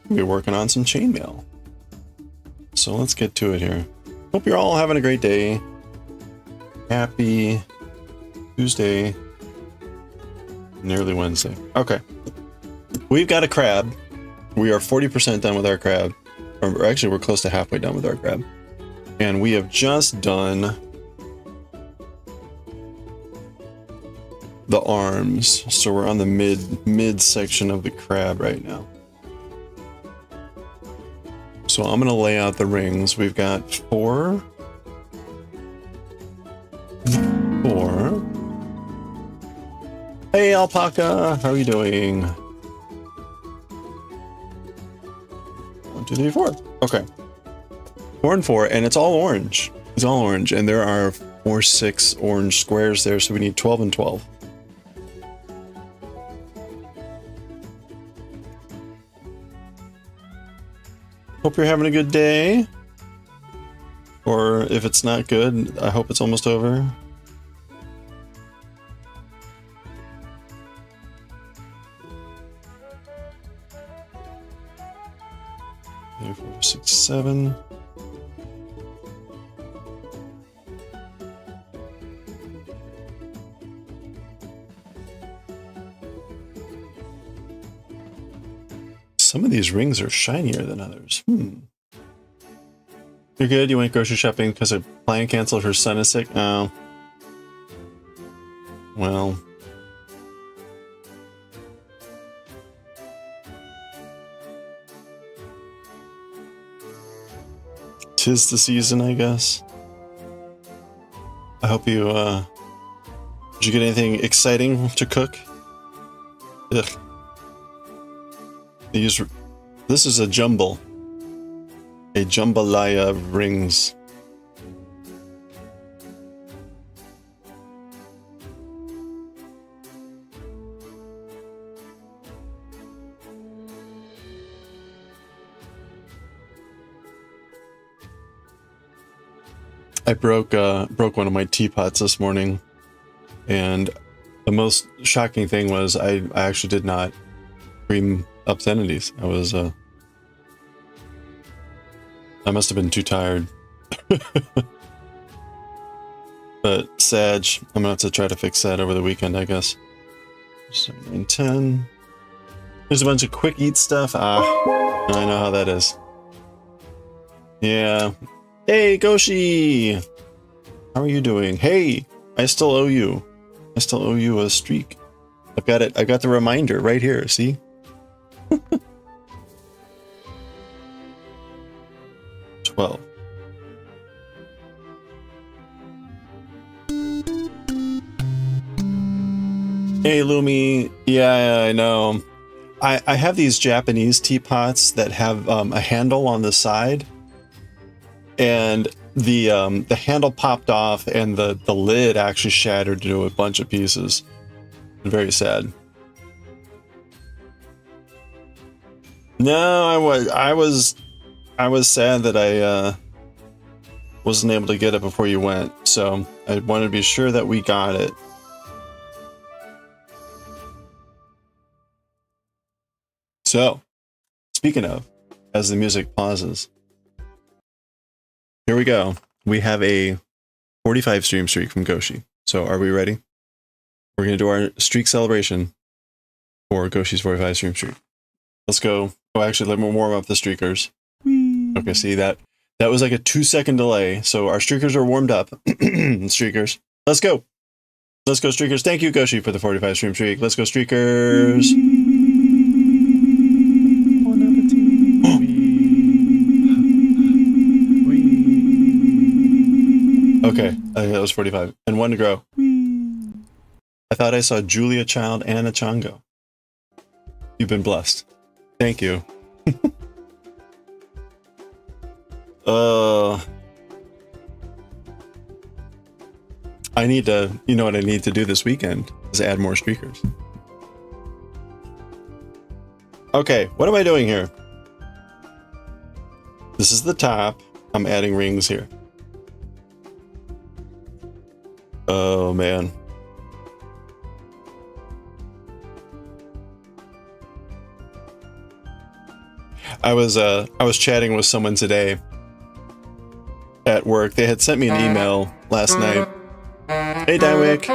We're working on some chainmail. So let's get to it here. Hope you're all having a great day. Happy Tuesday. Nearly Wednesday. Okay. We've got a crab. We are 40% done with our crab. Or actually, we're close to halfway done with our crab. And we have just done the arms. So we're on the mid section of the crab right now. So I'm going to lay out the rings. We've got four. Hey, Alpaca, how are you doing? 1, 2, 3, 4. Okay. 4 and 4, and it's all orange. It's all orange, and there are 4, 6 orange squares there, so we need 12 and 12. Hope you're having a good day. Or if it's not good, I hope it's almost over. 3, 4, 6, 7. Some of these rings are shinier than others. You're good? You went grocery shopping because a client canceled, her son is sick? Oh. Well. 'Tis the season, I guess. I hope you, did you get anything exciting to cook? Ugh. This is a jumble. A jambalaya of rings. I broke one of my teapots this morning, and the most shocking thing was I actually did not scream obscenities. I must have been too tired. But Sag, I'm gonna have to try to fix that over the weekend, I guess. 7 and 10. There's a bunch of quick eat stuff. I know how that is. Yeah. Hey, Goshi! How are you doing? Hey, I still owe you. I still owe you a streak. I've got it. I got the reminder right here. See? 12. Hey, Lumi. Yeah, I know. I have these Japanese teapots that have a handle on the side, and the handle popped off, and the lid actually shattered into a bunch of pieces. Very sad. No, I was sad that I wasn't able to get it before you went, so I wanted to be sure that we got it. So, speaking of, as the music pauses, here we go. We have a 45 stream streak from Goshi. So, are we ready? We're going to do our streak celebration for Goshi's 45 stream streak. Let's go. Oh, actually, let me warm up the streakers. Okay, see that? That was like a 2-second delay. So our streakers are warmed up. Streakers. Let's go. Let's go, streakers. Thank you, Goshi, for the 45 stream streak. Let's go, streakers. Okay, I think that was 45. And 1 to grow. I thought I saw Julia Child and a Chango. You've been blessed. Thank you. I need to, you know what I need to do this weekend is add more streakers. Okay, what am I doing here? This is the top. I'm adding rings here. Oh, man. I was chatting with someone today at work. They had sent me an email last night. Hey, Daioh.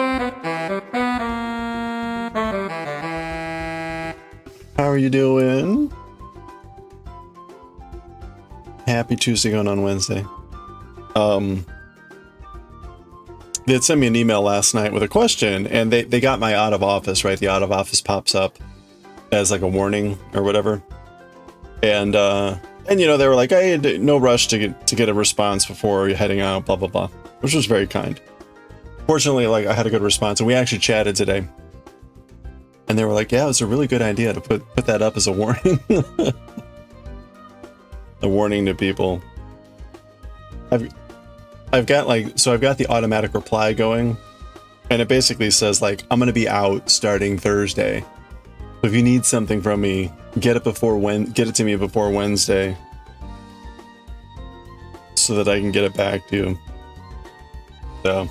How are you doing? Happy Tuesday going on Wednesday. They had sent me an email last night with a question, and they got my out of office, right? The out of office pops up as like a warning or whatever. And you know, they were like, hey, no rush to get a response before you're heading out, blah, blah, blah, which was very kind. Fortunately, like, I had a good response, and we actually chatted today. And they were like, yeah, it's a really good idea to put that up as a warning. A warning to people. I've got the automatic reply going, and it basically says like, I'm gonna be out starting Thursday. So if you need something from me, get it to me before Wednesday, so that I can get it back to you. So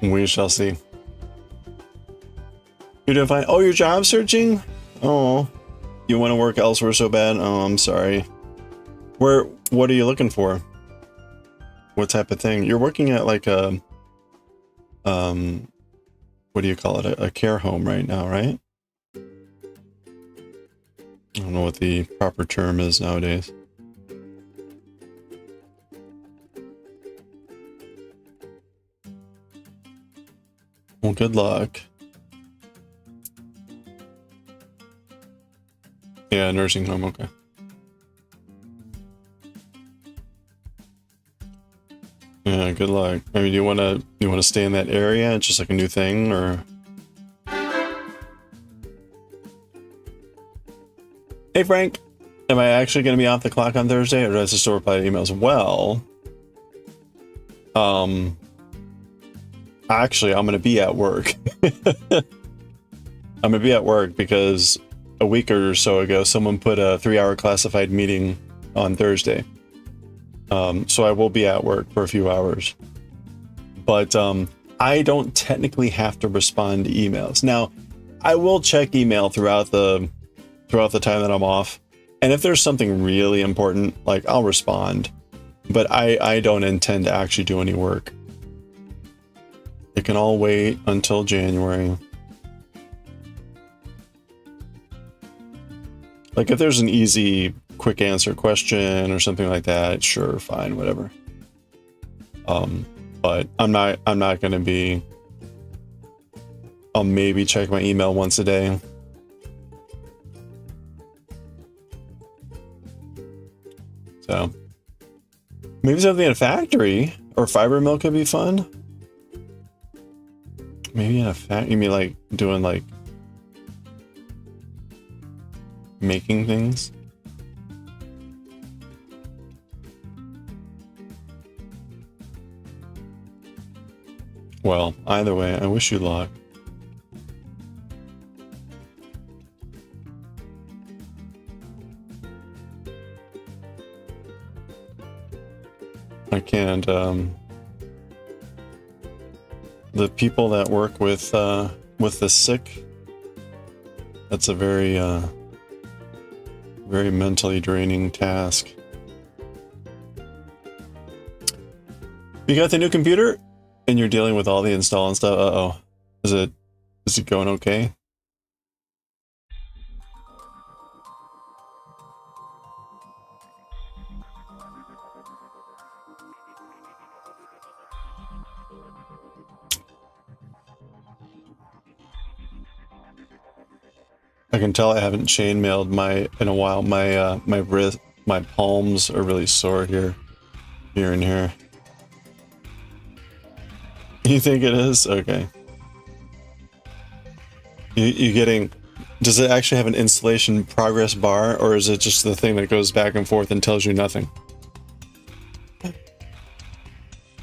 we shall see. You're doing fine. Oh, you're job searching? Oh, you want to work elsewhere so bad? Oh, I'm sorry. What are you looking for? What type of thing? You're working at like a, what do you call it? A care home right now, right? I don't know what the proper term is nowadays. Well, good luck. Yeah, nursing home, okay. Yeah, good luck. I mean, do you want to stay in that area? It's just like a new thing, or? Hey, Frank. Am I actually going to be off the clock on Thursday, or do I just still reply to emails? Well, actually, I'm going to be at work. I'm going to be at work because a week or so ago, someone put a 3-hour classified meeting on Thursday. So I will be at work for a few hours, but I don't technically have to respond to emails. Now, I will check email throughout the time that I'm off, and if there's something really important, like, I'll respond, but I don't intend to actually do any work. It can all wait until January. Like, if there's an easy quick answer question or something like that, sure, fine, whatever. But I'm not going to be, I'll maybe check my email once a day. So maybe something in a factory or fiber mill could be fun. Maybe in a factory, you mean like doing like making things? Well, either way, I wish you luck. I can't, the people that work with the sick, that's a very, very mentally draining task. You got the new computer? And you're dealing with all the install and stuff. Uh-oh. Is it going okay? I can tell I haven't chainmailed in a while. My wrist, my palms are really sore here and here. You think it is? Okay. You getting... Does it actually have an installation progress bar, or is it just the thing that goes back and forth and tells you nothing?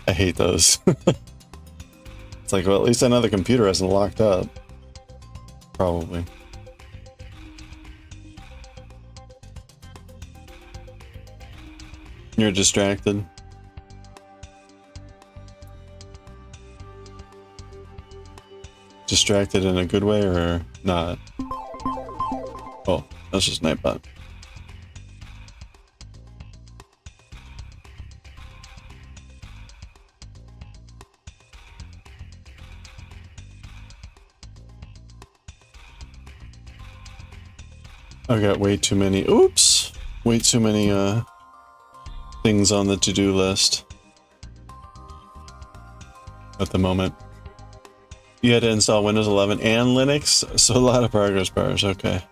I hate those. It's like, well, at least another computer hasn't locked up. Probably. You're distracted. Distracted in a good way or not? Oh, that's just Nightbot. I got way too many, oops, way too many things on the to-do list at the moment. You had to install Windows 11 and Linux, so a lot of progress bars, okay.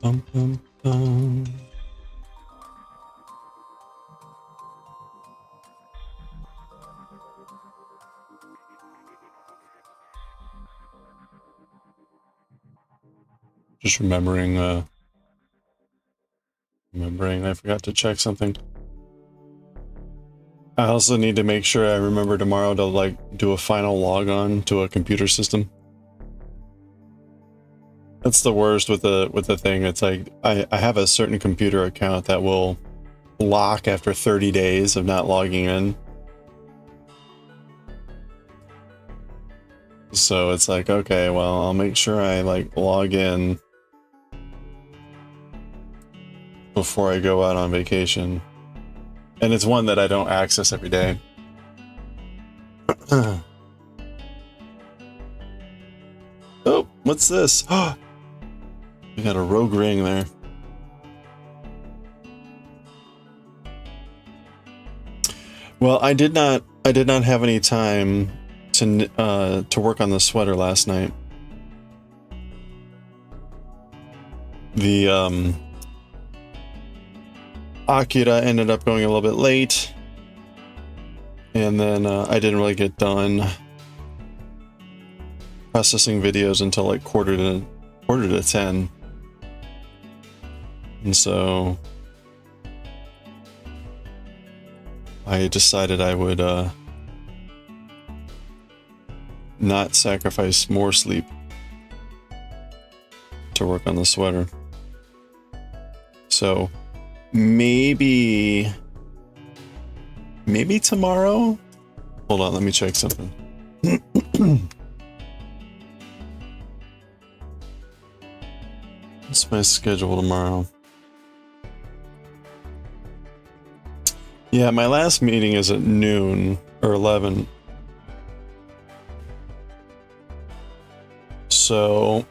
Bum, bum, bum. Just remembering I forgot to check something. I also need to make sure I remember tomorrow to like do a final logon to a computer system. That's the worst with the thing. It's like I have a certain computer account that will lock after 30 days of not logging in. So it's like, okay, well, I'll make sure I like log in before I go out on vacation. And it's one that I don't access every day. Oh, what's this? We got a rogue ring there. Well, I did not have any time to work on the sweater last night. The Akira ended up going a little bit late, and then I didn't really get done processing videos until like quarter to 10, and so I decided I would not sacrifice more sleep to work on the sweater. So maybe tomorrow? Hold on, let me check something. What's my schedule tomorrow? Yeah, my last meeting is at noon or 11. So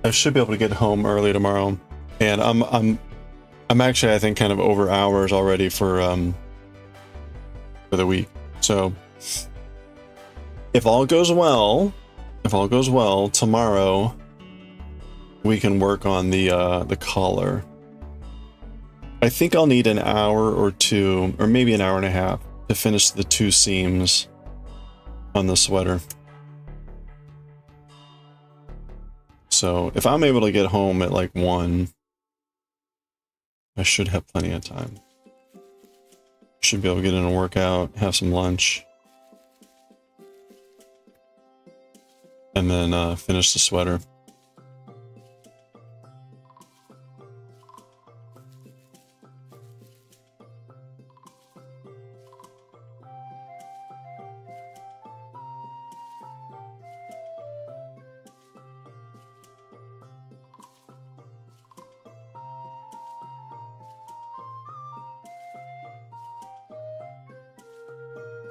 I should be able to get home early tomorrow. And I'm actually, I think, kind of over hours already for the week. So if all goes well, tomorrow we can work on the collar. I think I'll need an hour or two, or maybe an hour and a half, to finish the 2 seams on the sweater. So if I'm able to get home at like 1, I should have plenty of time. Should be able to get in a workout, have some lunch, and then finish the sweater.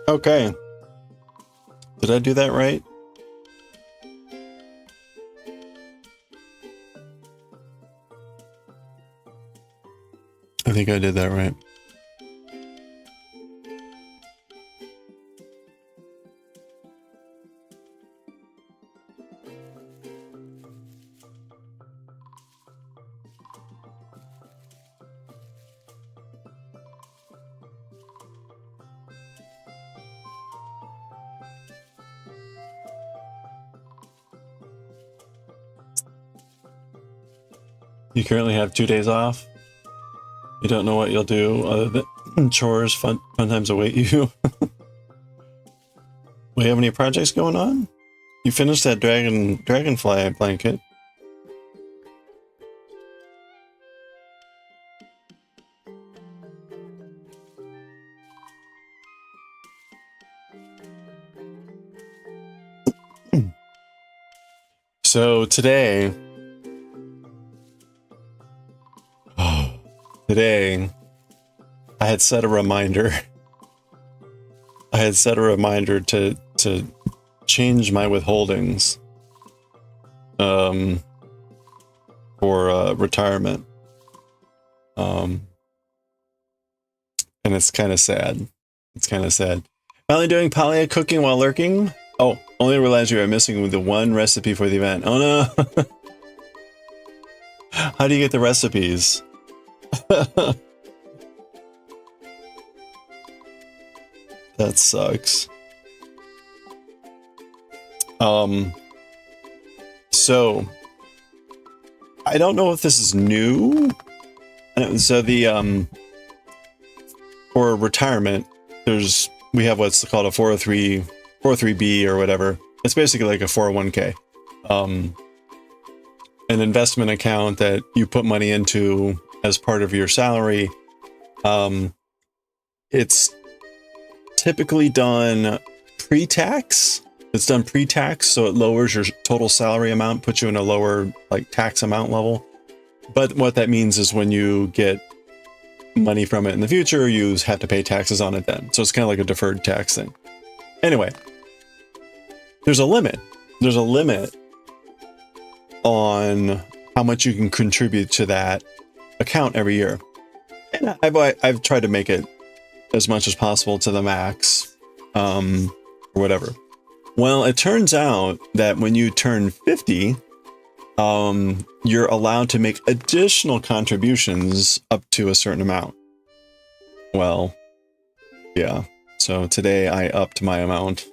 Okay. Did I do that right? I think I did that right. You currently have 2 days off? You don't know what you'll do other than chores, fun times await you. We have any projects going on? You finished that dragonfly blanket. So today, I had set a reminder. I had set a reminder to change my withholdings for retirement. And it's kind of sad. It's kind of sad. Finally doing paleo cooking while lurking. Oh, only realized you are missing with the one recipe for the event. Oh no! How do you get the recipes? That sucks. So I don't know if this is new. So the for retirement, we have what's called a 403B or whatever. It's basically like a 401k. An investment account that you put money into as part of your salary. It's typically done pre-tax. It's done pre-tax, so it lowers your total salary amount, puts you in a lower like tax amount level. But what that means is when you get money from it in the future, you have to pay taxes on it then. So it's kind of like a deferred tax thing. Anyway, there's a limit. There's a limit on how much you can contribute to that account every year. And I've tried to make it as much as possible to the max, or whatever. Well, it turns out that when you turn 50, you're allowed to make additional contributions up to a certain amount. Well, yeah. So today I upped my amount.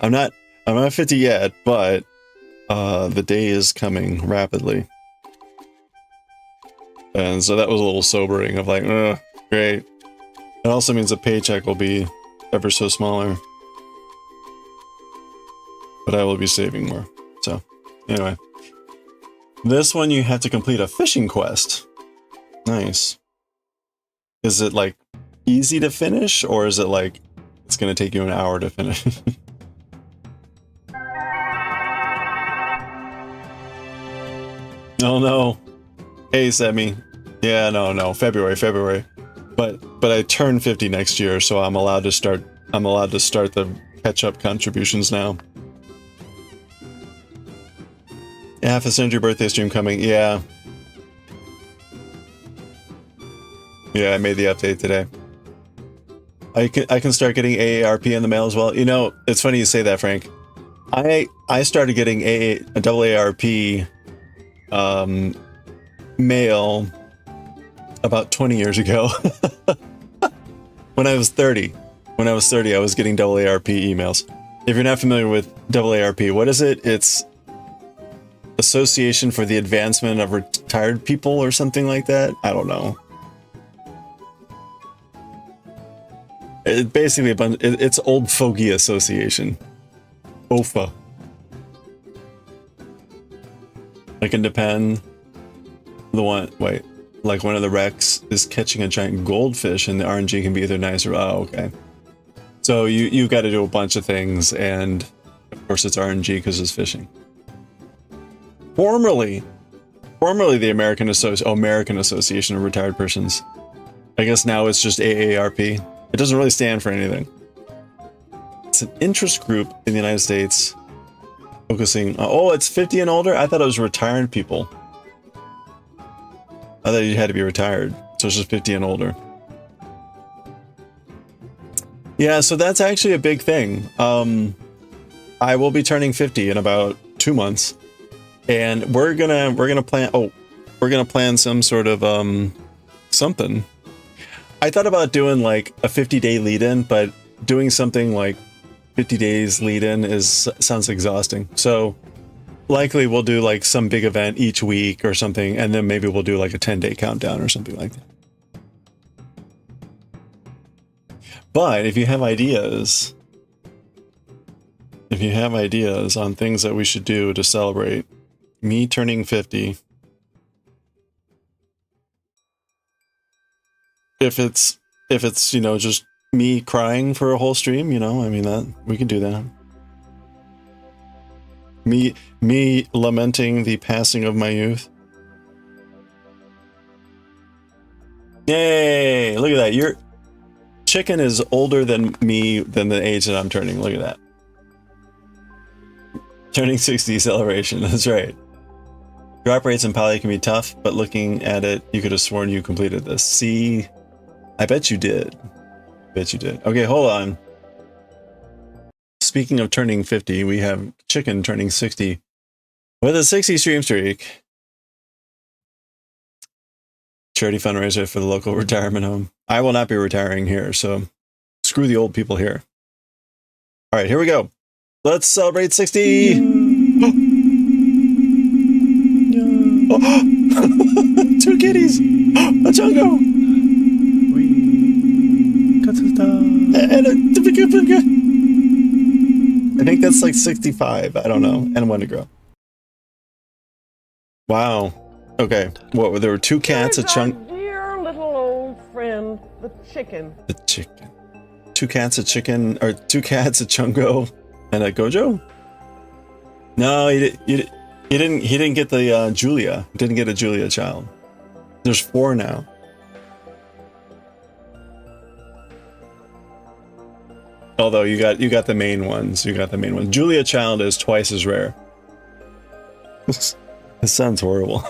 I'm not 50 yet, but the day is coming rapidly. And so that was a little sobering of like, great. It also means the paycheck will be ever so smaller. But I will be saving more. So, anyway. This one you have to complete a fishing quest. Nice. Is it like easy to finish, or is it like it's gonna take you an hour to finish? Oh no. Hey Semi. Yeah, no, February. But I turn 50 next year, so I'm allowed to start the catch-up contributions now. Half a century birthday stream coming. Yeah. Yeah, I made the update today. I can start getting AARP in the mail as well. You know, it's funny you say that, Frank. I started getting AARP mail about 20 years ago. When I was 30. When I was 30, I was getting AARP emails. If you're not familiar with AARP, what is it? It's Association for the Advancement of Retired People or something like that. I don't know. It's basically it's Old Fogey Association. OFA. Like in Japan, like one of the wrecks is catching a giant goldfish, and the RNG can be either nice or okay. So you got to do a bunch of things, and of course it's RNG because it's fishing. Formerly the American Association of Retired Persons. I guess now it's just AARP. It doesn't really stand for anything. It's an interest group in the United States focusing. Oh, it's 50 and older? I thought it was retired people. I thought you had to be retired. So it's just 50 and older. Yeah, so that's actually a big thing. I will be turning 50 in about 2 months. And we're gonna plan some sort of something. I thought about doing like a 50-day lead-in, but doing something like 50 days lead-in sounds exhausting. So likely we'll do like some big event each week or something, and then maybe we'll do like a 10-day countdown or something like that. But if you have ideas, on things that we should do to celebrate me turning 50, if it's you know, just me crying for a whole stream, you know, I mean, that we can do that. Me lamenting the passing of my youth. Yay! Look at that. Your chicken is older than me, than the age that I'm turning. Look at that. Turning 60 celebration. That's right. Drop rates in Poly can be tough, but looking at it, you could have sworn you completed this. See, I bet you did. Bet you did. Okay, hold on. Speaking of turning 50, we have chicken turning 60 with a 60 stream streak. Charity fundraiser for the local retirement home. I will not be retiring here, so screw the old people here. All right, here we go. Let's celebrate 60. Oh. 2 kitties. A Jungo. And a I think that's like 65. I don't know. And one to grow. Wow. Okay. What? There were 2 cats, a chunk. Dear little old friend, the chicken. The chicken. 2 cats, a chicken, or 2 cats, a Chungo, and a Gojo. No, he didn't get the Julia. Didn't get a Julia child. There's 4 now. Although you got the main ones. You got the main ones. Julia child is twice as rare. This sounds horrible.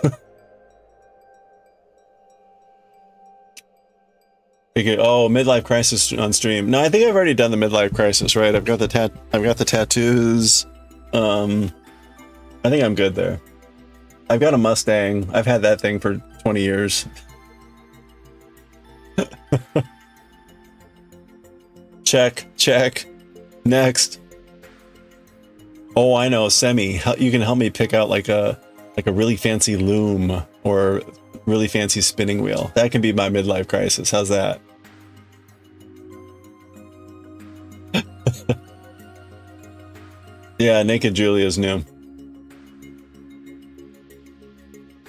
Okay, oh, midlife crisis on stream. No, I think I've already done the midlife crisis, right? I've got the tattoos. I think I'm good there. I've got a Mustang. I've had that thing for 20 years. Check. Next. Oh, I know, Semi. You can help me pick out like a really fancy loom or really fancy spinning wheel. That can be my midlife crisis. How's that? Yeah, Naked Julia's new.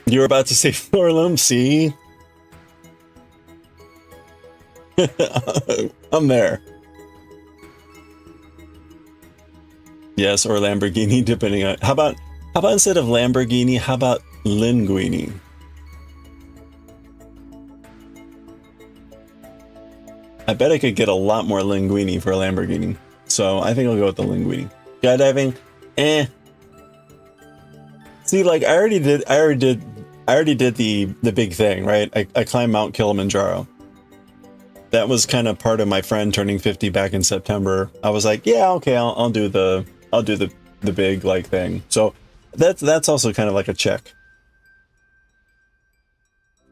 You were about to say floor loom, see? I'm there. Yes, or Lamborghini, depending on... How about instead of Lamborghini, how about Linguini? I bet I could get a lot more Linguini for a Lamborghini. So I think I'll go with the Linguini. Skydiving, See, like I already did the big thing, right? I climbed Mount Kilimanjaro. That was kind of part of my friend turning 50 back in September. I was like, yeah, okay, I'll do the big like thing. So that's also kind of like a check.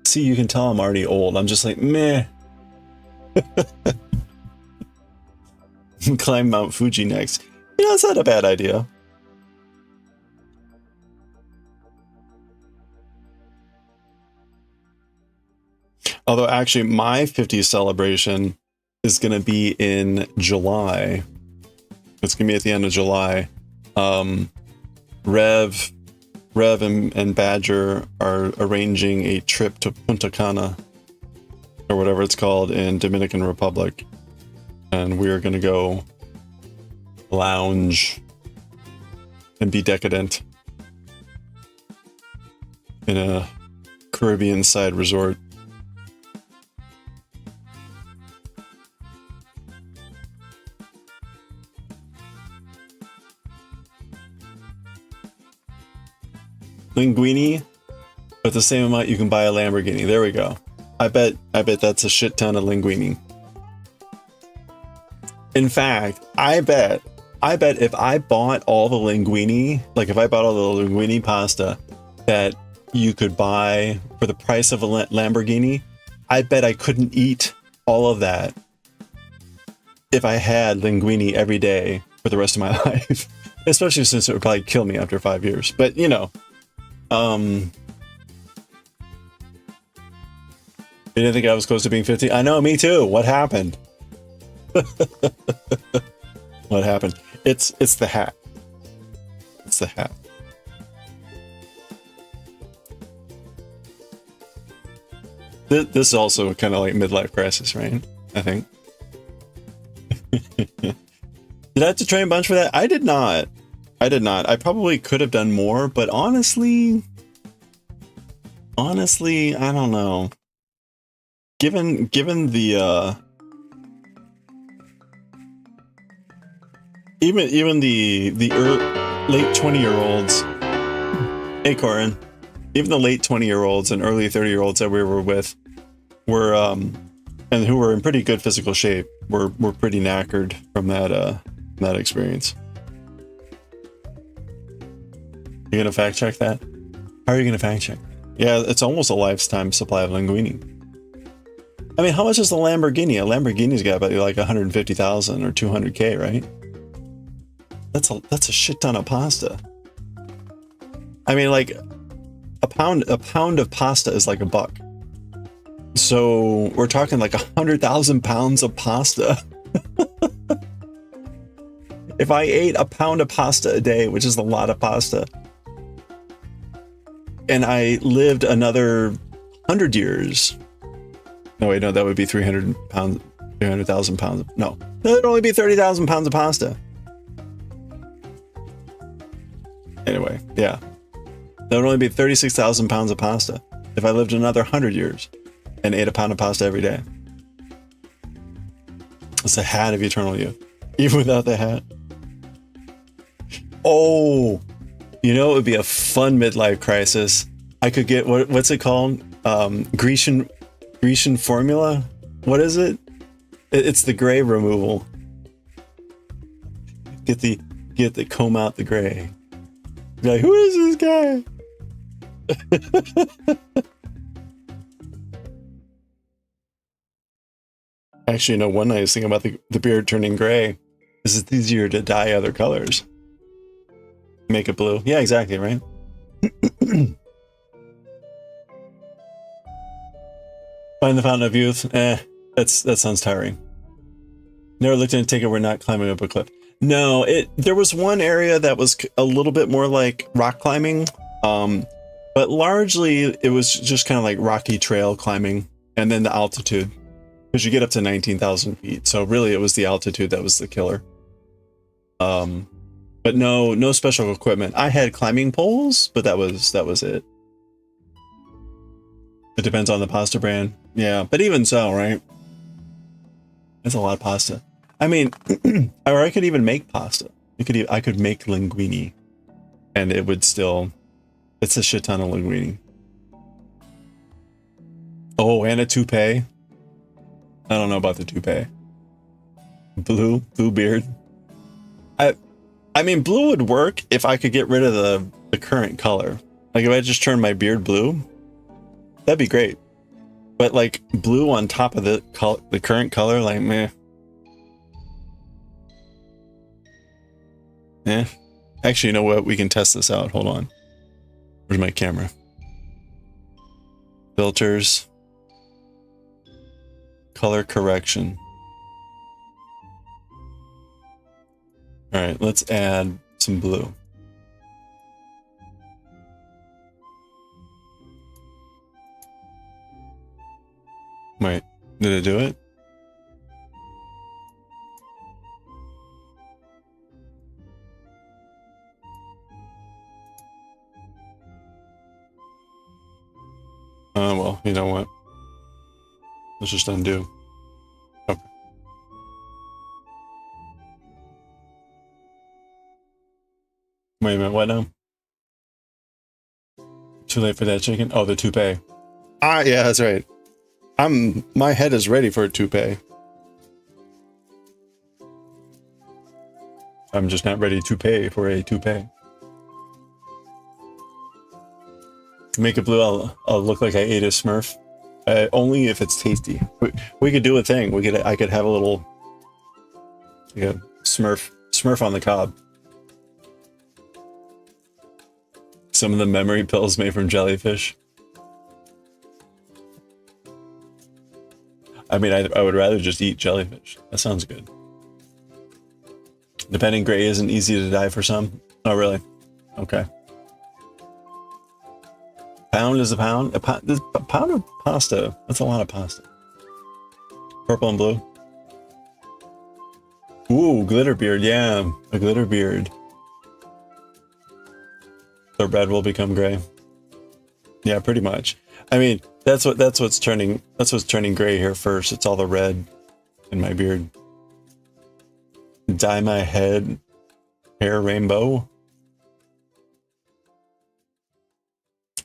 See, you can tell I'm already old. I'm just like, meh. Climb Mount Fuji next. You know, it's not a bad idea. Although actually my 50th celebration is going to be in July. It's going to be at the end of July. Rev and Badger are arranging a trip to Punta Cana or whatever it's called in Dominican Republic. And we're going to go lounge and be decadent in a Caribbean side resort. Linguini, with the same amount you can buy a Lamborghini. There we go. I bet that's a shit ton of linguini. In fact, I bet if I bought all the linguini, like if I bought all the linguini pasta that you could buy for the price of a Lamborghini, I bet I couldn't eat all of that if I had linguini every day for the rest of my life. Especially since it would probably kill me after 5 years. But, you know, you didn't think I was close to being 50? I know, me too. What happened? What happened? It's the hat. It's the hat. This is also kind of like midlife crisis, right? I think. Did I have to train a bunch for that? I did not. I did not. I probably could have done more, but honestly, I don't know. Given the even the late 20-year-olds, hey Corin, even the late 20-year-olds and early 30-year-olds that we were with were and who were in pretty good physical shape were pretty knackered from that experience. You gonna fact check that? How are you gonna fact check? Yeah, it's almost a lifetime supply of linguine. I mean, how much is the Lamborghini? A Lamborghini's got about like 150,000 or 200K, right? That's a shit ton of pasta. I mean, like a pound of pasta is like $1. So we're talking like 100,000 pounds of pasta. If I ate a pound of pasta a day, which is a lot of pasta, and I lived another 100 years. No, wait, no, that would be 300,000 pounds. No, that would only be 30,000 pounds of pasta. Anyway, yeah. That would only be 36,000 pounds of pasta if I lived another 100 years and ate a pound of pasta every day. It's the hat of eternal youth. Even without the hat. Oh, you know, it would be a fun midlife crisis. I could get, what's it called? Grecian formula? What is it? It's the gray removal. Get the comb out the gray. Be like, who is this guy? Actually, you know, one nice thing about the beard turning gray is it's easier to dye other colors. Make it blue. Yeah, exactly, right? Find the Fountain of Youth. That sounds tiring. Never looked in a ticket. We're not climbing up a cliff. No, there was one area that was a little bit more like rock climbing, but largely it was just kind of like rocky trail climbing, and then the altitude, because you get up to 19,000 feet. So really, it was the altitude that was the killer. But no special equipment. I had climbing poles, but that was it. It depends on the pasta brand. Yeah, but even so, right? That's a lot of pasta. I mean, or I could even make pasta. I could make linguine, and it would still. It's a shit ton of linguine. Oh, and a toupee. I don't know about the toupee. Blue beard. I mean, blue would work if I could get rid of the current color. Like if I just turned my beard blue, that'd be great. But like blue on top of the current color, like meh. Yeah. Actually, you know what? We can test this out. Hold on. Where's my camera? Filters. Color correction. All right, let's add some blue. Wait, did it do it? Well, you know what? Let's just undo. Okay. Wait a minute, what now? Too late for that chicken? Oh, the toupee. Ah, yeah, that's right. My head is ready for a toupee. I'm just not ready to pay for a toupee. Make it blue, I'll look like I ate a Smurf. Only if it's tasty. We could do a thing. I could have a little, like a Smurf on the cob. Some of the memory pills made from jellyfish. I mean, I would rather just eat jellyfish. That sounds good. Depending gray isn't easy to die for some. Oh, really? Okay. Pound is a pound? A pound of pasta. That's a lot of pasta. Purple and blue. Ooh, glitter beard. Yeah, a glitter beard. The red will become gray. Yeah, pretty much. I mean, that's what's turning gray here first. It's all the red in my beard. Dye my hair rainbow.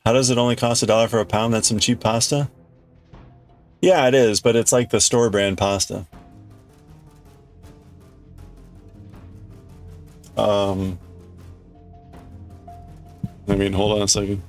How does it only cost $1 for a pound? That's some cheap pasta? Yeah, it is, but it's like the store brand pasta. I mean, hold on a second.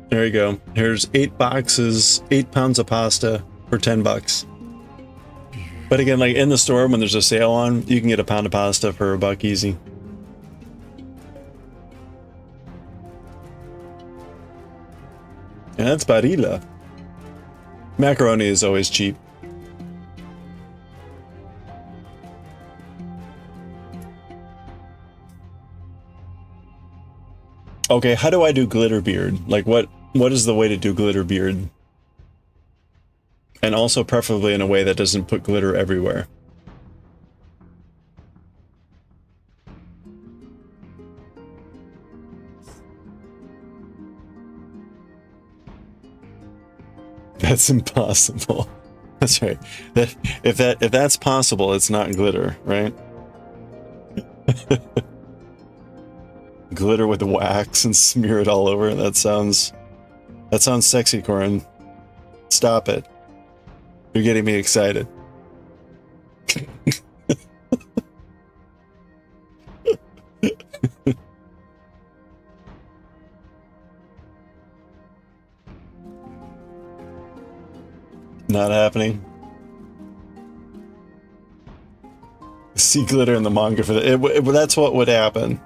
There you go. Here's 8 boxes, 8 pounds of pasta for $10. But again, like in the store, when there's a sale on, you can get a pound of pasta for $1 easy. And that's barilla. Macaroni is always cheap. Okay, how do I do glitter beard? Like what is the way to do glitter beard? And also preferably in a way that doesn't put glitter everywhere. That's impossible. That's right. If that's possible, it's not glitter, right? Glitter with wax and smear it all over. That sounds sexy, Corin. Stop it. You're getting me excited. Not happening. See glitter in the manga for that. That's what would happen.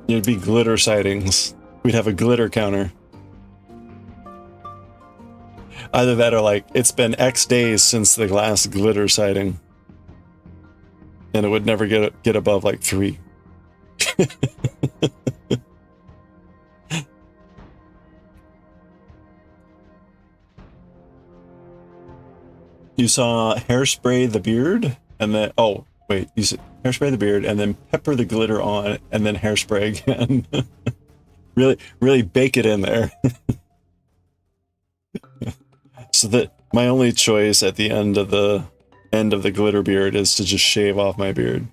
It'd be glitter sightings. We'd have a glitter counter. Either that or like, it's been X days since the last glitter sighting. And it would never get above like 3. You saw hairspray the beard and then, oh, wait, you said hairspray the beard and then pepper the glitter on and then hairspray again. really bake it in there. So that my only choice at the end of the glitter beard is to just shave off my beard.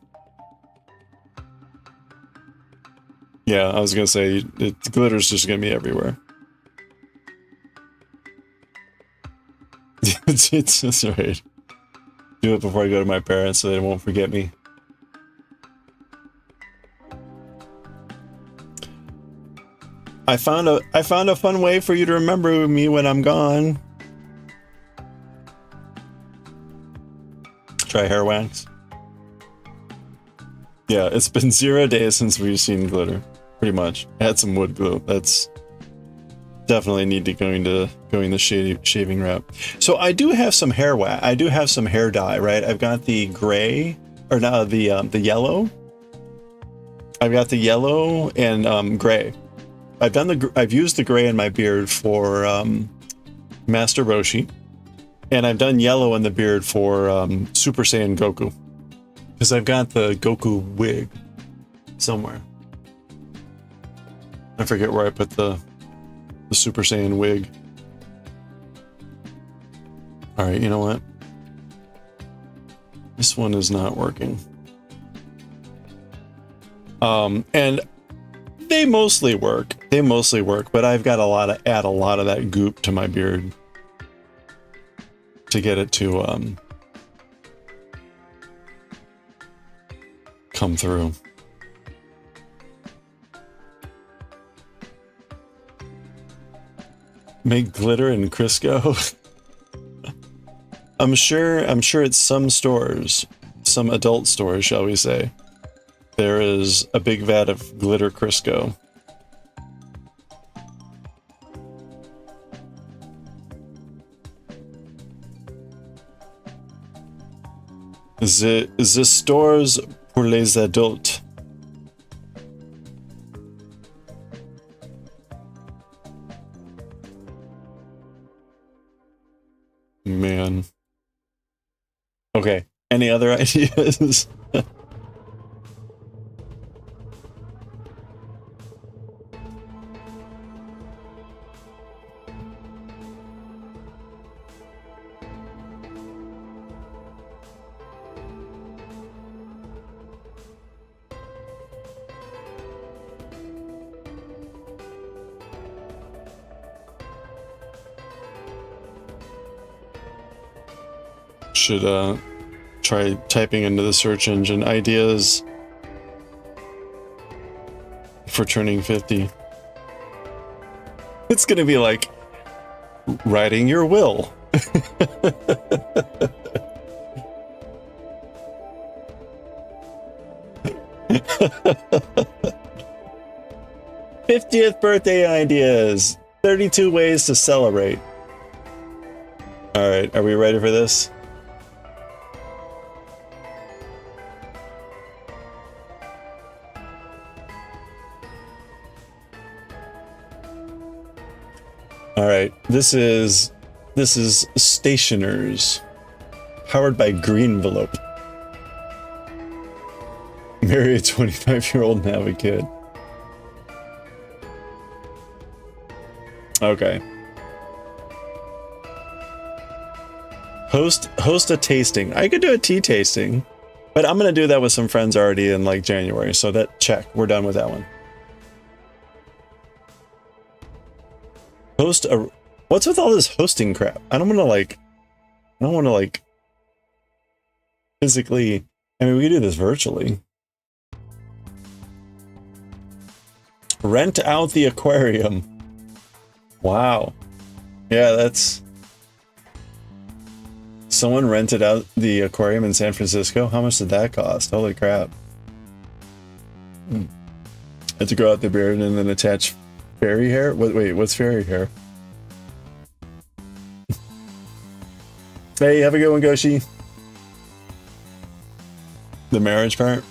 Yeah, I was gonna say glitter's just gonna be everywhere. It's just right. Do it before I go to my parents so they won't forget me. I found a fun way for you to remember me when I'm gone. Try hair wax. Yeah, it's been 0 days since we've seen glitter. Pretty much. I had some wood glue. That's definitely need to going the shaving route. So I do have some hair wax. I do have some hair dye, right? I've got the gray, or no, the yellow. I've got the yellow and gray. I've used the gray in my beard for Master Roshi, and I've done yellow in the beard for Super Saiyan Goku, because I've got the Goku wig somewhere. I forget where I put the Super Saiyan wig. All right, you know what? This one is not working. And They mostly work. They mostly work, but I've got to add a lot of that goop to my beard to get it to come through. Make glitter in Crisco. I'm sure it's some stores, some adult stores, shall we say. There is a big vat of glitter Crisco. The stores pour les adultes. Man. Okay. Any other ideas? Should try typing into the search engine ideas for turning 50. It's gonna be like writing your will. 50th birthday ideas. 32 ways to celebrate. All right, are we ready for this? All right, this is Stationers, powered by Greenvelope. Marry a 25-year-old and have a kid. Okay. Host a tasting. I could do a tea tasting, but I'm gonna do that with some friends already in like January. So that check, we're done with that one. Host a. What's with all this hosting crap? I don't want to like physically. I mean, we could do this virtually. Rent out the aquarium. Wow. Yeah, that's. Someone rented out the aquarium in San Francisco. How much did that cost? Holy crap. Had to grow out the beard and then attach fairy hair? Wait, what's fairy hair? Hey, have a good one, Goshi. The marriage part?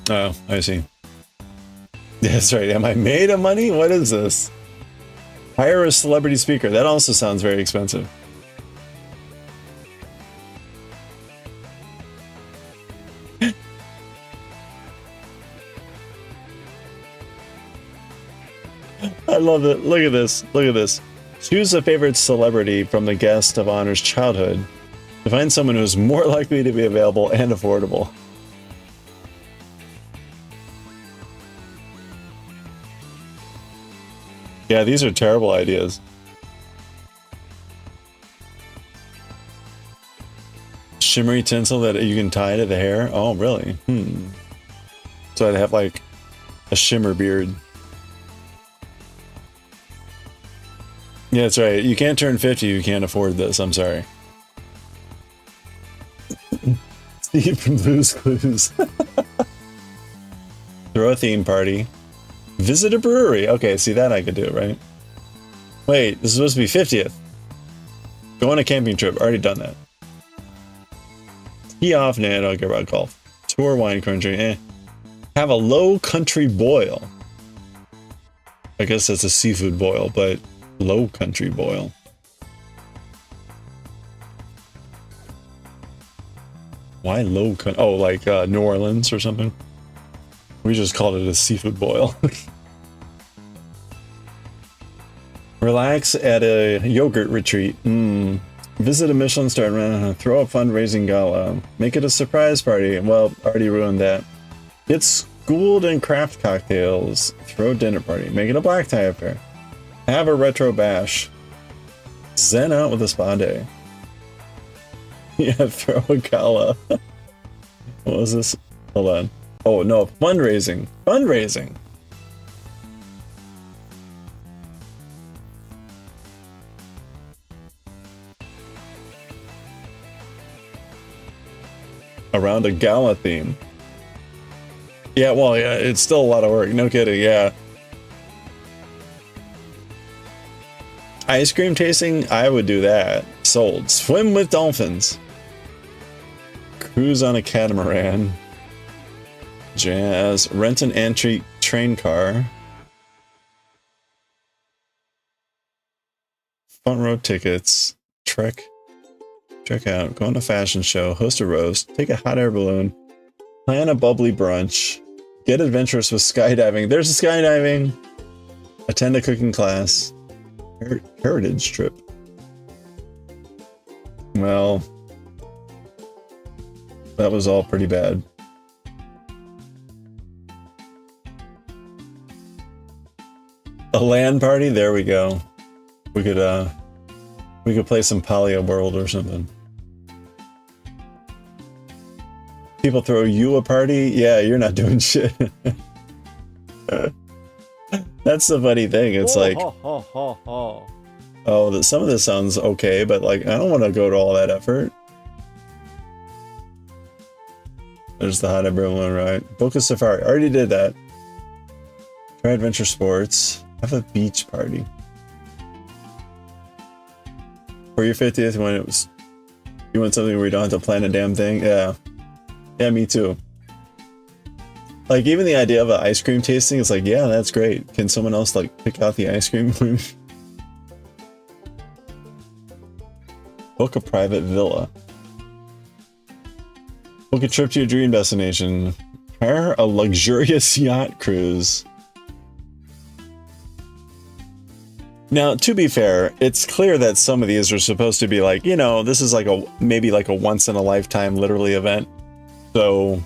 Oh, I see. That's right. Am I made of money? What is this? Hire a celebrity speaker. That also sounds very expensive. I love it. Look at this. Look at this. Choose a favorite celebrity from the guest of honor's childhood to find someone who's more likely to be available and affordable. Yeah, these are terrible ideas. Shimmery tinsel that you can tie to the hair? Oh, really? So I'd have like a shimmer beard. Yeah, that's right. You can't turn 50, you can't afford this. I'm sorry. Steve from Blue's Clues. Throw a theme party. Visit a brewery. Okay, see that I could do, right? Wait, this is supposed to be 50th. Go on a camping trip. Already done that. Tee off. Nah, I don't care about golf. Tour wine country. Eh. Have a low country boil. I guess that's a seafood boil, but low country boil. Why low country? Oh, like New Orleans or something? We just called it a seafood boil. Relax at a yogurt retreat. Visit a Michelin star. Throw a fundraising gala. Make it a surprise party. Well, already ruined that. Get schooled in craft cocktails. Throw dinner party. Make it a black tie affair. Have a retro bash. Zen out with a spa day. Yeah, throw a gala. What was this? Hold on. Oh no, fundraising. Fundraising. Around a gala theme. Yeah, well, yeah, it's still a lot of work. No kidding, yeah. Ice cream tasting, I would do that. Sold. Swim with dolphins. Cruise on a catamaran. Jazz. Rent an antique train car. Front row tickets. Trek out. Go on a fashion show. Host a roast. Take a hot air balloon. Plan a bubbly brunch. Get adventurous with skydiving. There's a skydiving. Attend a cooking class. Heritage trip. Well, that was all pretty bad. A LAN party? There we go. We could play some Polio World or something. People throw you a party? Yeah, you're not doing shit. That's the funny thing. It's like, oh, some of this sounds okay, but like, I don't want to go to all that effort. There's the hot air balloon, right? Book a safari. Already did that. Try adventure sports. Have a beach party. For your 50th, when it was, you want something where you don't have to plan a damn thing? Yeah. Yeah, me too. Like, even the idea of an ice cream tasting, it's like, yeah, that's great. Can someone else, like, pick out the ice cream? Book a private villa. Book a trip to your dream destination. Hire a luxurious yacht cruise. Now, to be fair, it's clear that some of these are supposed to be like, you know, this is like maybe like a once in a lifetime literally event. So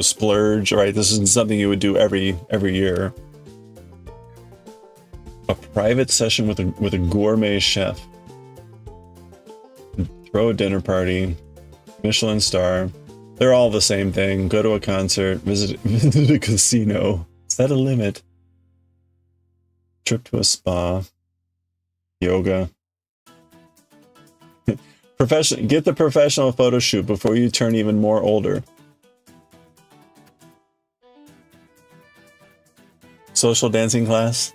splurge, right? This isn't something you would do every year. A private session with a gourmet chef. Throw a dinner party. Michelin star. They're all the same thing. Go to a concert. Visit a casino. Set a limit. Trip to a spa. Yoga. Get the professional photo shoot before you turn even more older. Social dancing class.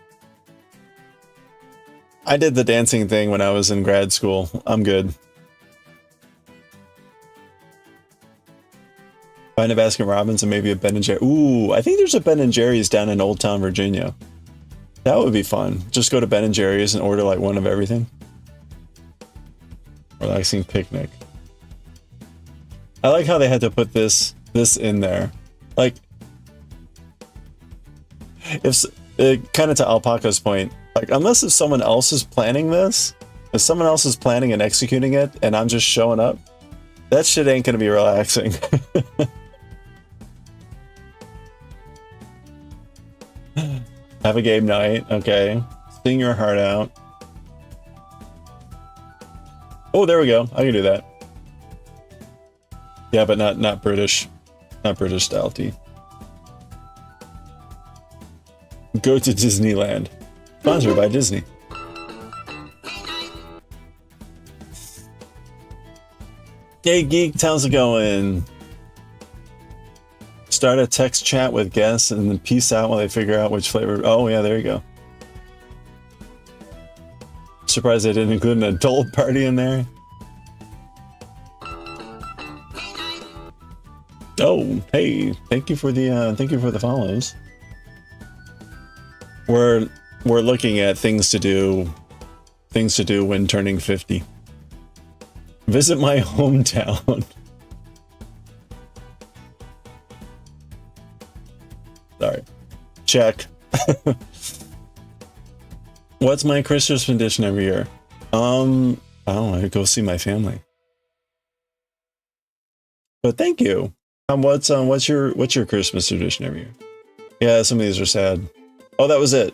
I did the dancing thing when I was in grad school. I'm good. Find a Baskin Robbins and maybe a Ben & Jerry's. Ooh, I think there's a Ben & Jerry's down in Old Town, Virginia. That would be fun. Just go to Ben & Jerry's and order like one of everything. Relaxing picnic. I like how they had to put this in there. Like, if kind of to Alpaca's point, like unless if someone else is planning this, if someone else is planning and executing it, and I'm just showing up, that shit ain't gonna be relaxing. Have a game night, okay. Sing your heart out. Oh, there we go. I can do that. Yeah, but not British. Not British style tea. Go to Disneyland. Sponsored by Disney. Hey geeks, how's it going? Start a text chat with guests and then peace out while they figure out which flavor. Oh yeah, there you go. Surprised they didn't include an adult party in there. Oh, hey, thank you for the follows. We're looking at things to do when turning 50. Visit my hometown. Sorry. Check. What's my Christmas tradition every year? I don't know, go see my family. But thank you. What's your Christmas tradition every year? Yeah, some of these are sad. Oh, that was it.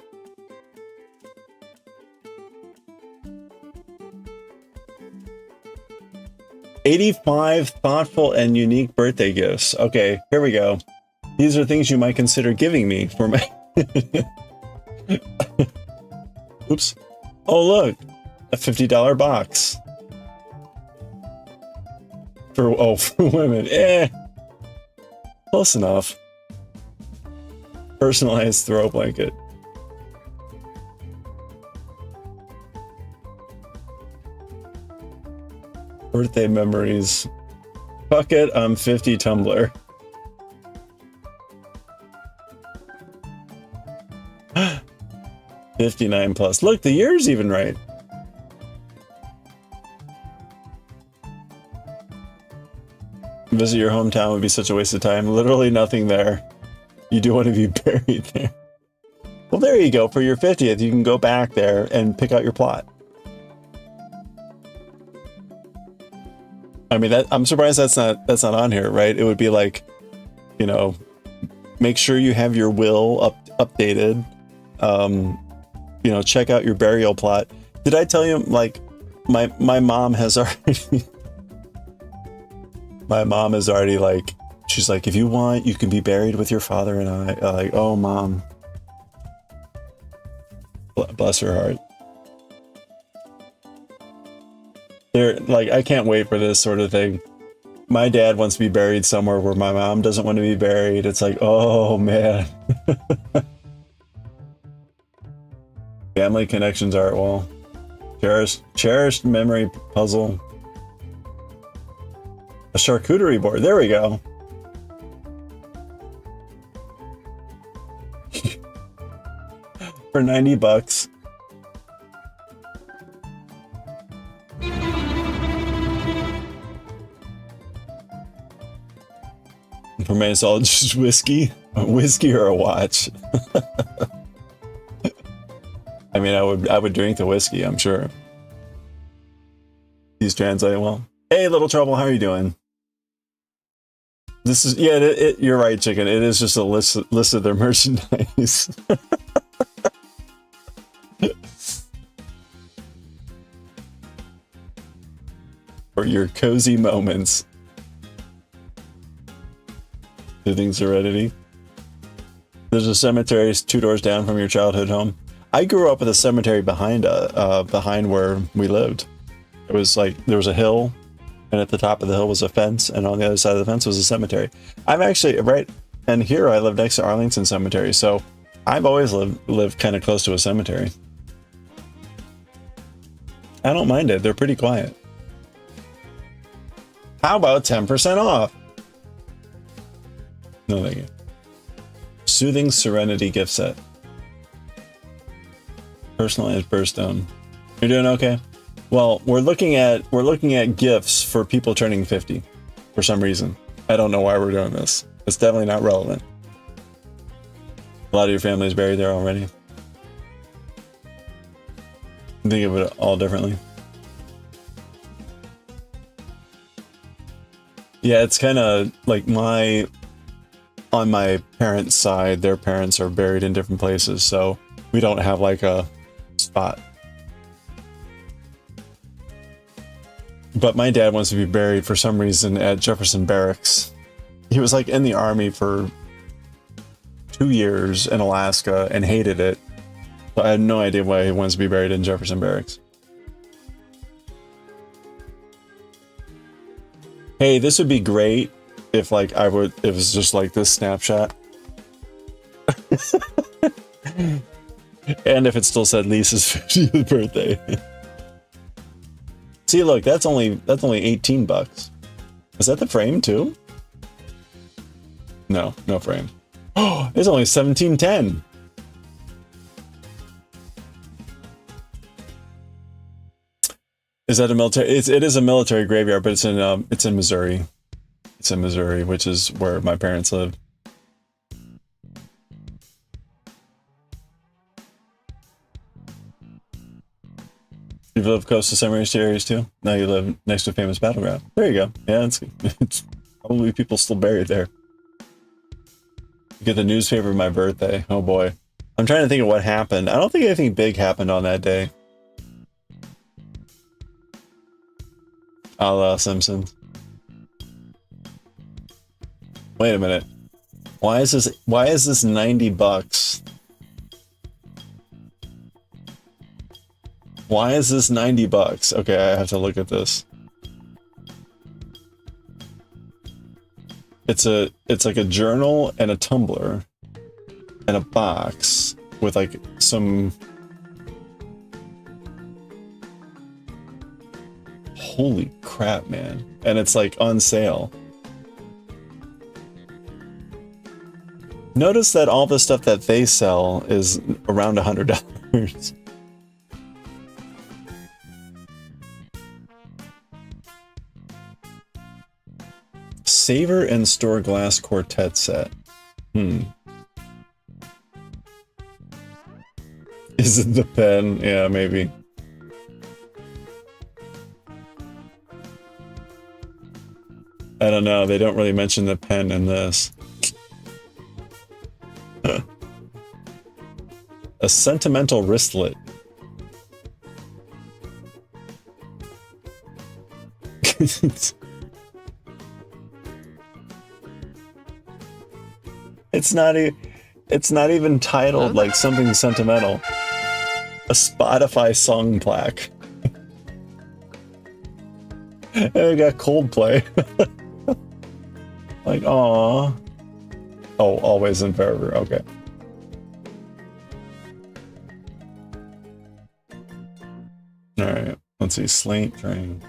$85 thoughtful and unique birthday gifts. Okay, here we go. These are things you might consider giving me for my... Oops. Oh, look. A $50 box. For women. Close enough. Personalized throw blanket. Birthday memories. Fuck it, I'm 50 Tumblr. $59+. Look, the year's even right. Visit your hometown would be such a waste of time. Literally nothing there. You do want to be buried there. Well, there you go. For your 50th, you can go back there and pick out your plot. I mean, I'm surprised that's not on here, right? It would be like, you know, make sure you have your will updated. You know, check out your burial plot. Did I tell you, like, my mom has already... my mom is already like, she's like, if you want, you can be buried with your father and I. Like, oh, Mom. Bless her heart. They're like, I can't wait for this sort of thing. My dad wants to be buried somewhere where my mom doesn't want to be buried. It's like, oh, man. Family Connections art wall. Cherished memory puzzle. A charcuterie board. There we go. For $90. For me, it's all just whiskey. A whiskey or a watch. I mean, I would drink the whiskey, I'm sure. These translate well. Hey, Little Trouble, how are you doing? This is, yeah, you're right, Chicken. It is just a list of their merchandise. For your cozy moments. Soothing Serenity. There's a cemetery 2 doors down from your childhood home. I grew up with a cemetery behind where we lived. It was like, there was a hill, and at the top of the hill was a fence, and on the other side of the fence was a cemetery. I'm actually, right, and here I live next to Arlington Cemetery, so I've always lived kind of close to a cemetery. I don't mind it. They're pretty quiet. How about 10% off? No, thank you. Soothing Serenity gift set. Personalized birthstone. You're doing okay? Well, we're looking at gifts for people turning 50 for some reason. I don't know why we're doing this. It's definitely not relevant. A lot of your family is buried there already. Think of it all differently. Yeah, it's kind of like on my parents' side, their parents are buried in different places, so we don't have like a spot. But my dad wants to be buried for some reason at Jefferson Barracks. He was like in the army for 2 years in Alaska and hated it. So I had no idea why he wants to be buried in Jefferson Barracks. Hey, this would be great if like it was just like this snapshot. And if it still said Lisa's 50th birthday. See, look, that's only $18. Is that the frame too? No frame. Oh, it's only $17.10. Is that a military? It is a military graveyard, but it's in Missouri. It's in Missouri, which is where my parents lived. You've lived close to cemeteries too? Now you live next to a famous battleground. There you go. Yeah, it's Probably people still buried there. Get the newspaper of my birthday. Oh boy. I'm trying to think of what happened. I don't think anything big happened on that day. A la Simpsons. Wait a minute. Why is this 90 bucks? Why is this 90 bucks? Okay, I have to look at this. It's like a journal and a tumbler and a box with like some... Holy crap, man. And it's like on sale. Notice that all the stuff that they sell is around $100. Savor and Store Glass Quartet set. Is it the pen? Yeah, maybe. I don't know. They don't really mention the pen in this. A sentimental wristlet. It's not even titled like something sentimental. A Spotify song plaque. And we got Coldplay. Like, aw. Oh, Always and Forever. Okay. Alright. Let's see. Slate Train.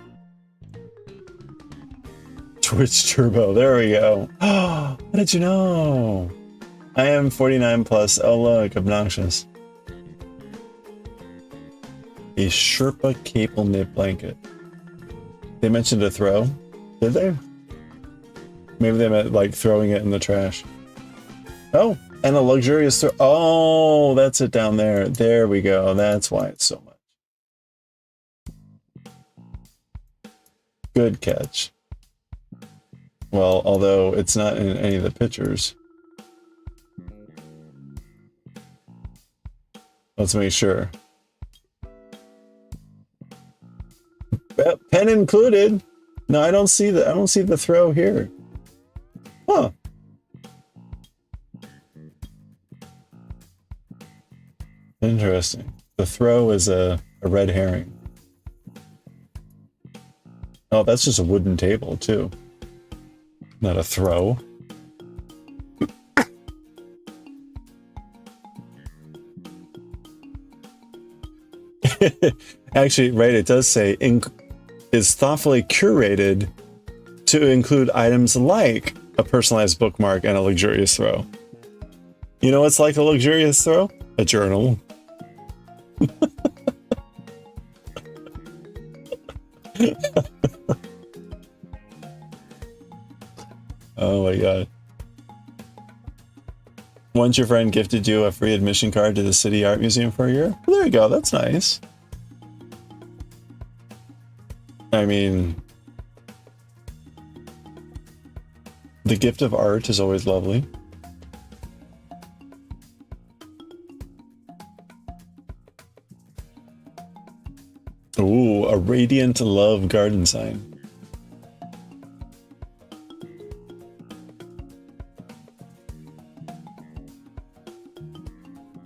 Twitch Turbo. There we go. How did you know? I am 49 plus. Oh, look. Obnoxious. A Sherpa cable knit blanket. They mentioned a throw. Did they? Maybe they meant like throwing it in the trash. Oh, and a luxurious throw. Oh, that's it down there. There we go. That's why it's so much. Good catch. Well, although it's not in any of the pictures. Let's make sure. Pen included. No, I don't see the. I don't see the throw here. Huh. Interesting. The throw is a red herring. Oh, that's just a wooden table too. Not a throw. Actually, right, it does say is thoughtfully curated to include items like a personalized bookmark and a luxurious throw. You know what's like a luxurious throw? A journal. Oh my god. Once your friend gifted you a free admission card to the City Art Museum for a year? Well, there you go, that's nice. I mean, the gift of art is always lovely. Ooh, a Radiant Love garden sign.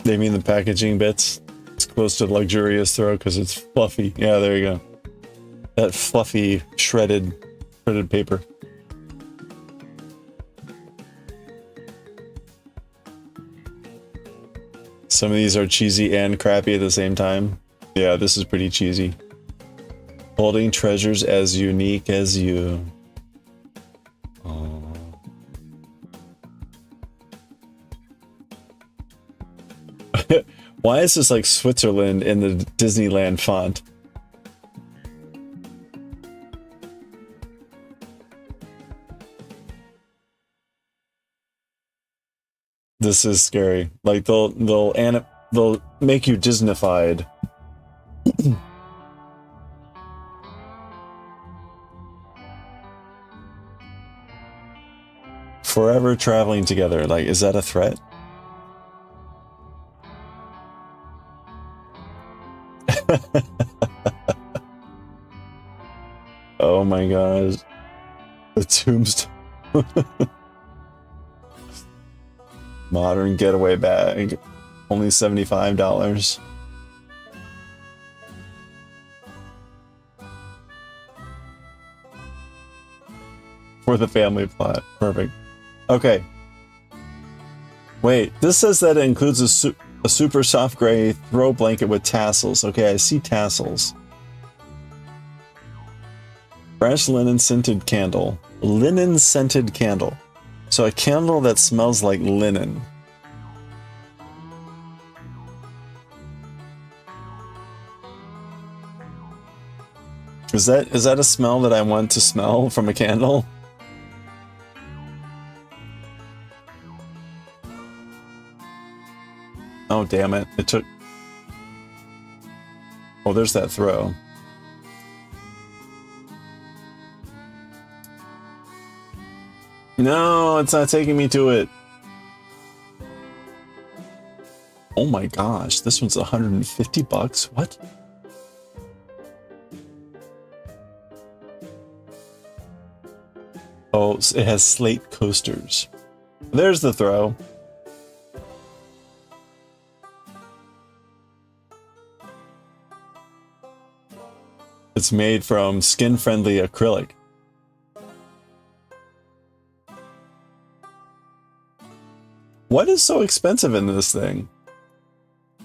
They mean the packaging bits? It's close to luxurious throw because it's fluffy. Yeah, there you go. That fluffy, shredded paper. Some of these are cheesy and crappy at the same time. Yeah, this is pretty cheesy. Holding treasures as unique as you. Aww. Why is this like Switzerland in the Disneyland font? This is scary. Like they'll make you Disneyfied. Forever traveling together. Like, is that a threat? Oh my gosh. The tombstone. Modern getaway bag. Only $75. For the family plot. Perfect. Okay. Wait, this says that it includes a super soft gray throw blanket with tassels. Okay, I see tassels. Fresh linen scented candle. Linen scented candle. So a candle that smells like linen. Is that a smell that I want to smell from a candle? Oh, damn it. It took... Oh, there's that throw. No, it's not taking me to it. Oh my gosh, this one's 150 bucks. What? Oh, it has slate coasters. There's the throw. It's made from skin-friendly acrylic. What is so expensive in this thing?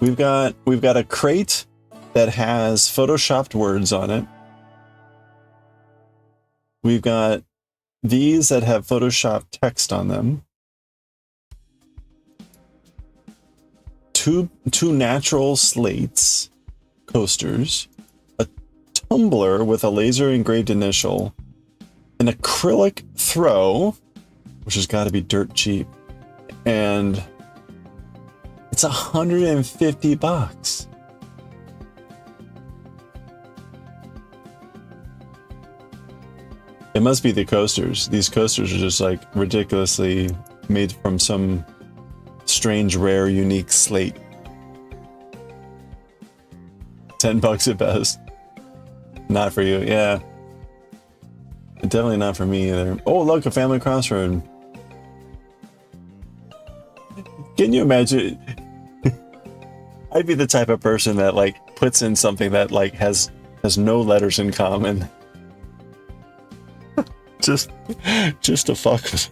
We've got a crate that has photoshopped words on it. We've got these that have photoshopped text on them. Two natural slates, coasters, a tumbler with a laser engraved initial, an acrylic throw, which has got to be dirt cheap, and it's 150 bucks. It must be the coasters. These coasters are just like ridiculously made from some strange, rare, unique slate. 10 bucks at best. Not for you, yeah. Definitely not for me either. Oh, look, a family crossroad. Can you imagine? I'd be the type of person that like puts in something that like has no letters in common. just to fuck with.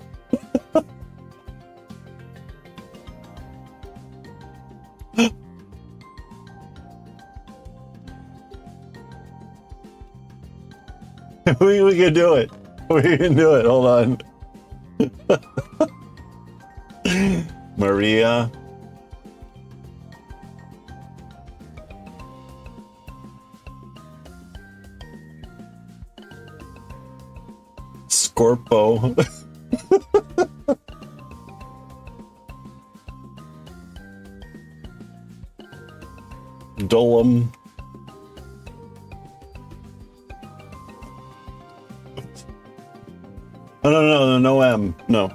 we can do it. We can do it. Hold on. Maria. Scorpo. Dolum. No M. No.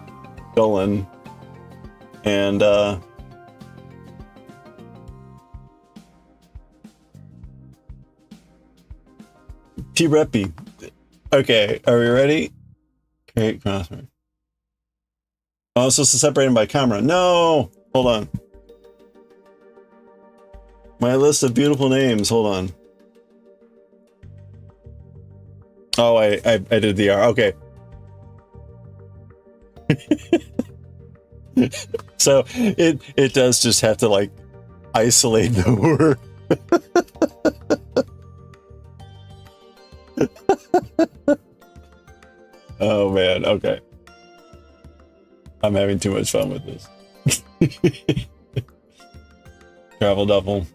Dolan. And, P-Reppy. Okay, are we ready? Create crossword. Oh, it's supposed to separate them by camera. No! Hold on. My list of beautiful names. Hold on. Oh, I did the R. Okay. So it does just have to like isolate the word. Oh man, okay. I'm having too much fun with this. Travel duffel.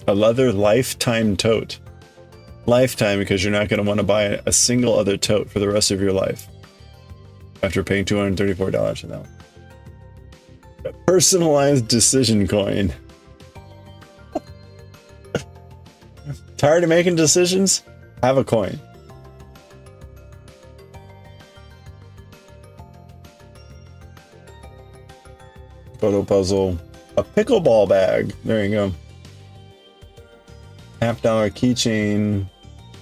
A leather lifetime tote. Lifetime, because you're not going to want to buy a single other tote for the rest of your life after paying $234 for that one. A personalized decision coin. Tired of making decisions? Have a coin. Photo puzzle. A pickleball bag. There you go. $50 keychain.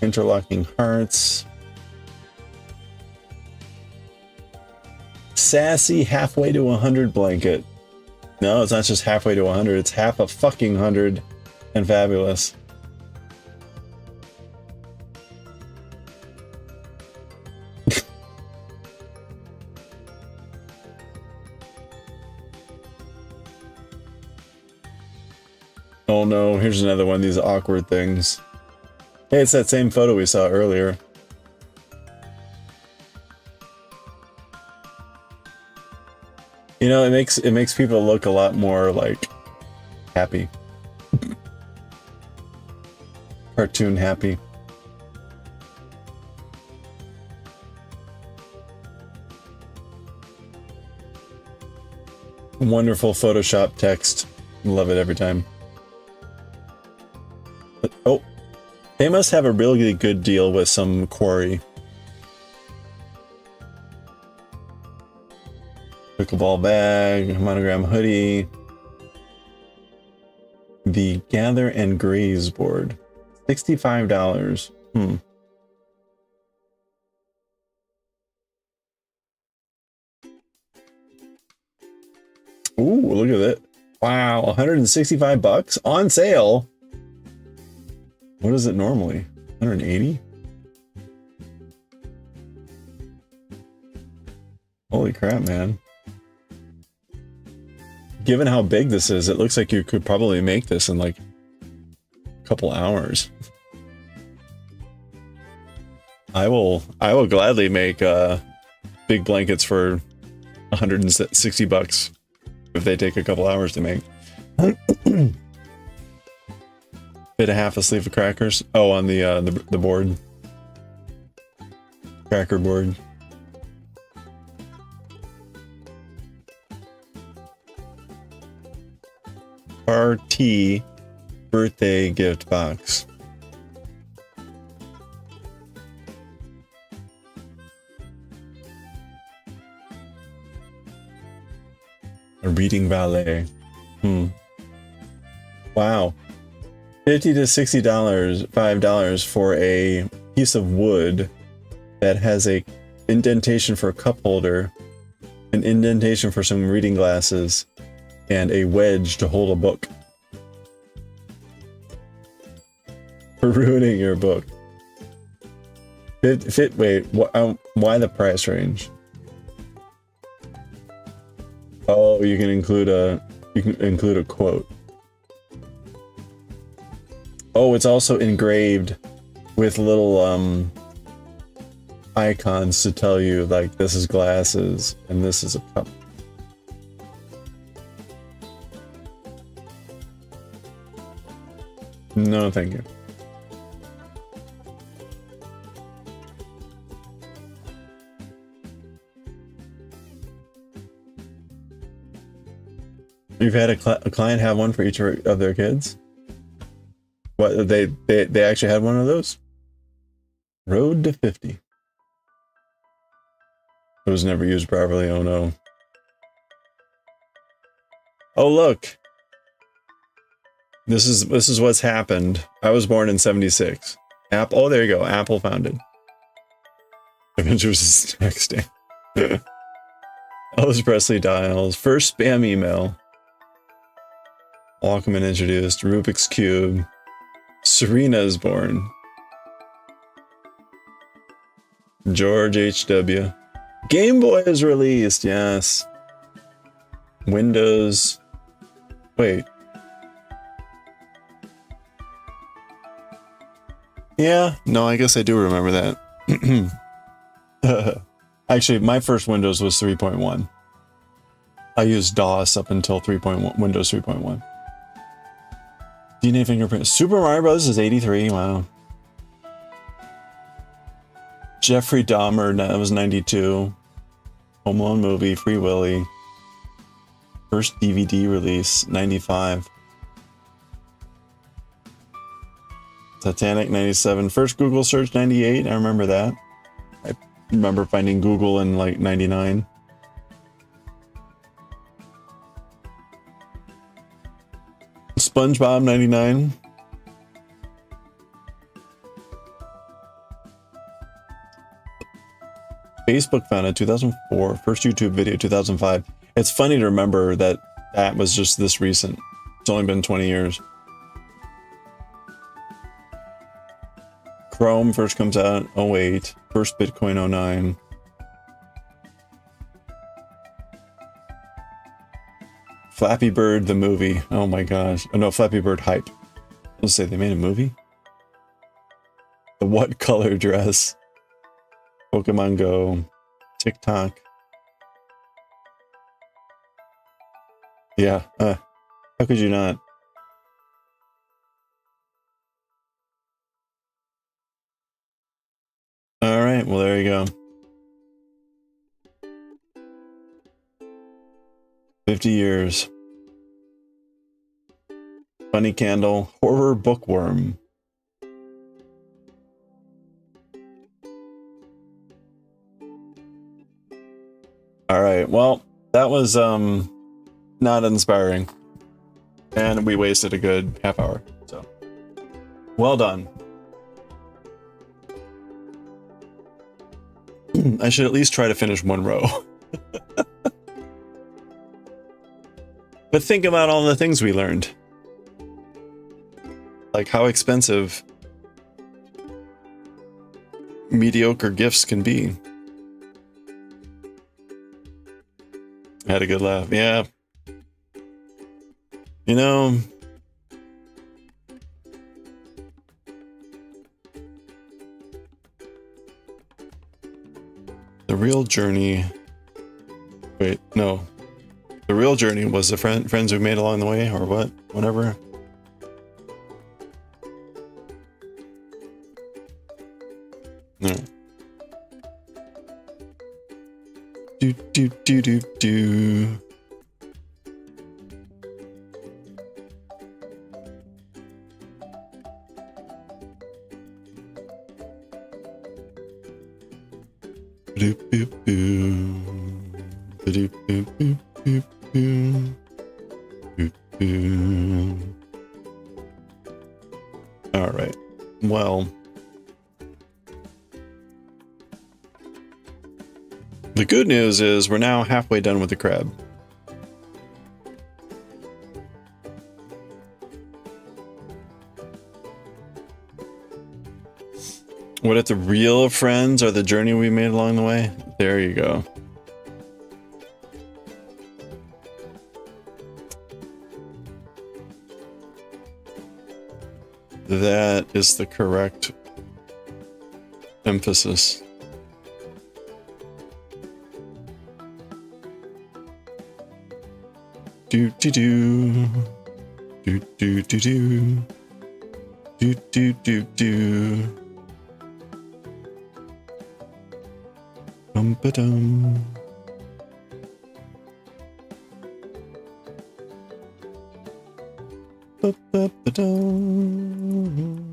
Interlocking hearts. Sassy halfway to 100 blanket. No, it's not just halfway to 100. It's half a fucking 100 and fabulous. Oh no, here's another one of these awkward things. Hey, it's that same photo we saw earlier. You know, it makes people look a lot more like happy. Cartoon happy. Wonderful Photoshop text. Love it every time. But, oh, they must have a really good deal with some quarry. Pickleball bag, monogram hoodie. The Gather and Graze board. $65. Ooh, look at that. Wow, 165 bucks on sale. What is it normally? 180? Holy crap, man. Given how big this is, it looks like you could probably make this in like a couple hours. I will gladly make big blankets for 160 bucks if they take a couple hours to make. Fit a half a sleeve of crackers. Oh, on the board. Cracker board. RT birthday gift box. A reading valet. Wow. $50 to $60, $5 for a piece of wood that has a indentation for a cup holder, an indentation for some reading glasses, and a wedge to hold a book. For ruining your book. Wait, why the price range? Oh, you can include a quote. Oh, it's also engraved with little icons to tell you like this is glasses and this is a cup. No, thank you. You've had a client have one for each of their kids? What, they actually had one of those? Road to 50. It was never used properly, oh no. Oh look! This is what's happened. I was born in 76. Apple, oh there you go, Apple founded. Avengers is texting. Elvis Presley dials. First spam email. Walkman introduced. Rubik's Cube. Serena is born. George H.W. Game Boy is released, yes. Windows. Wait. Yeah, no, I guess I do remember that. Actually, my first Windows was 3.1. I used DOS up until 3.1, Windows 3.1. DNA fingerprint. Super Mario Bros. Is 83. Wow. Jeffrey Dahmer, that was 92. Home Alone movie, Free Willy. First DVD release, 95. Titanic, 97. First Google search, 98. I remember that. I remember finding Google in like 99. SpongeBob 99. Facebook found it 2004. First YouTube video 2005. It's funny to remember that that was just this recent. It's only been 20 years. Chrome first comes out 08. First Bitcoin 09. Flappy Bird the movie. Oh my gosh. Oh no, Flappy Bird hype. Let's say they made a movie. The what color dress? Pokemon Go. TikTok. Yeah. How could you not? All right. Well, there you go. 50 years. Funny Candle. Horror Bookworm. All right. Well, that was not inspiring. And we wasted a good half hour. So, well done. I should at least try to finish one row. But think about all the things we learned. Like how expensive mediocre gifts can be. I had a good laugh. Yeah. You know, the real journey. Wait, no. The real journey was the friends we made along the way, or what? Whatever. No. Do do do do do. Boop boop boop. Boop boop boop boop boop. Boop boop. All right. Well, the good news is we're now halfway done with the crab. What if the real friends are the journey we made along the way? There you go. That is the correct emphasis. Do do do do do do do do do do do. Dum ba dum. Ba ba ba dum.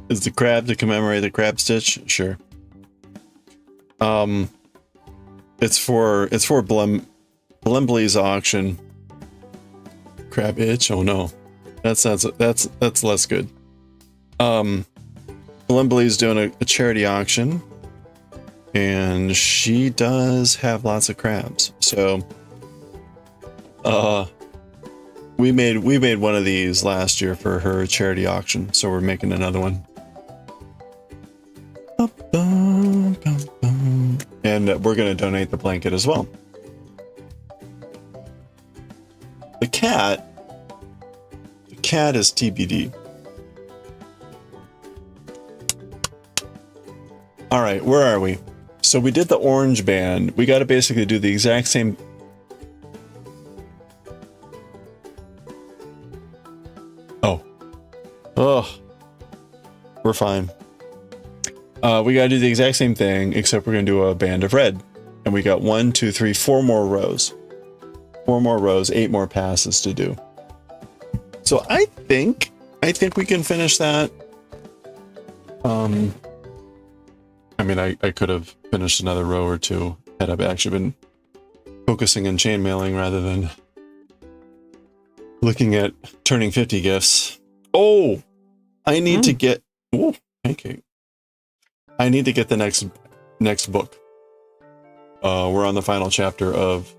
Is the crab to commemorate the crab stitch? Sure. It's for Blembly's auction. Crab itch? Oh no. That's less good. Blembly's doing a charity auction, and she does have lots of crabs. So we made one of these last year for her charity auction, so we're making another one. And we're going to donate the blanket as well. The cat is TBD. All right, where are we? So we did the orange band. We got to basically do the exact same. Oh, we're fine. We got to do the exact same thing, except we're going to do a band of red. And we got 1, 2, 3, 4 more rows. 4 more rows, 8 more passes to do. So I think we can finish that. I mean, I could have finished another row or two Had I actually been focusing on chainmailing rather than looking at turning 50 gifts. Oh, I need to get. Oh, pancake. I need to get the next book. We're on the final chapter of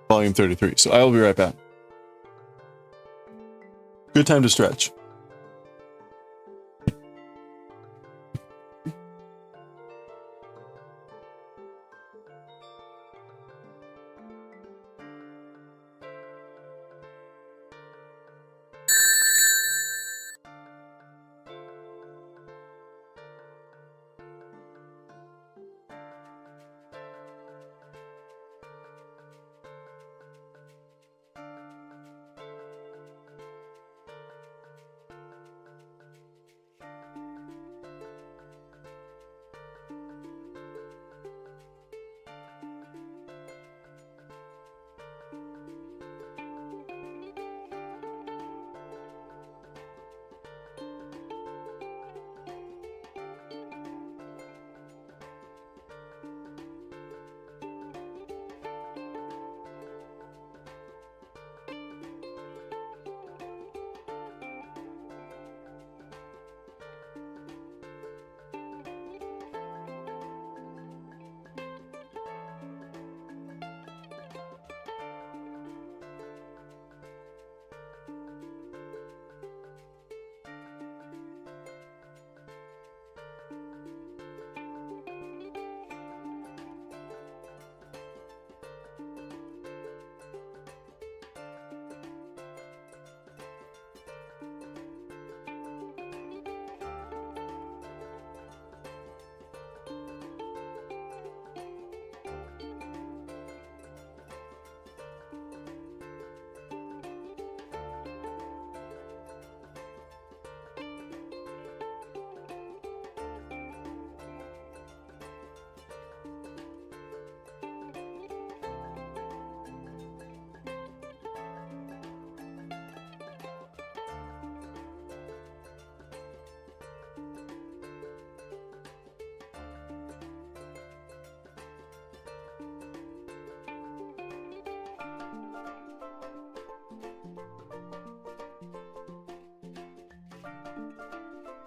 volume 33, so I will be right back. Good time to stretch.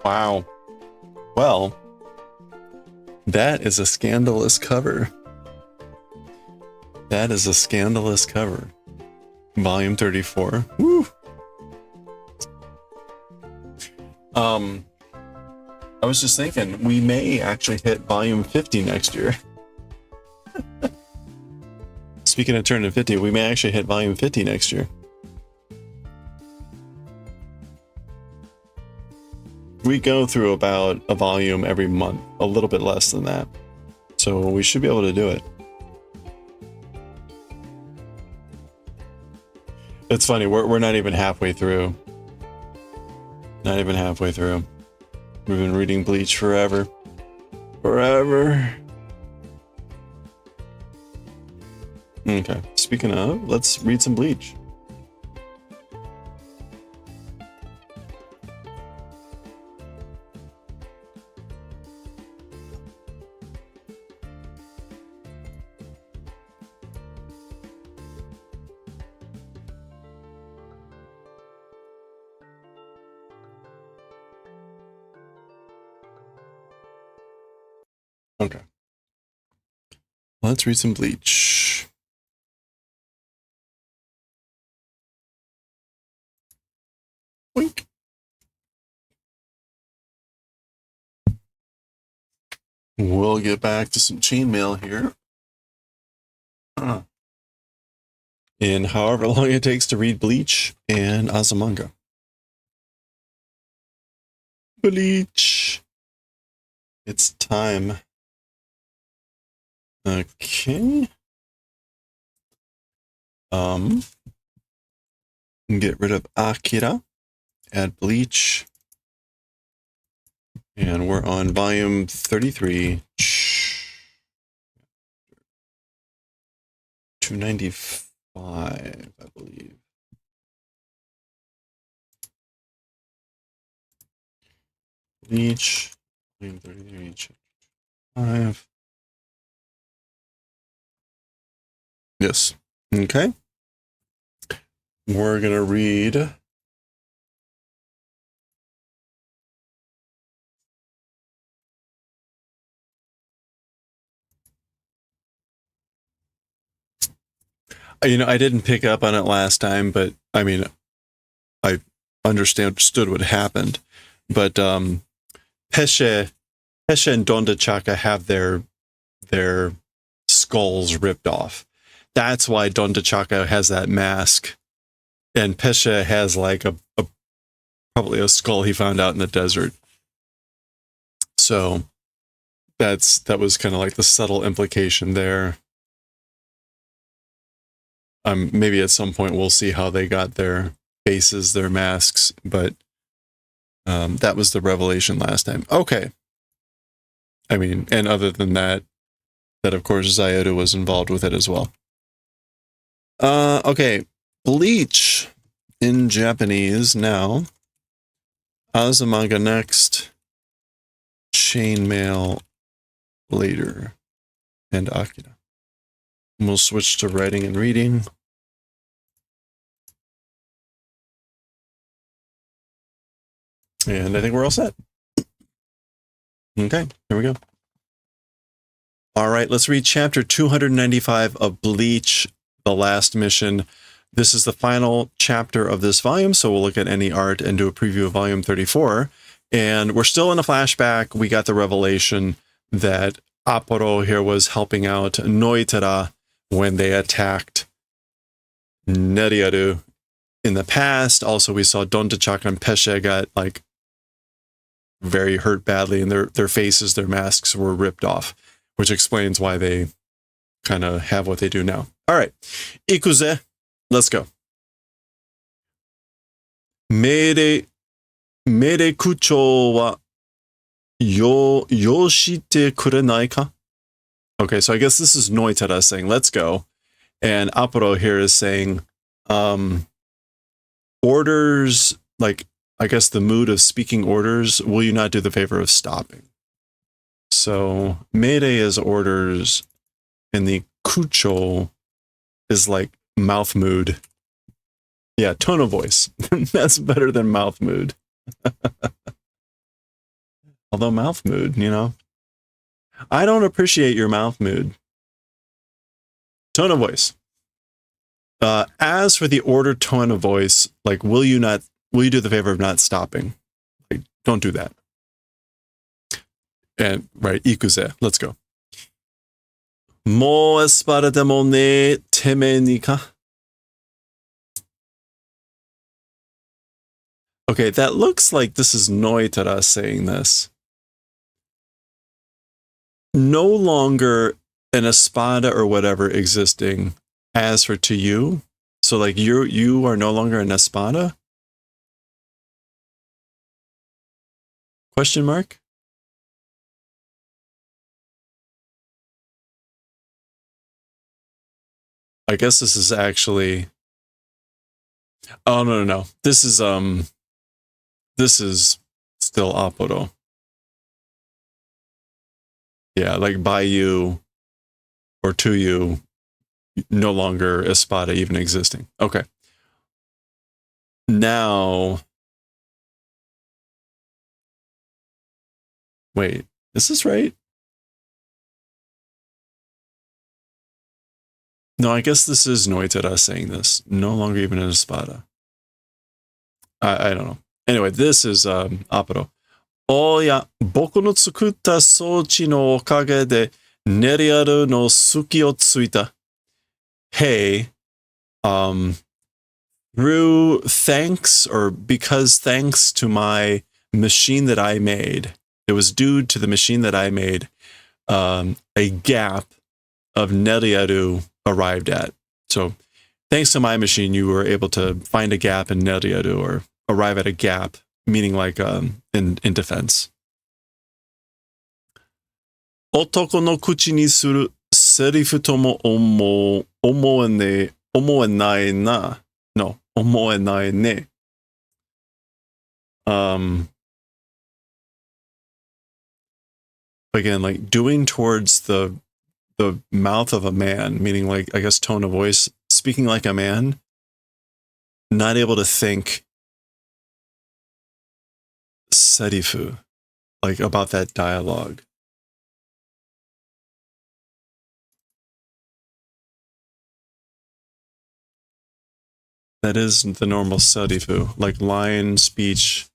Wow. Well, that is a scandalous cover. That is a scandalous cover. Volume 34. Woo! I was just thinking, we may actually hit volume 50 next year. Speaking of turning 50, we may actually hit volume 50 next year. We go through about a volume every month, a little bit less than that. So we should be able to do it. It's funny, we're not even halfway through. Not even halfway through. We've been reading Bleach forever. Forever. Okay, speaking of, let's read some Bleach. Okay. Let's read some Bleach. Wink. We'll get back to some chainmail here. In however long it takes to read Bleach and Azumanga. Bleach. It's time. Okay. Get rid of Akira. Add Bleach. And we're on volume 33. 295, I believe. Bleach. Volume 33. 5. Yes. Okay. We're going to read. I didn't pick up on it last time, but I mean, I understood what happened. But Pesce and Donda Chaka have their skulls ripped off. That's why Donda Chaka has that mask, and Pesce has like probably a skull he found out in the desert. So that was kind of like the subtle implication there. Maybe at some point we'll see how they got their faces, their masks, but that was the revelation last time. Okay. I mean, and other than that of course Daioh was involved with it as well. Okay. Bleach in Japanese now. Azumanga next. Chainmaille later. And Akira. And we'll switch to writing and reading. And I think we're all set. Okay, here we go. All right, let's read chapter 295 of Bleach, the last mission. This is the final chapter of this volume, so we'll look at any art and do a preview of volume 34. And we're still in a flashback. We got the revelation that Aporo here was helping out Noitara when they attacked Neriaru in the past. Also, we saw Donda Chaka and Pesce got like very hurt badly, and their faces, their masks were ripped off, which explains why they kind of have what they do now. All right, ikuze, let's go. Mere kuchou wa yoshite kurenai ka? Okay, so I guess this is Noitara saying, let's go. And Aporo here is saying, orders, like, I guess the mood of speaking orders, will you not do the favor of stopping? So, Mere is orders, and the kucho is like mouth mood. Yeah, tone of voice. That's better than mouth mood. Although mouth mood, I don't appreciate your mouth mood. Tone of voice. As for the order tone of voice, like, will you do the favor of not stopping? Like, don't do that. And, right, ikuze, let's go. Mo espada demo ne teme ni ka? Okay, that looks like this is Noitara saying this. No longer an espada or whatever existing as for to you. So like you are no longer an espada? Question mark? I guess this is actually... Oh, no. This is still Aporo. Yeah, like by you or to you, no longer espada even existing. Okay. Now... Wait, is this right? No, I guess this is Noitara saying this. No longer even an espada. I don't know. Anyway, this is Aporo. Oya, boku no tsukutta souchi no okage de Neriaru no suki o tsuita. Hey, through thanks or because thanks to my machine that I made, it was due to the machine that I made, a gap of Neriaru arrived at. So thanks to my machine, you were able to find a gap in Neriaru or arrive at a gap, meaning like in defense. Otoko no kuchi ni suru serifu tomo omoenai na. No, omoenai ne. Again, like doing towards the the mouth of a man, meaning like, I guess, tone of voice, speaking like a man, not able to think serifu, like about that dialogue. That is the normal serifu, like line speech.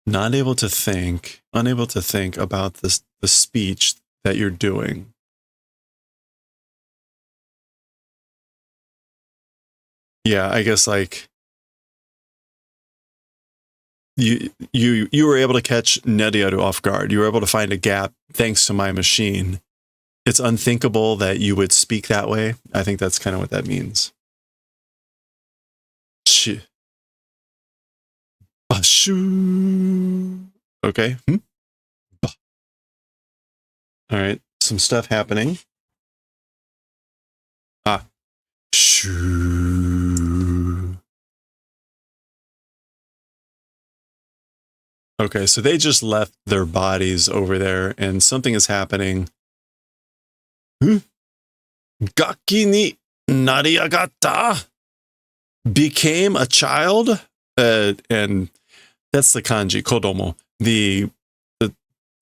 Not able to think, unable to think about this, the speech that you're doing. Yeah, I guess like you were able to catch Nediaru off guard. You were able to find a gap thanks to my machine. It's unthinkable that you would speak that way. I think that's kind of what that means. Bashu. Okay. All right. Some stuff happening. Ah. Shoo. Okay, so they just left their bodies over there, and something is happening. Gaki ni nariyagatta. Became a child, and that's the kanji kodomo. The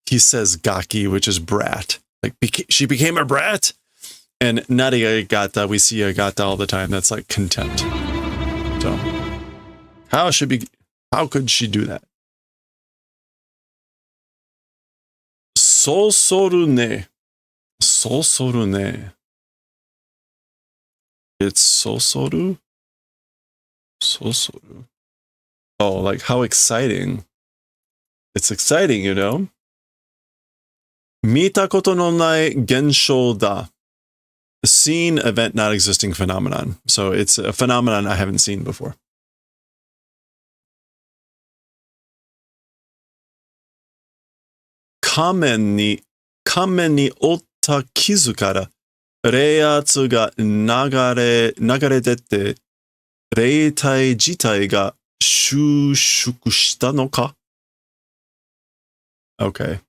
he says gaki, which is brat. Like she became a brat, and nariyagatta, we see agata all the time. That's like contempt. So how could she do that? Sosoru ne. Sosoru ne. It's sosoru? Sosoru. Oh, like how exciting. It's exciting, you know? Mita koto no nai genshou da. Seen, event, not existing phenomenon. So it's a phenomenon I haven't seen before. Kamen ni otta kizu kara reiatsu ga nagare dette reitai jitai ga shushuku shita no ka? Okay.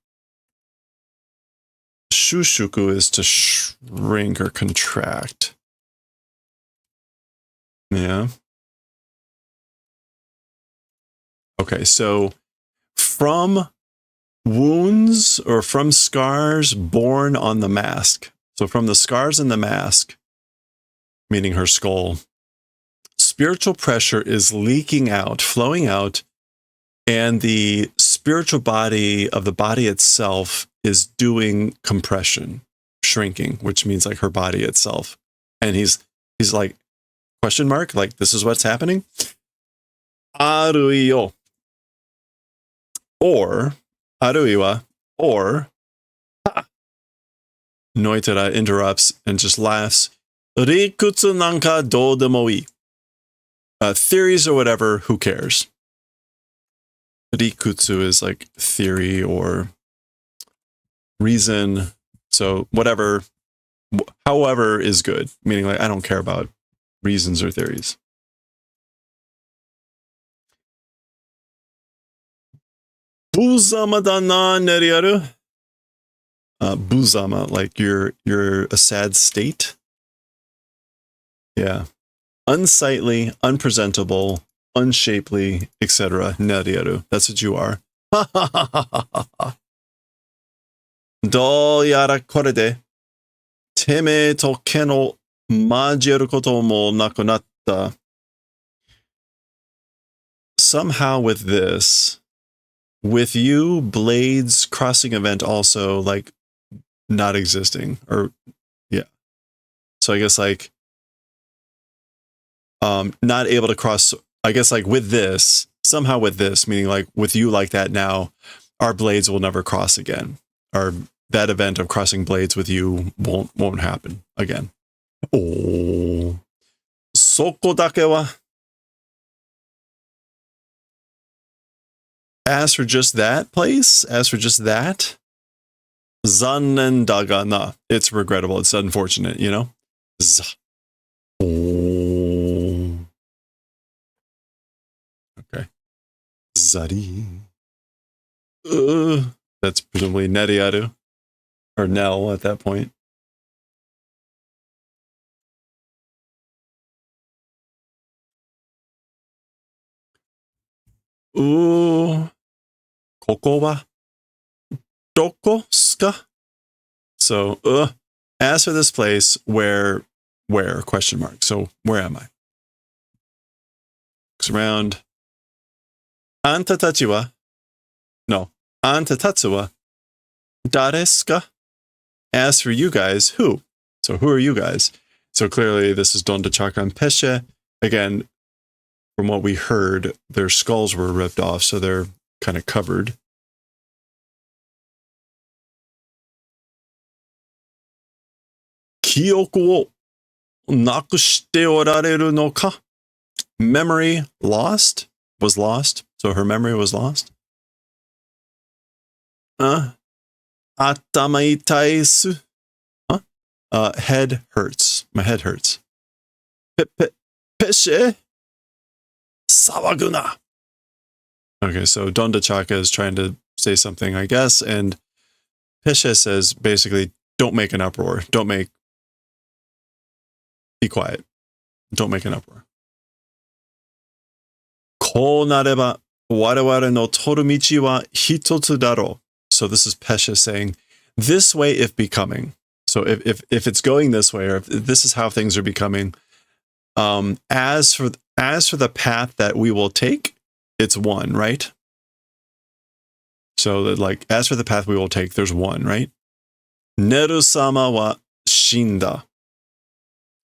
Shushuku is to shrink or contract. Yeah. Okay, so from wounds or from scars born on the mask. So from the scars in the mask, meaning her skull, spiritual pressure is leaking out, flowing out, and the spiritual body of the body itself is doing compression, shrinking, which means like her body itself. And he's like, question mark, like this is what's happening? Aruiyo. Or Aruiwa, or Noitara interrupts and just laughs. Rikutsu nanka dou demo ii. Theories or whatever, who cares? Rikutsu is like theory or reason. So whatever, however is good. Meaning like, I don't care about reasons or theories. Buzama da na neriaru. Buzama, like you're a sad state. Yeah. Unsightly, unpresentable, unshapely, etc. Neriaru. That's what you are. Do yara kore de teme to ke no majieru koto mo nakunatta. Somehow with this, with you, Blade's crossing event also like not existing, or yeah. So I guess like not able to cross, I guess like with this, somehow with this, meaning like with you like that now, our blades will never cross again. Or that event of crossing blades with you won't happen again. Oh. Soko dake wa. As for just that place, as for just that, zannen daga na. It's regrettable. It's unfortunate, you know? Oh. Okay. Zari. That's presumably Neriaru. or Nell at that point. Koko wa doko suka? So, as for this place, where, question mark. So, where am I? Looks around. Anta tachi wa? No. Anta tatsu wa dare desu ka? As for you guys, who? So, who are you guys? So, clearly, this is Donda Chaka and Pesce. Again, from what we heard, their skulls were ripped off, so they're kind of covered. Kyoku wo nakushite orareru no ka? Memory lost? Was lost. So her memory was lost. Atama itai su? Huh? Head hurts. My head hurts. Pesce? Sawaguna. Okay, so Donda Chaka is trying to say something, I guess, and Pesce says basically, don't make an uproar. Be quiet. Don't make an uproar. Ko nareba warawara no toru michi wa hitotsu daro. So this is Pesce saying, this way if becoming. So if it's going this way, or if this is how things are becoming, as for the path that we will take, it's one, right? So that, like, as for the path we will take, there's one, right? Neru-sama wa shinda.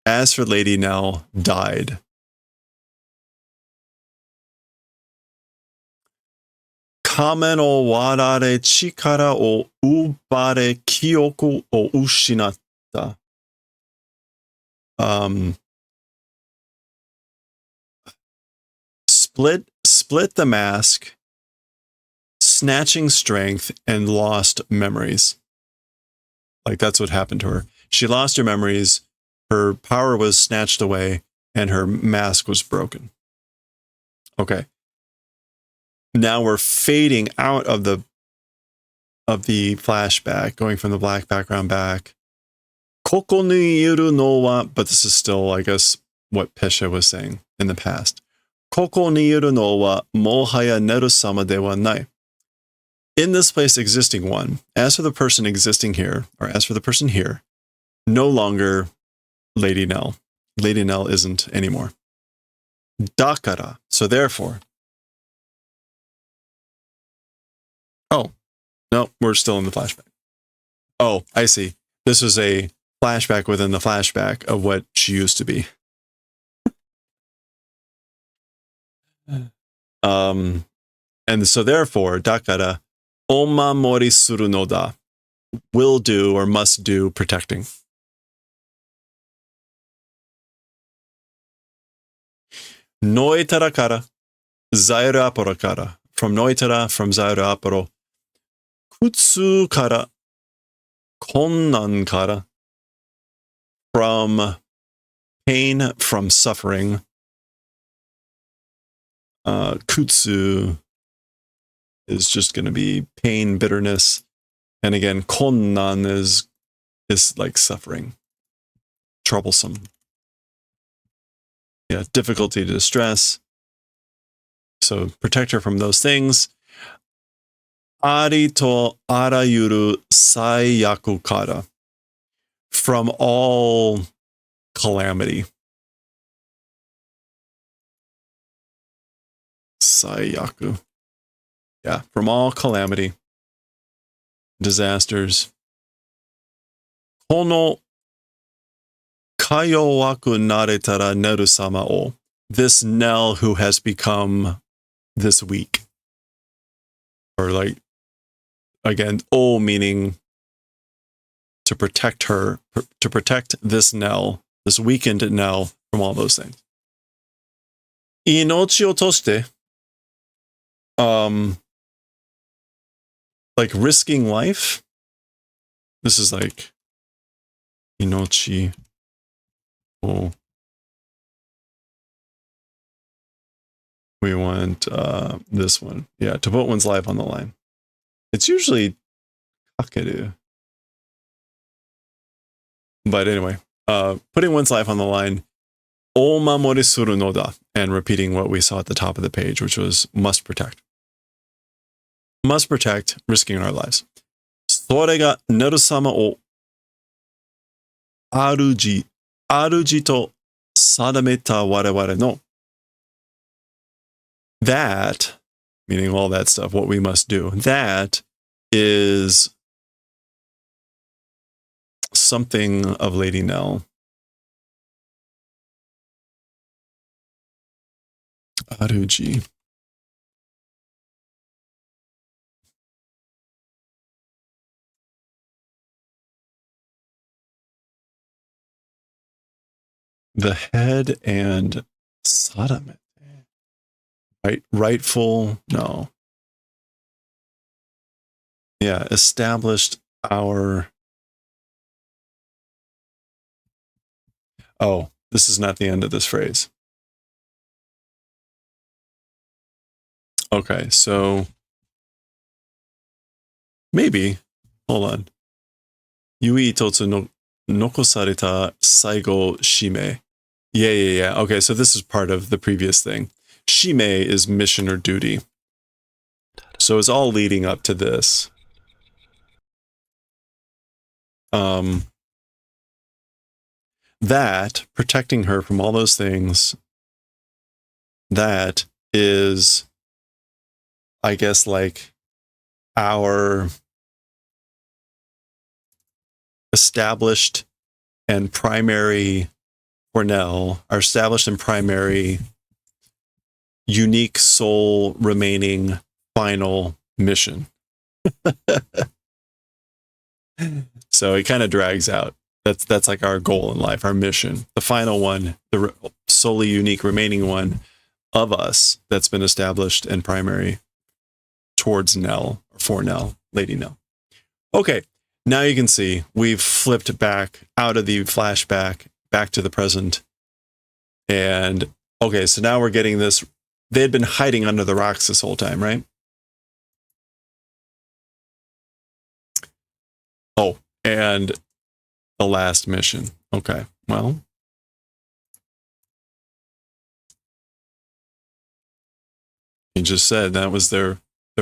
As for Lady Nell, died. Kame no warare chikara o ubare kyoku o ushinatta. Split the mask, snatching strength, and lost memories. Like, that's what happened to her. She lost her memories, her power was snatched away, and her mask was broken. Okay. Now we're fading out of the flashback, going from the black background back. Koko ni iru no wa, but this is still, I guess, what Pesce was saying in the past. Koko ni iru no wa mohaya neru-sama de wa nai. In this place existing one, as for the person existing here, or as for the person here, no longer Lady Nell. Lady Nell isn't anymore. Dakara. So therefore. Oh, no, we're still in the flashback. Oh, I see. This was a flashback within the flashback of what she used to be. And so therefore, dakara, omamori suru no da, will do or must do protecting. Noitara kara, zairu aporo kara. From Noitara, from Zairu Aporo. Kutsu kara, konnan kara. From pain, from suffering. Kutsu is just going to be pain, bitterness. And again, konnan is like suffering. Troublesome. Yeah, difficulty, distress. So protect her from those things. Ari to arayuru saiyaku kara. From all calamity. Saiyaku. Yeah, from all calamity. Disasters. Kono kayowaku naretara neru-sama o. This Nell who has become this week. Or like, again, O meaning to protect her, to protect this Nell, this weakened Nell from all those things. Inochi o toshite, like risking life. This is like inochi o. We want this one. Yeah, to put one's life on the line. It's usually kakeru. But anyway, putting one's life on the line, o mamori suru no da, and repeating what we saw at the top of the page, which was must protect. Must protect, risking our lives. それがネル様を主と定めた我々の that, meaning all that stuff, what we must do, that is something of Lady Nell. Aruji. The head and Sadame. Rightful, no. Yeah, established our... Oh, this is not the end of this phrase. Okay, so... Maybe. Hold on. Yui Totsu no Nokosareta Saigo Shime. Yeah. Okay, so this is part of the previous thing. Shime is mission or duty. So it's all leading up to this. That, protecting her from all those things, that is, I guess, like our established and primary, for Nell, our established and primary unique soul remaining final mission. So it kind of drags out. That's like our goal in life, our mission. The final one, the solely unique remaining one of us that's been established and primary towards Nell, or for Nell, Lady Nell. Okay, now you can see we've flipped back out of the flashback, back to the present. And okay, so now we're getting this. They had been hiding under the rocks this whole time, right? Oh, and the last mission. Okay, well. You just said that was their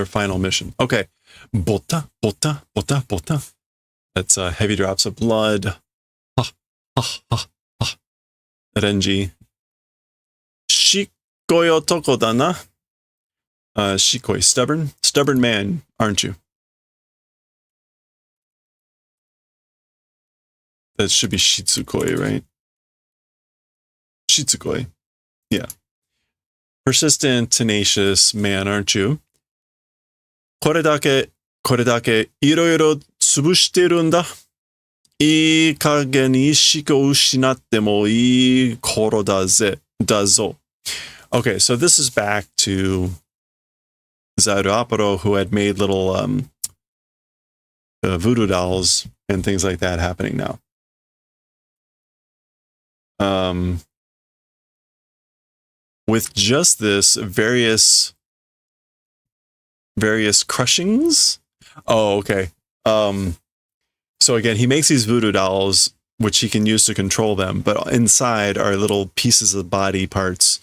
final mission. Okay. Bota. That's heavy drops of blood. Renji. Shikoi otoko da na. Shikoi, stubborn. Stubborn man, aren't you? That should be Shitsukoi, right? Shitsukoi. Yeah. Persistent, tenacious man, aren't you? これだけいろいろ潰してるんだ。いい加減意識を失ってもいい頃だぞ。Okay, so this is back to Zaruaporo, who had made little voodoo dolls and things like that happening now. With just this various crushings. Oh, okay. So again, he makes these voodoo dolls, which he can use to control them, but inside are little pieces of body parts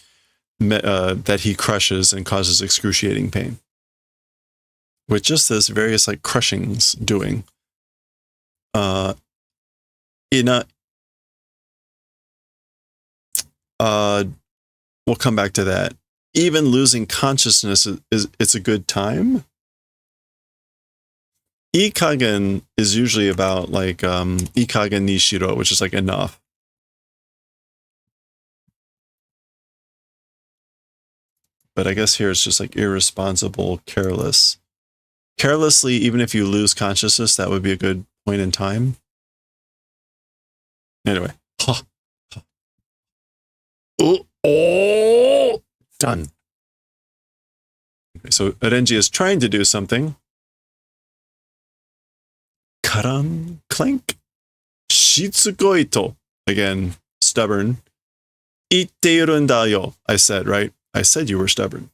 that he crushes and causes excruciating pain. With just this various like crushings doing. We'll come back to that. Even losing consciousness it's a good time. Ikagen is usually about like Ikagen Nishiro, which is like enough. But I guess here it's just like irresponsible, careless. Carelessly, even if you lose consciousness, that would be a good point in time. Anyway. Oh, done. Okay, so Renji is trying to do something. Karan clank. Shitsugoi to. Again, stubborn. Itteiru n da yo. I said, right? I said you were stubborn.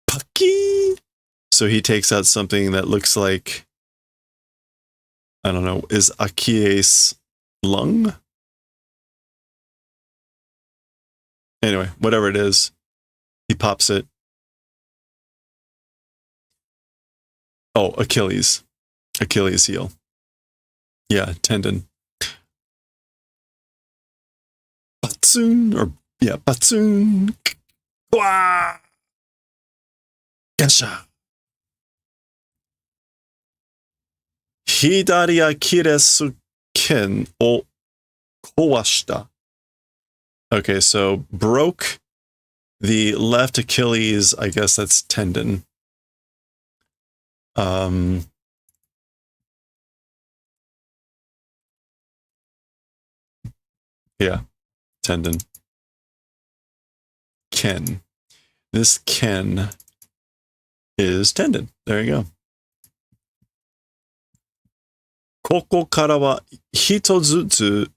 Paki. So he takes out something that looks like I don't know, is Akie's lung? Anyway, whatever it is, he pops it. Oh, Achilles heel. Yeah, tendon. Batsoon, or yeah, batsoon. Wah! Gasha. Hidari Achilles ken o kowashita. Okay, so broke the left Achilles, I guess that's tendon. Yeah, tendon. Ken. This ken is tendon. There you go. ここからは一つずつ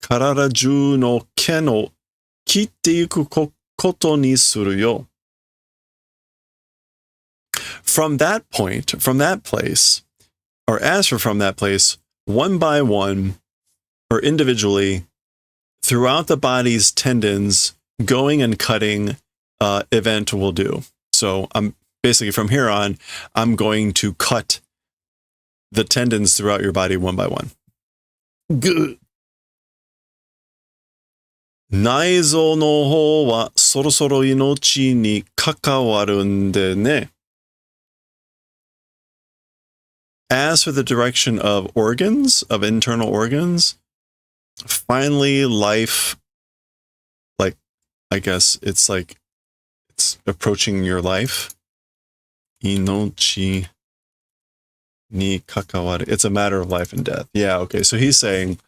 体中の剣を切っていくことにするよ。From that point, from that place, or as for from that place, one by one, or individually, throughout the body's tendons, going and cutting event will do. So I'm basically from here on, I'm going to cut the tendons throughout your body one by one. Good. 内臓の方はそろそろ命に関わるんでね。As for the direction of organs, of internal organs, finally life, like, I guess it's like, it's approaching your life. Inochi ni kakawaru. It's a matter of life and death. Yeah, okay. So he's saying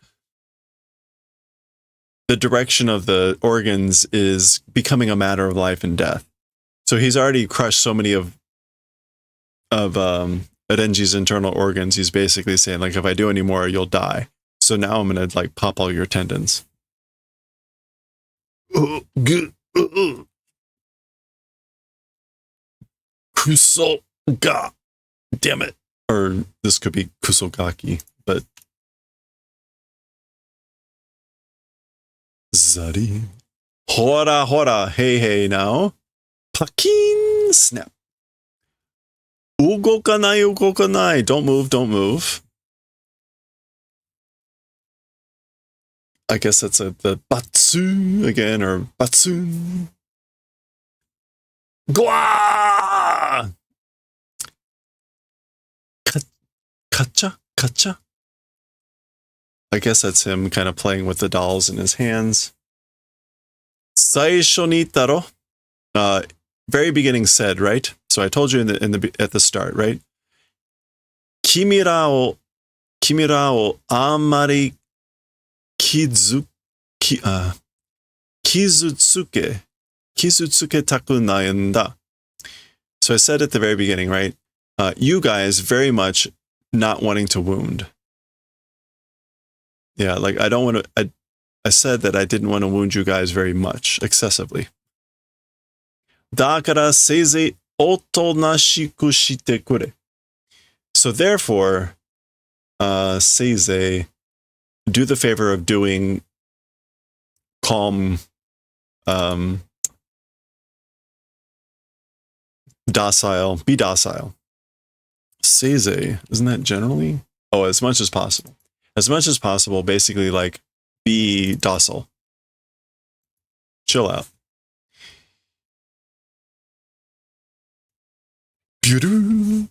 the direction of the organs is becoming a matter of life and death. So he's already crushed so many of Renji's internal organs. He's basically saying, like, if I do any more, you'll die. So now I'm gonna like pop all your tendons. Kusoga. Damn it. Or this could be kusogaki, but Zari. Hora hora. Hey hey now. Pakin snap. Ugokanai, ugokanai. Don't move, don't move. I guess that's the batsu again, or batsun. Gwa! Kacha? Kacha? I guess that's him kind of playing with the dolls in his hands. Saisho ni taro. Very beginning said, right? So I told you at the start, right? Kimira o amari kizutsuke takunai n da. So I said at the very beginning, right? You guys very much not wanting to wound. Yeah, like I don't want to. I said that I didn't want to wound you guys very much, excessively. Dakara seizei otonashiku shite kure. So therefore, seizei, do the favor of doing calm, docile, be docile. Seizei, isn't that generally? Oh, as much as possible. As much as possible, basically like be docile. Chill out. Hmm?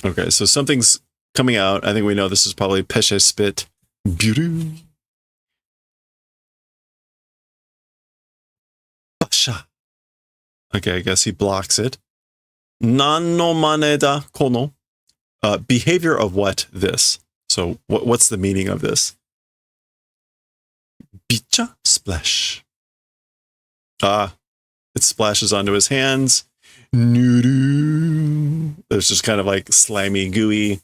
Okay, so something's coming out. I think we know this is probably Peshe spit. Basha. Okay, I guess he blocks it. Nanno maneda kono. Behavior of what? This. So what's the meaning of this? Bicha splash. It splashes onto his hands. There's just kind of like slimy, gooey.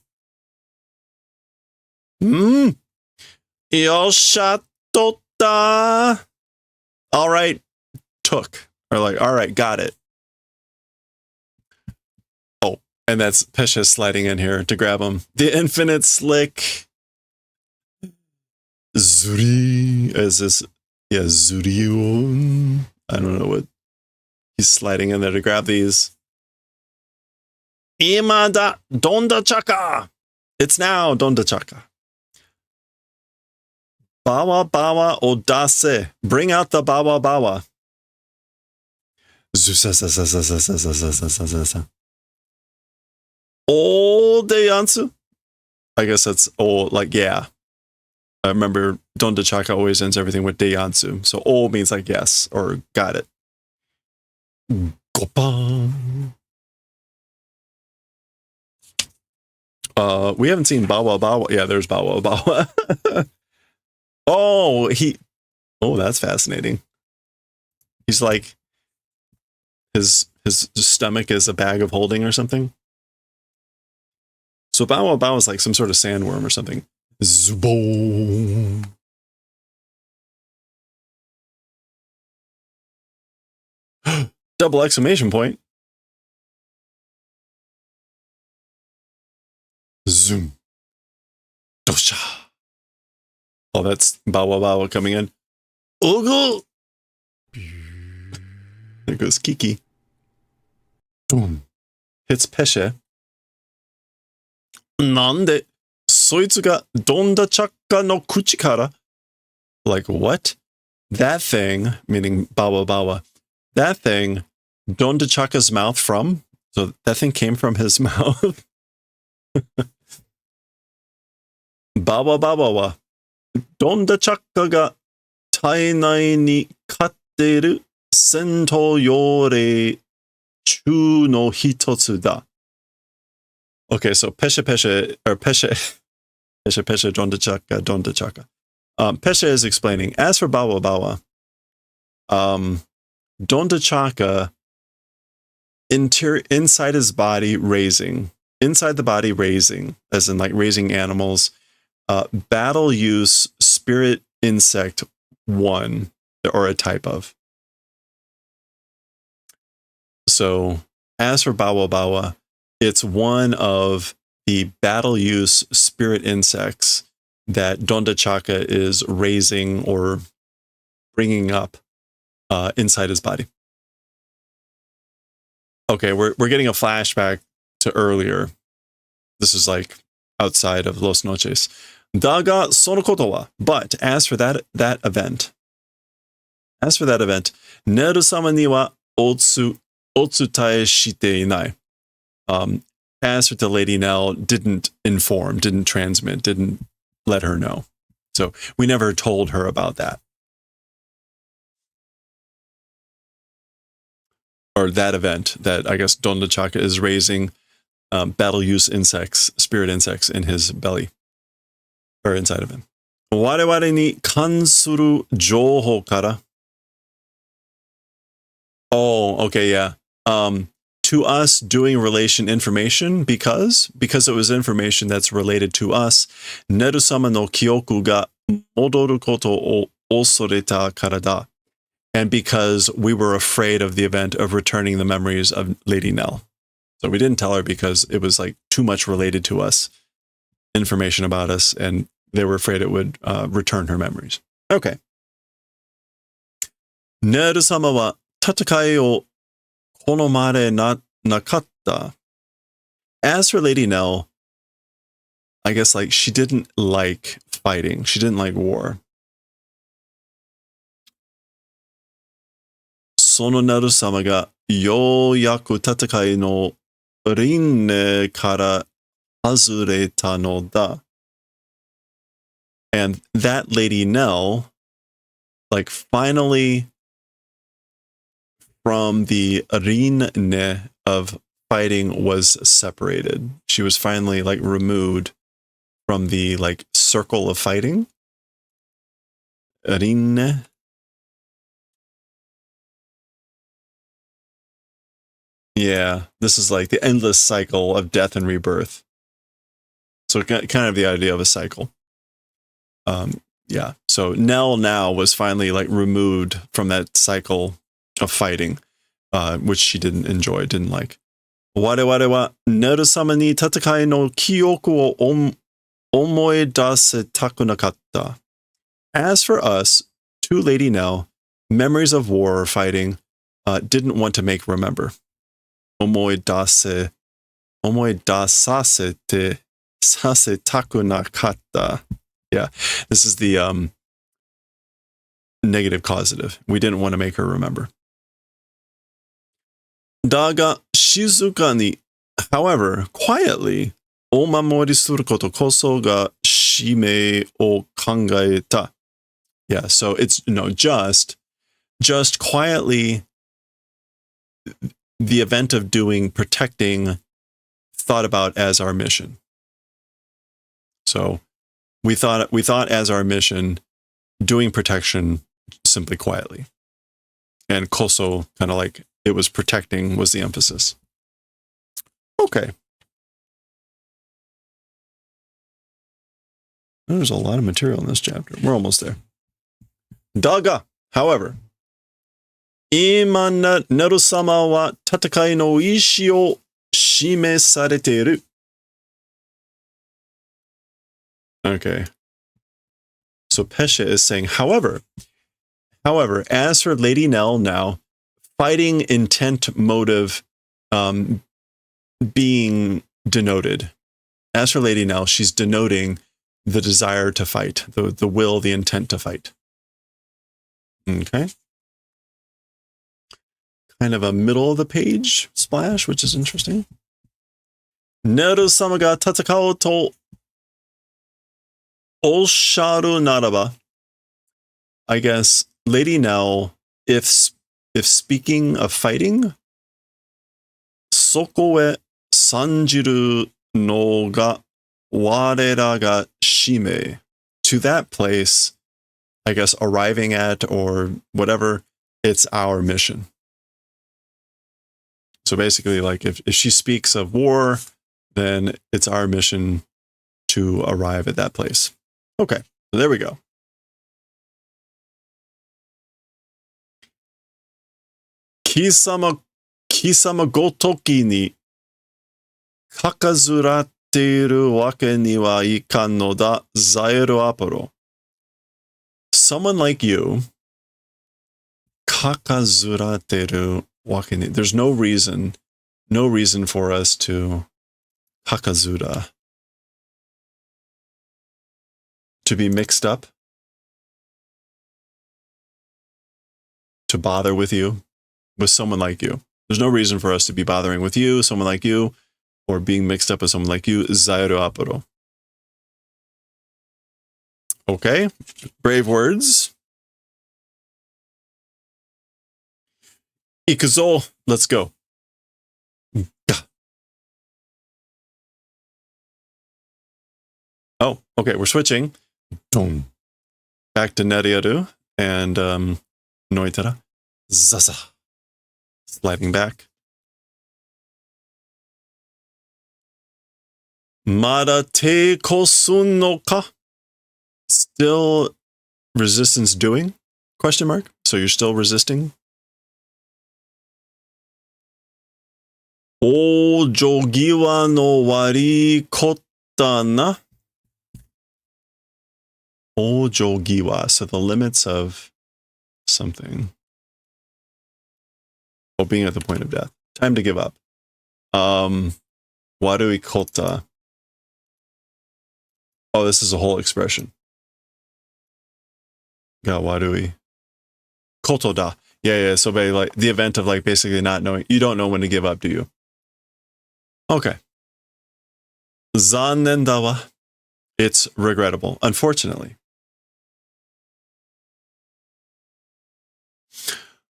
Yoshatotta. All right, took. Or like, all right, got it. And that's Pesha sliding in here to grab him. The infinite slick. Zuri. Is this? Yeah, Zurion. I don't know what. He's sliding in there to grab these. Imada Donda Chaka. It's now Donda Chaka. Bawa Bawa Odase. Bring out the Bawa Bawa. Oh, Deyansu. I guess that's like, yeah. I remember Donda Chaka always ends everything with Deyansu. So oh means like yes or got it. Gopang. We haven't seen Bawa Bawa. Yeah, there's Bawa Bawa. Oh, that's fascinating. He's like, his stomach is a bag of holding or something. So Bawa Bawa is like some sort of sandworm or something. Zubo. Double exclamation point. Zoom. Dosha. Oh, that's Bawa Bawa coming in. Ogo. There goes Kiki. Boom. Hits Pesha. Nande, soitsu ga Donda Chaka no kuchi kara. Like, what? That thing, meaning Bawa Bawa, that thing, Donda Chaka's mouth from? So that thing came from his mouth. Bawa Bawa wa, Donda Chaka ga tainai ni katteru sento yore chu no hitotsu da. Okay, so Pesha Donda Chaka. Pesha is explaining, as for Bawa Bawa, Donda Chaka, inside his body raising, as in like raising animals, battle use spirit insect 1, or a type of. So, as for Bawa Bawa, it's one of the battle use spirit insects that Donda Chaka is raising or bringing up inside his body. Okay, we're getting a flashback to earlier. This is like outside of Los Noches. Daga sono koto wa. But as for that event, Neru-sama ni wa otsutae shite inai. As for the Lady Nell, didn't inform, didn't transmit, didn't let her know. So we never told her about that. Or that event that I guess Donda Chaka is raising battle use insects, spirit insects in his belly. Or inside of him. Wareware ni kansuru jouhou kara. Oh, okay, yeah. To us doing relation information because it was information that's related to us. Neru-sama no kyoku ga modoru koto o osoreta kara da. And because we were afraid of the event of returning the memories of Lady Nell. So we didn't tell her because it was like too much related to us, information about us, and they were afraid it would return her memories. Okay. Neru-sama wa tatakai o konomare nakatta. As for Lady Nell, I guess like she didn't like fighting. She didn't like war. Sono Neru-sama ga youyaku tatakai no rinne kara hazureta no da. And that Lady Nell, like finally from the rinne of fighting was separated. She was finally like removed from the like circle of fighting. Rinne. Yeah, this is like the endless cycle of death and rebirth. So kind of the idea of a cycle. Yeah, so Nell now was finally like removed from that cycle of fighting, which she didn't enjoy, didn't like. 我々はネル様に戦いの記憶を思い出せたくなかった。As for us, to Lady Nell, memories of war or fighting didn't want to make remember. 思い出させたくなかった. Yeah, this is the negative causative. We didn't want to make her remember. だが、静かに, however, quietly, お守りすることこそが使命を考えた. Yeah, so it's, just quietly, the event of doing protecting thought about as our mission. So we thought as our mission doing protection simply quietly. And koso, kind of like it was protecting, was the emphasis. Okay. There's a lot of material in this chapter. We're almost there. Daga, however, 今なる様は戦いの意志を示されている. Okay. So Pesha is saying, however, as for Lady Nell now, fighting intent motive being denoted. As for Lady Nell, she's denoting the desire to fight, the will, the intent to fight. Okay. Kind of a middle of the page splash, which is interesting. Neru-sama ga tatakao to osharu naraba. I guess Lady Nell, if speaking of fighting, soko e sanjiru no ga warera ga shime. To that place, I guess arriving at or whatever, it's our mission. So basically, like if she speaks of war, then it's our mission to arrive at that place. Okay, so there we go. Kisama gotoki ni kakazuratteiru wake ni wa ikan no da, Zairu Aporo. Someone like you, kakazuratteiru wake ni. There's no reason for us to kakazura. To be mixed up. To bother with you. With someone like you. There's no reason for us to be bothering with you, someone like you, or being mixed up with someone like you, Zairu Aporo. Okay, brave words. Ikuzo, let's go. Oh, okay, we're switching. Back to Neryaru and Noitara. Zaza. Sliding back. Mada te kosun no ka? Still resistance doing? Question mark. So you're still resisting? O jogiwa no wari kotta na? O jogiwa. So the limits of something. Oh, being at the point of death. Time to give up. Warui kota. Oh, this is a whole expression. Ga warui. Koto da. Yeah. So like the event of like basically not knowing. You don't know when to give up, do you? Okay. Zannen da wa. It's regrettable, unfortunately.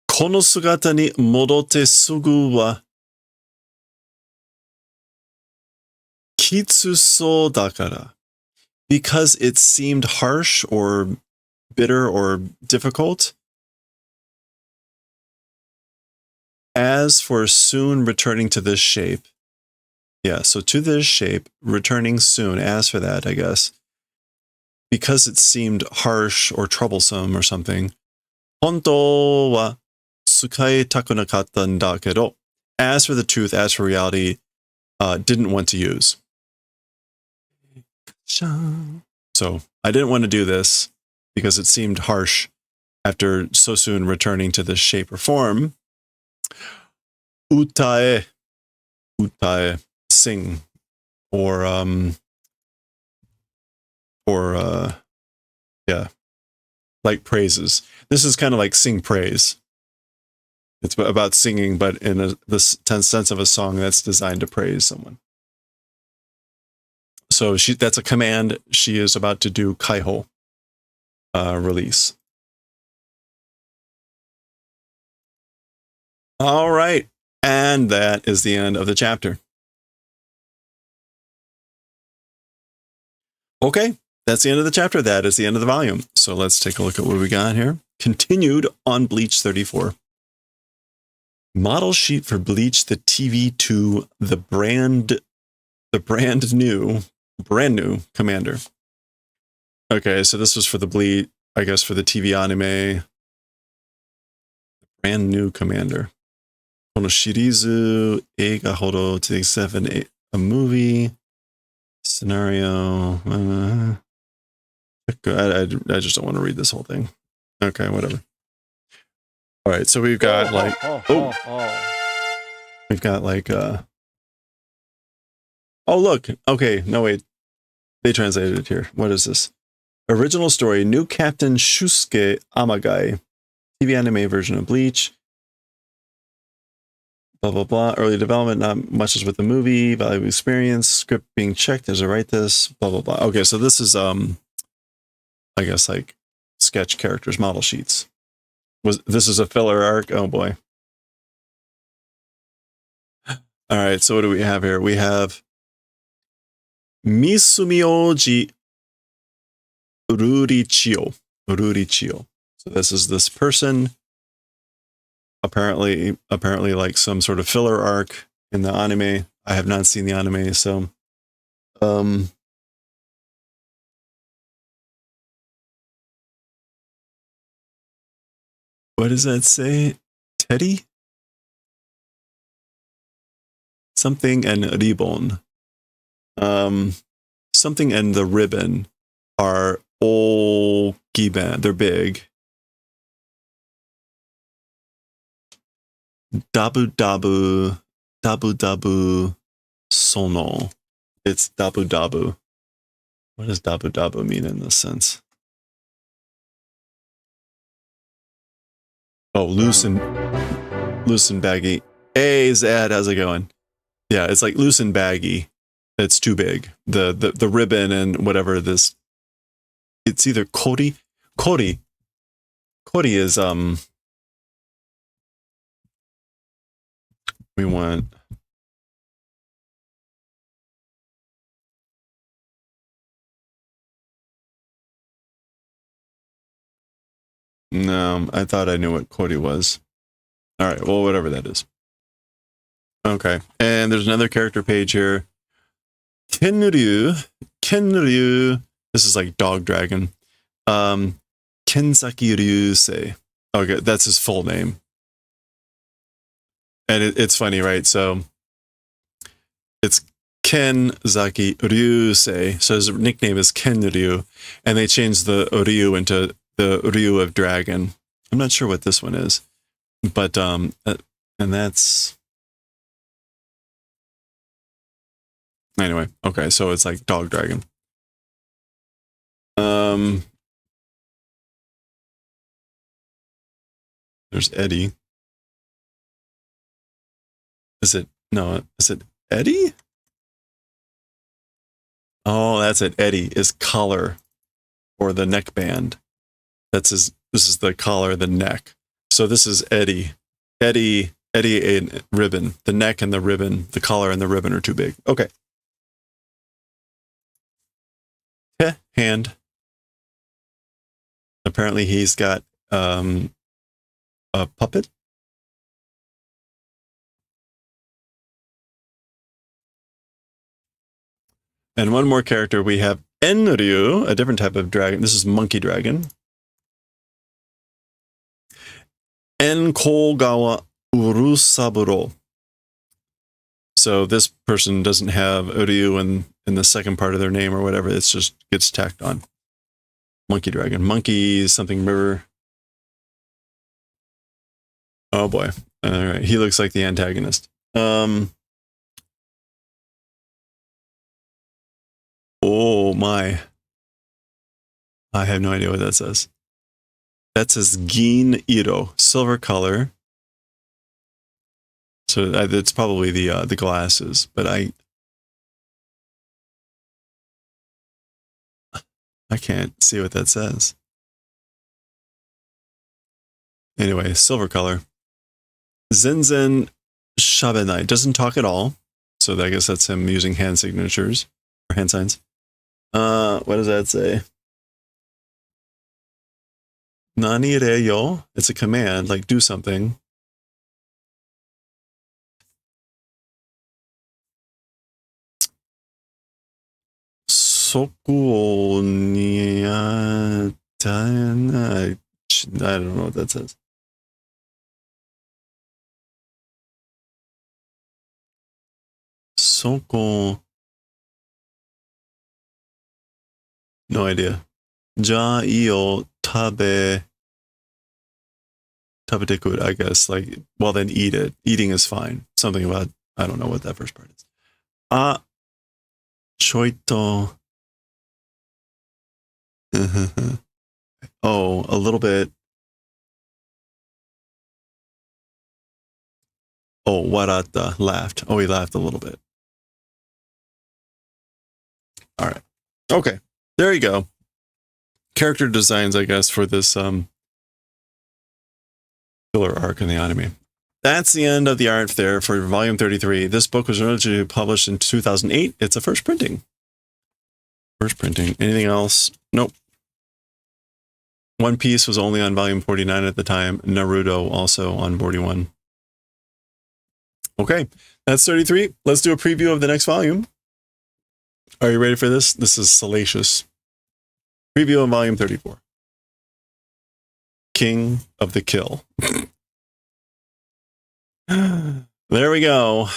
この姿に戻ってすぐはきつそうだから because it seemed harsh or bitter or difficult. As for soon returning to this shape. Yeah, so to this shape, returning soon. As for that, I guess. Because it seemed harsh or troublesome or something. 本当は使いたくなかったんだけど as for the truth, as for reality, didn't want to use. So I didn't want to do this because it seemed harsh after so soon returning to this shape or form. Utae, sing, or yeah, like praises. This is kind of like sing praise. It's about singing, but in the sense of a song that's designed to praise someone. So that's a command. She is about to do kaiho, release. All right. And that is the end of the chapter. Okay, that's the end of the chapter. That is the end of the volume. So let's take a look at what we got here. Continued on Bleach 34. Model sheet for Bleach, the TV2, the brand new commander. Okay, so this was for the Bleach, I guess for the TV anime. Brand new commander. Kono shirizu, eiga hodo to the 7, a movie. Scenario. I just don't want to read this whole thing. Okay, whatever. All right, so we've got we've got like oh look, okay, no wait, they translated it here. What is this? Original story: new Captain Shusuke Amagai, TV anime version of Bleach. Blah blah blah. Early development, not much as with the movie. Valuable experience. Script being checked as I write this. Blah blah blah. Okay, so this is I guess like sketch characters, model sheets. This is a filler arc? Oh boy. All right, so what do we have here? We have Misumioji Ururichio. So this is this person. Apparently like some sort of filler arc in the anime. I have not seen the anime, so what does that say? Teddy? Something and ribbon. Something and the ribbon are okiben. They're big. Dabu dabu sono. It's dabu dabu. What does dabu dabu mean in this sense? Oh, loose and baggy. Hey, Zad, how's it going? Yeah, it's like loose and baggy. It's too big. The ribbon and whatever this. It's either Kori. Kori is we want. No, I thought I knew what Kori was. All right, well, whatever that is. Okay, and there's another character page here. Kenryu. This is like Dog Dragon. Kenzaki Ryusei. Okay, that's his full name. And it's funny, right? So it's Kenzaki Ryusei. So his nickname is Kenryu, and they changed the Ryu into the Ryu of Dragon. I'm not sure what this one is, but and that's anyway. Okay, so it's like Dog Dragon. There's Eddie. Is it Eddie? Oh, that's it. Eddie is collar or the neckband. This is the collar, the neck. So this is Eddie. Eddie and ribbon. The neck and the ribbon, the collar and the ribbon are too big. Okay. Hand. Apparently he's got a puppet. And one more character, we have Enryu, a different type of dragon. This is Monkey Dragon. Enkogawa Urusaburo. So this person doesn't have Oryu in the second part of their name or whatever. It's just gets tacked on. Monkey Dragon. Monkey something river. Oh boy. All right. He looks like the antagonist. Oh my. I have no idea what that says. That says Gin Iro, silver color. So it's probably the glasses, but I can't see what that says. Anyway, silver color. Zenzen Shabenai doesn't talk at all, so I guess that's him using hand signatures or hand signs. What does that say? Nani re yo? It's a command, like do something. Soko ni I don't know what that says. Soko. No idea. Ja io tabe tabeteku, I guess. Like, well, then eat it. Eating is fine. Something about, I don't know what that first part is. Choito. Oh, a little bit. Oh, warata, laughed. Oh, he laughed a little bit. All right. Okay. There you go. Character designs, I guess, for this filler arc in the anime. That's the end of the art there for volume 33. This book was originally published in 2008. It's a first printing. First printing. Anything else? Nope. One Piece was only on volume 49 at the time. Naruto also on 41. Okay, that's 33. Let's do a preview of the next volume. Are you ready for this? This is salacious. Preview of volume 34. King of the Kill. There we go.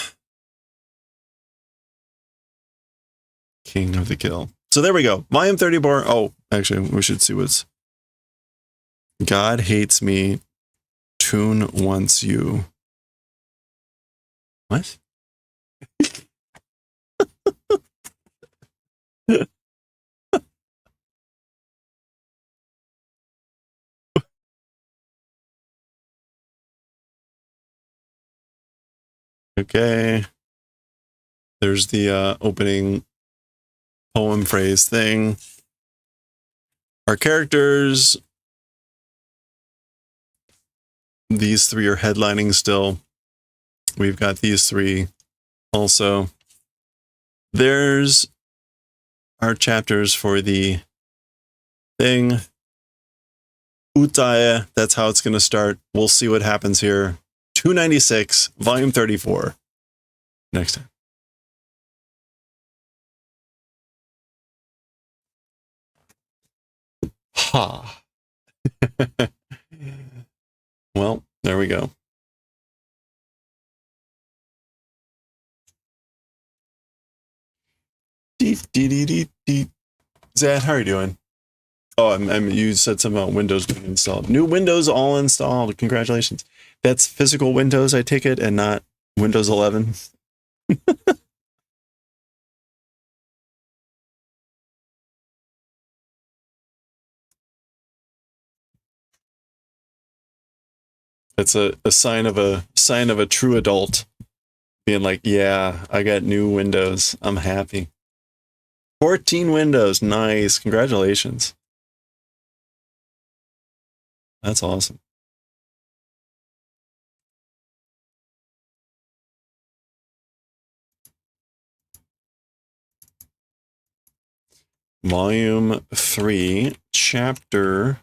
King of the Kill. So there we go. Volume 34. Oh, actually, we should see what's... God hates me. Tune wants you. What? Okay. There's the opening poem phrase thing. Our characters, these three are headlining still. We've got these three also. There's our chapters for the thing. Utae, that's how it's going to start. We'll see what happens here. 296, volume 34. Next time. Ha. Well, there we go. Zad, how are you doing? Oh, you said something about Windows being installed. New Windows all installed. Congratulations. That's physical Windows, I take it, and not Windows 11. It's a sign of a true adult being like, yeah, I got new Windows. I'm happy. 14 Windows. Nice. Congratulations. That's awesome. Volume 3, Chapter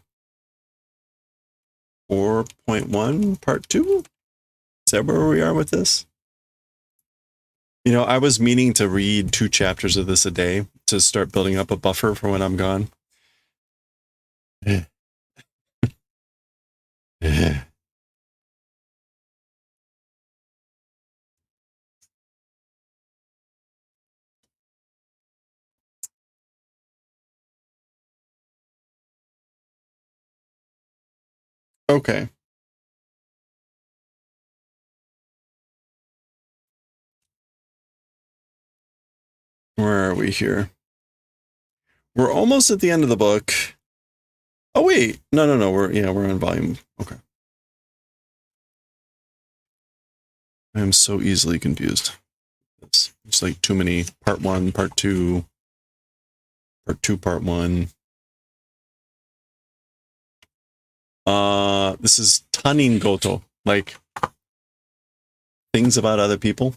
4.1, Part 2? Is that where we are with this? You know, I was meaning to read 2 chapters of this a day to start building up a buffer for when I'm gone. Okay. Where are we here? We're almost at the end of the book. Oh wait, no. We're on volume. Okay. I am so easily confused. It's like too many. Part 1, part 2, part 2, part 1. This is tanin goto, like things about other people.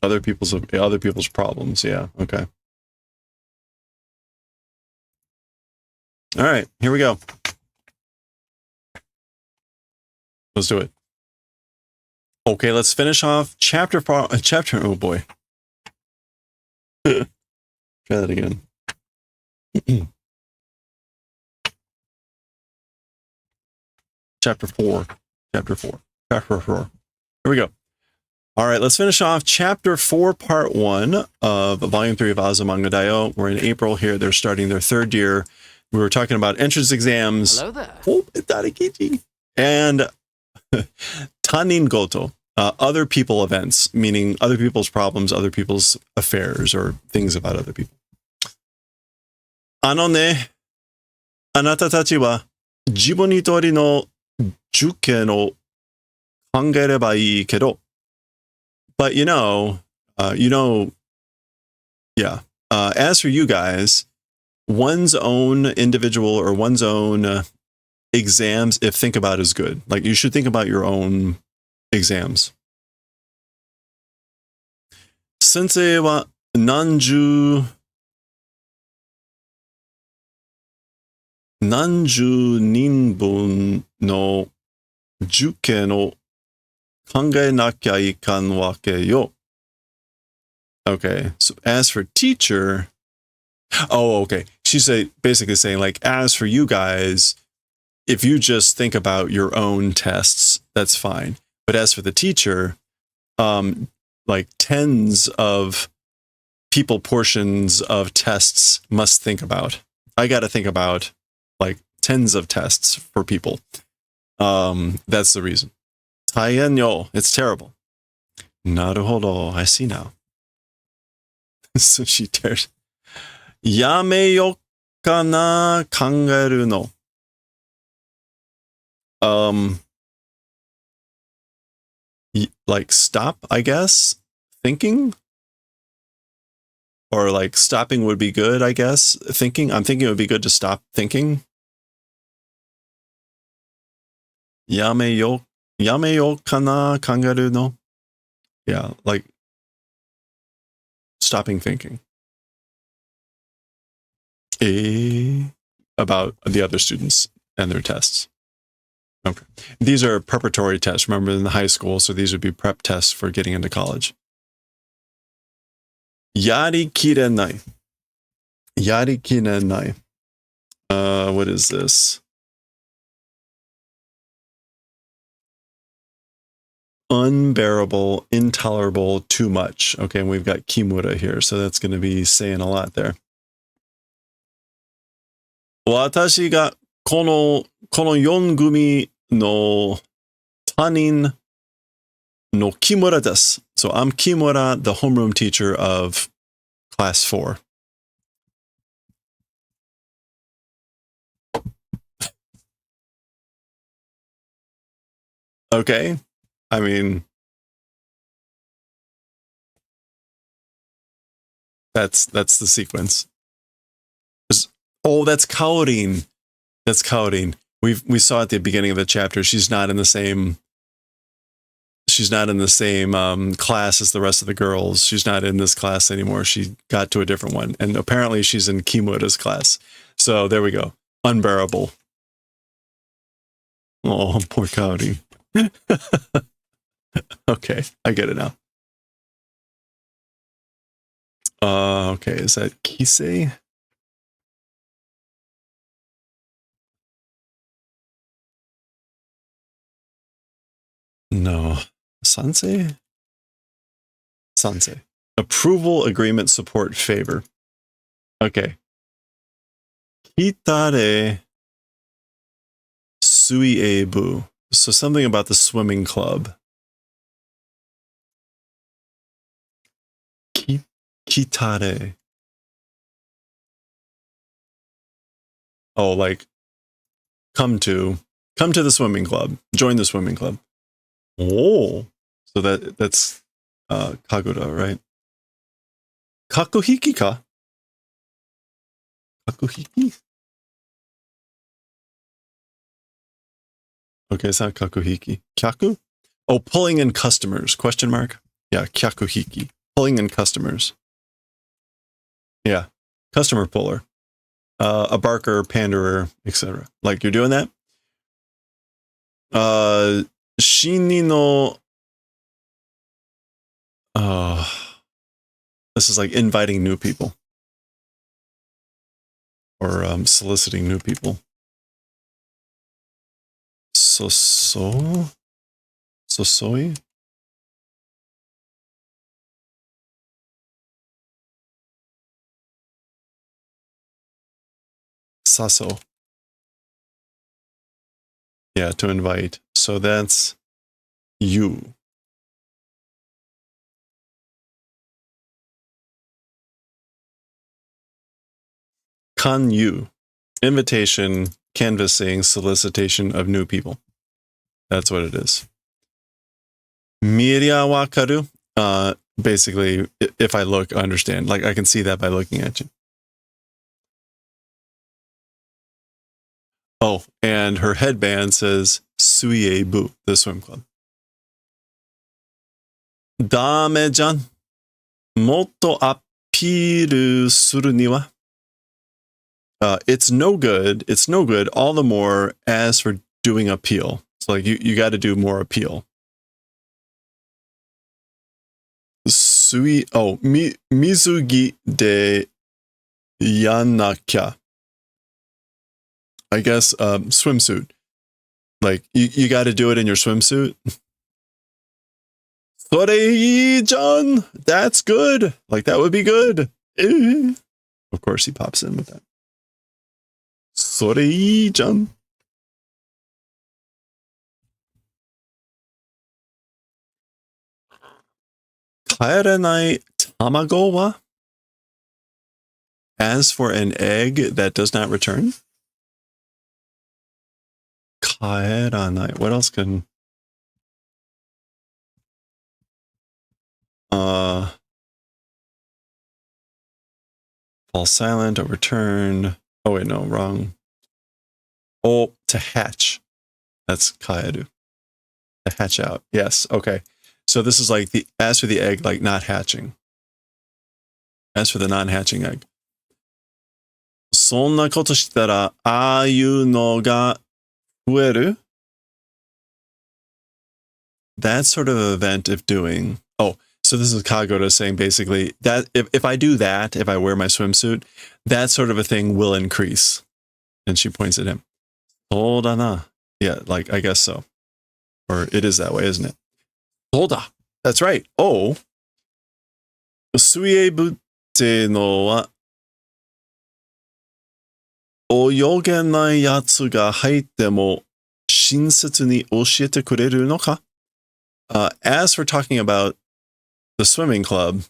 Other people's problems. Yeah. Okay. All right. Here we go. Let's do it. Okay. Let's finish off chapter. Oh boy. Try that again. Chapter 4. Here we go. All right, let's finish off chapter 4, part 1 of volume 3 of Azumanga Daioh. We're in April here. They're starting their 3rd year. We were talking about entrance exams. Hello there. Oh, Tarikichi. And tanin goto, other people events, meaning other people's problems, other people's affairs, or things about other people. Ano ne, anata tachi wa jibun ni tori no juken o kangerebai ii kedo. But as for you guys, one's own individual or one's own exams, if think about is good. Like you should think about your own exams. Sensei wa nanju ninbun no juken o kangae nakia ikan wake yo. Okay, so as for teacher, okay. She's basically saying, like, as for you guys, if you just think about your own tests, that's fine. But as for the teacher, like tens of people portions of tests must think about. I got to think about like tens of tests for people. That's the reason. Taiyan yo, it's terrible. Naruhodo, I see now. So she tears. Yameyo kana kangaeru no. Like stop, I guess, thinking? Or like stopping would be good, I guess. I'm thinking it would be good to stop thinking. Yameyo kana kangaeru no. Yeah, like stopping thinking. About the other students and their tests. Okay. These are preparatory tests. Remember, in the high school, so these would be prep tests for getting into college. Yari kirenai. What is this? Unbearable, intolerable, too much. Okay, and we've got kimura here, so that's going to be saying a lot there. Watashi ga kono 4 gumi no tanin no kimura desu. So I'm Kimura, the homeroom teacher of class 4. Okay. I mean, that's the sequence. Oh, that's Kaorin. That's Kaorin. We saw at the beginning of the chapter. She's not in the same class as the rest of the girls. She's not in this class anymore. She got to a different one, and apparently she's in Kimura's class. So there we go. Unbearable. Oh, poor Kaorin. Okay, I get it now. Okay, is that Kisei? No. Sansei? Sansei. Approval, agreement, support, favor. Okay. Kitare suiebu. So something about the swimming club. Kitare. Oh, like come to the swimming club. Join the swimming club. Oh, so that's kagoda, right? Kakuhiki ka? Kakuhiki? Okay, it's not kakuhiki. Kyaku? Oh, pulling in customers, question mark? Yeah, kyakuhiki. Pulling in customers. Yeah, customer puller. A barker, panderer, etc. Like you're doing that? Shini no... this is like inviting new people. Or soliciting new people. Sosoi? Saso. Yeah, to invite. So that's you. Kan you. Invitation, canvassing, solicitation of new people. That's what it is. Miria wakaru. Basically, if I look, I understand. Like I can see that by looking at you. Oh, and her headband says Suiebu, the swim club. Dame-jan. Motto appiru suru ni wa. It's no good. It's no good. All the more as for doing appeal. So like you got to do more appeal. Mizugi de yanakya. I guess swimsuit. Like you got to do it in your swimsuit. Sorei-jan, that's good. Like that would be good. Of course, he pops in with that. Sorei-jan. Kaerenai tamago wa? As for an egg that does not return? Kaeranai. What else can... fall silent, overturn. Oh wait, no, wrong. Oh, to hatch. That's kaeru. To hatch out. Yes, okay. So this is like the, as for the egg, like not hatching. As for the non-hatching egg. そんなことしたら、ああいうのが増える? That sort of event if doing. Oh, so this is Kagoda saying basically that if I do that, if I wear my swimsuit, that sort of a thing will increase. And she points at him. そうだな. Yeah, like I guess so. Or it is that way, isn't it? そうだ. That's right. Oh. 水泳部ってのは泳げないやつが入っても親切に教えてくれるのか? As for talking about the swimming club,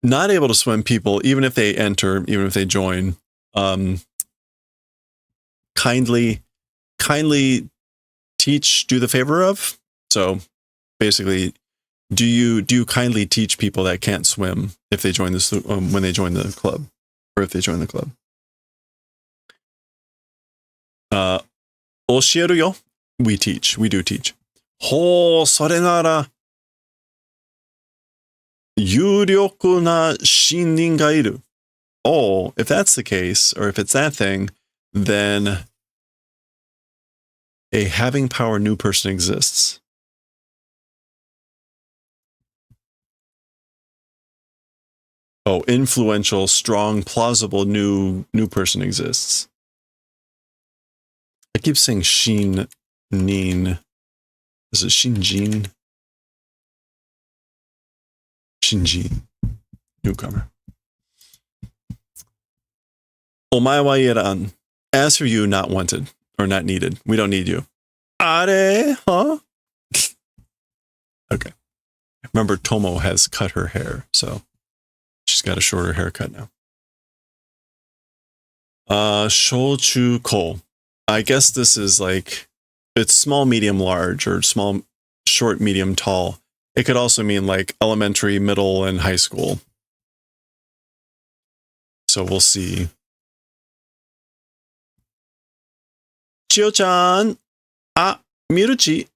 not able to swim people, even if they enter, even if they join, kindly teach, do the favor of. So basically, do you kindly teach people that can't swim if they join this when they join the club, or if they join the club? 教えるよ. We teach. We do teach. ほう、それなら有力な新人がいる. Oh, if that's the case, or if it's that thing, then a having power new person exists. Oh, influential, strong, plausible new person exists. I keep saying Shin Nin. Is it Shinjin? Shinji. Newcomer. Omae wa iran. As for you, not wanted or not needed. We don't need you. Are, huh? Okay. Remember, Tomo has cut her hair, so she's got a shorter haircut now. Shochu ko. I guess this is like, it's small, medium, large, or small, short, medium, tall. It could also mean like elementary, middle, and high school. So we'll see. Chio-chan. Ah, Miruchi.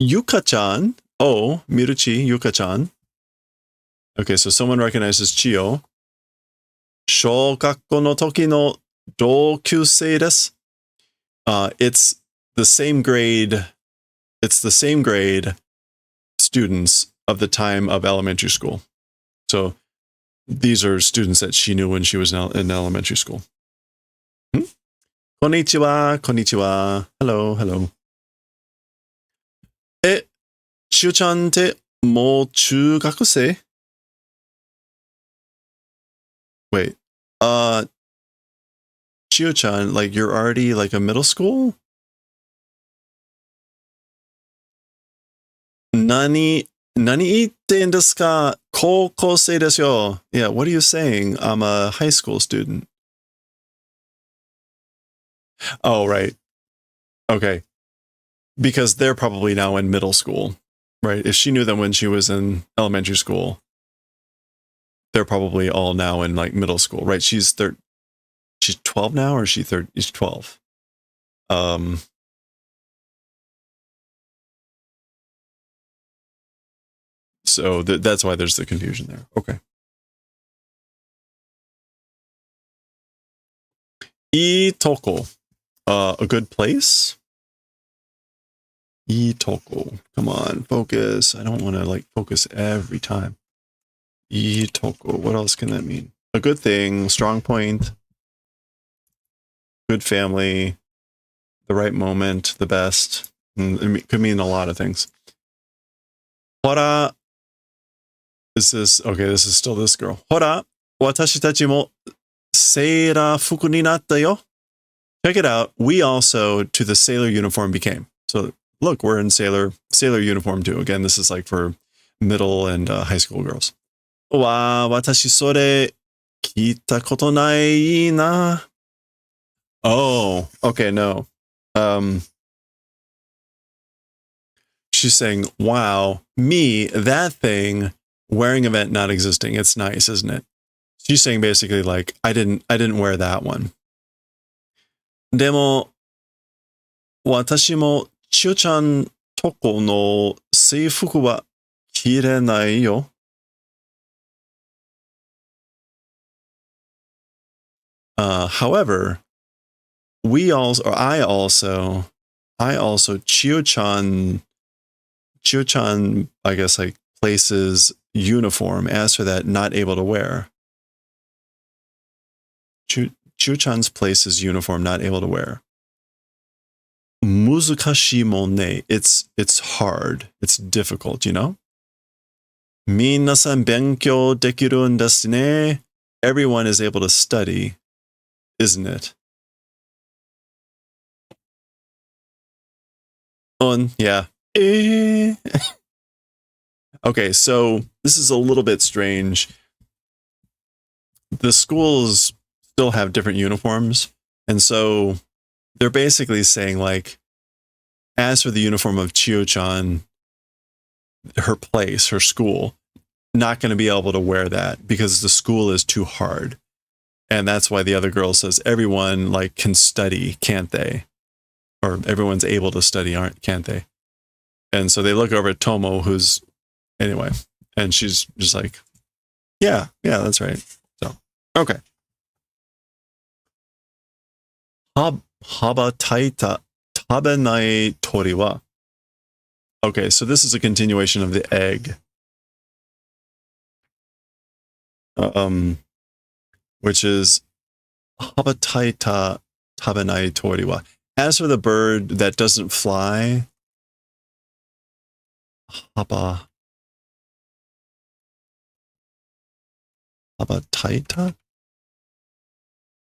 Yuka-chan. Oh, Miruchi, Yuka-chan. Okay, so someone recognizes Chio. Shokakko no toki no dokyusei desu. It's the same grade. It's the same grade students of the time of elementary school. So these are students that she knew when she was in elementary school. Konnichiwa, konnichiwa. Hello, hello. Chio-chan te mo chugakusei? Wait. Chio-chan, like you're already like a middle school? Nani itten desu ka? Koukosei desu yo. Yeah, what are you saying? I'm a high school student. Oh, right. Okay. Because they're probably now in middle school, right? If she knew them when she was in elementary school, they're probably all now in like middle school, right? She's 12 now, or is she 30? She's 12. So that's why there's the confusion there. Okay. Itoko, a good place. Itoko, come on, focus. I don't want to like focus every time. Itoko, what else can that mean? A good thing, strong point, good family, the right moment, the best. It could mean a lot of things. Hora, is this, okay, this is still this girl. Hora, watashi tachi mo seira fuku ni natta yo. Check it out. We also to the sailor uniform became. So look, we're in sailor uniform too. Again, this is like for middle and high school girls. Wa, watashi sore kita koto nai na. Oh, okay, no. She's saying, wow, me, that thing, wearing event not existing. It's nice, isn't it? She's saying basically like, I didn't wear that one. Demo, watashi mo Chio-chan toko no seifuku wa kirenai yo. However, I also Chio-chan, I guess like places uniform. As for that, not able to wear. Chio-chan's places uniform, not able to wear. Muzukashi mo ne. It's hard. It's difficult, you know? Minasan benkyou dekiru desu ne. Everyone is able to study, isn't it? Yeah. Okay, so this is a little bit strange. The schools still have different uniforms, and so they're basically saying like, as for the uniform of Chio-chan, her place, her school, not going to be able to wear that because the school is too hard. And that's why the other girl says everyone like can study, can't they? Or everyone's able to study, can't they? And so they look over at Tomo, who's anyway, and she's just like, yeah, that's right. So, okay. Habataita tabenai tori wa. Okay, so this is a continuation of the egg. Which is habataita tabenai tori wa. As for the bird that doesn't fly, habataita?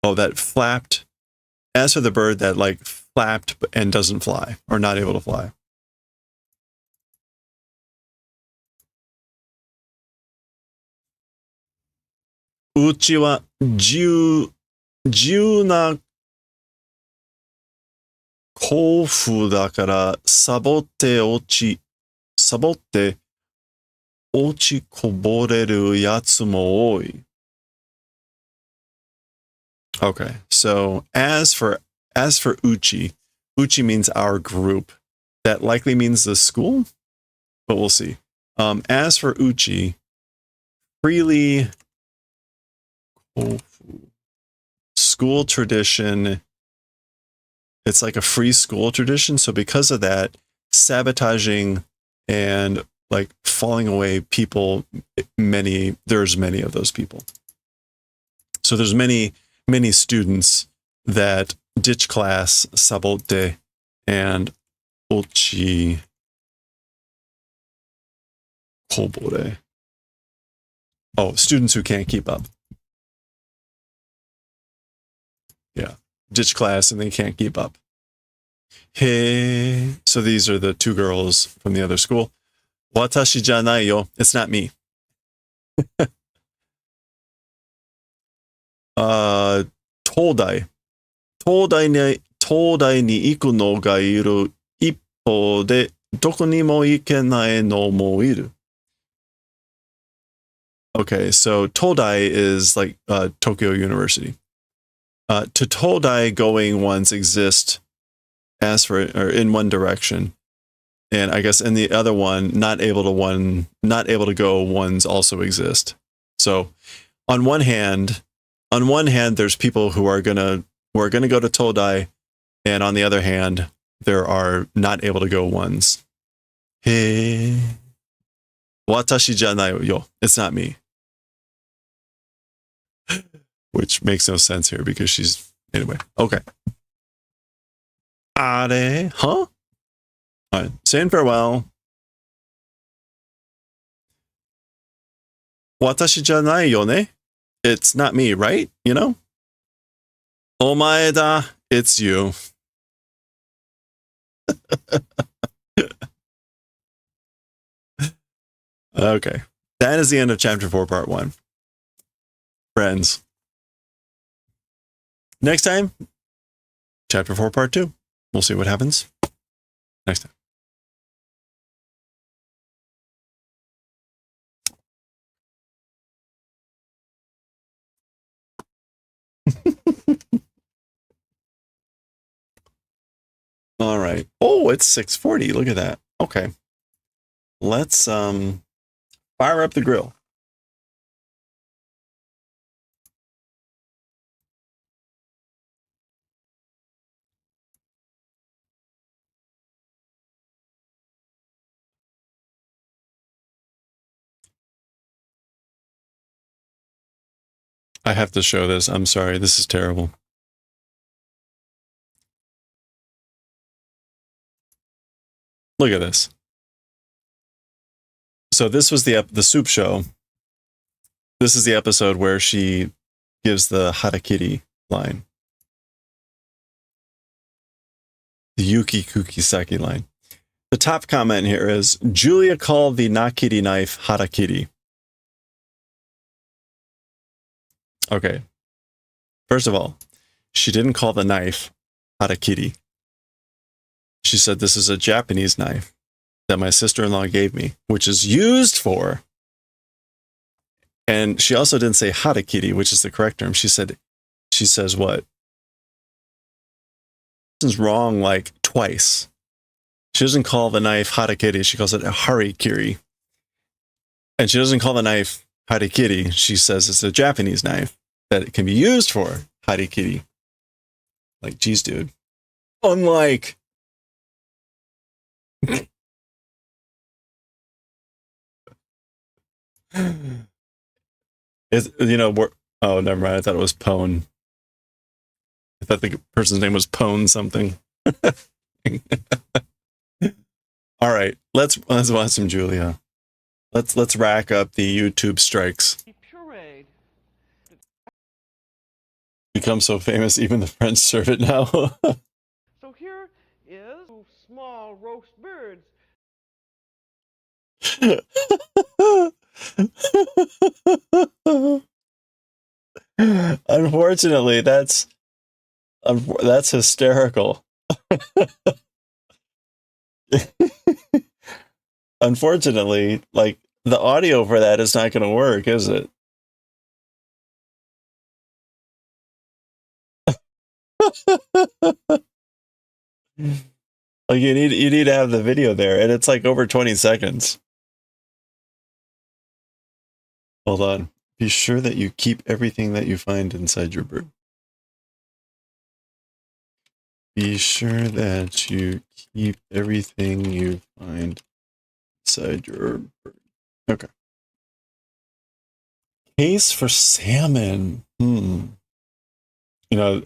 Oh, that flapped. As for the bird that like flapped and doesn't fly, or not able to fly. Uchi wa jiu na kofu dakara sabotte ochi koboreru yatsu mo oi. Okay, so as for Uchi, Uchi means our group. That likely means the school, but we'll see. As for Uchi, freely school tradition, it's like a free school tradition. So because of that, sabotaging and like falling away people, there's many of those people. So there's many students that ditch class, sabote, and ochi kobore. Oh, students who can't keep up. Yeah, ditch class and they can't keep up. Hey, so these are the two girls from the other school. Watashi janai yo. It's not me. Todai. Todai ni iku no ga iru ippo de doko ni mo ikenai no mo iru. Okay, so Todai is like Tokyo University. To Todai going ones exist as for or in one direction, and I guess in the other one, not able to go ones also exist. So on one hand, there's people who are gonna go to Todai, and on the other hand, there are not able to go ones. Hey, watashi janai yo. It's not me. Which makes no sense here because she's anyway. Okay. Are, huh? All right. Saying farewell. Watashi janai yo ne. It's not me, right? You know? Omae da. It's you. Okay. That is the end of chapter 4, part 1. Friends. Next time, chapter 4, part 2. We'll see what happens next time. All right. Oh, it's 6:40. Look at that. Okay. Let's fire up the grill. I have to show this. I'm sorry. This is terrible. Look at this. So this was the soup show. This is the episode where she gives the harakiri line. The Yuki Kukisaki line. The top comment here is, Julia called the nakiri knife harakiri. Okay. First of all, she didn't call the knife harakiri. She said, this is a Japanese knife that my sister-in-law gave me, which is used for. And she also didn't say harakiri, which is the correct term. She says what? This is wrong like twice. She doesn't call the knife harakiri. She calls it a harikiri. And she doesn't call the knife harikiri. She says it's a Japanese knife that it can be used for harikiri. Like, geez, dude. Unlike... oh, never mind. I thought it was Pone. I thought the person's name was Pone something. All right, let's watch some Julia. Let's rack up the YouTube strikes. become so famous, even the French serve it now. So here is small roast birds. Unfortunately, that's hysterical. Unfortunately, like the audio for that is not going to work, is it? Like you need to have the video there, and it's like over 20 seconds. Hold on. Be sure that you keep everything that you find inside your bird. Be sure that you keep everything you find inside your bird. Okay. Case for salmon. You know,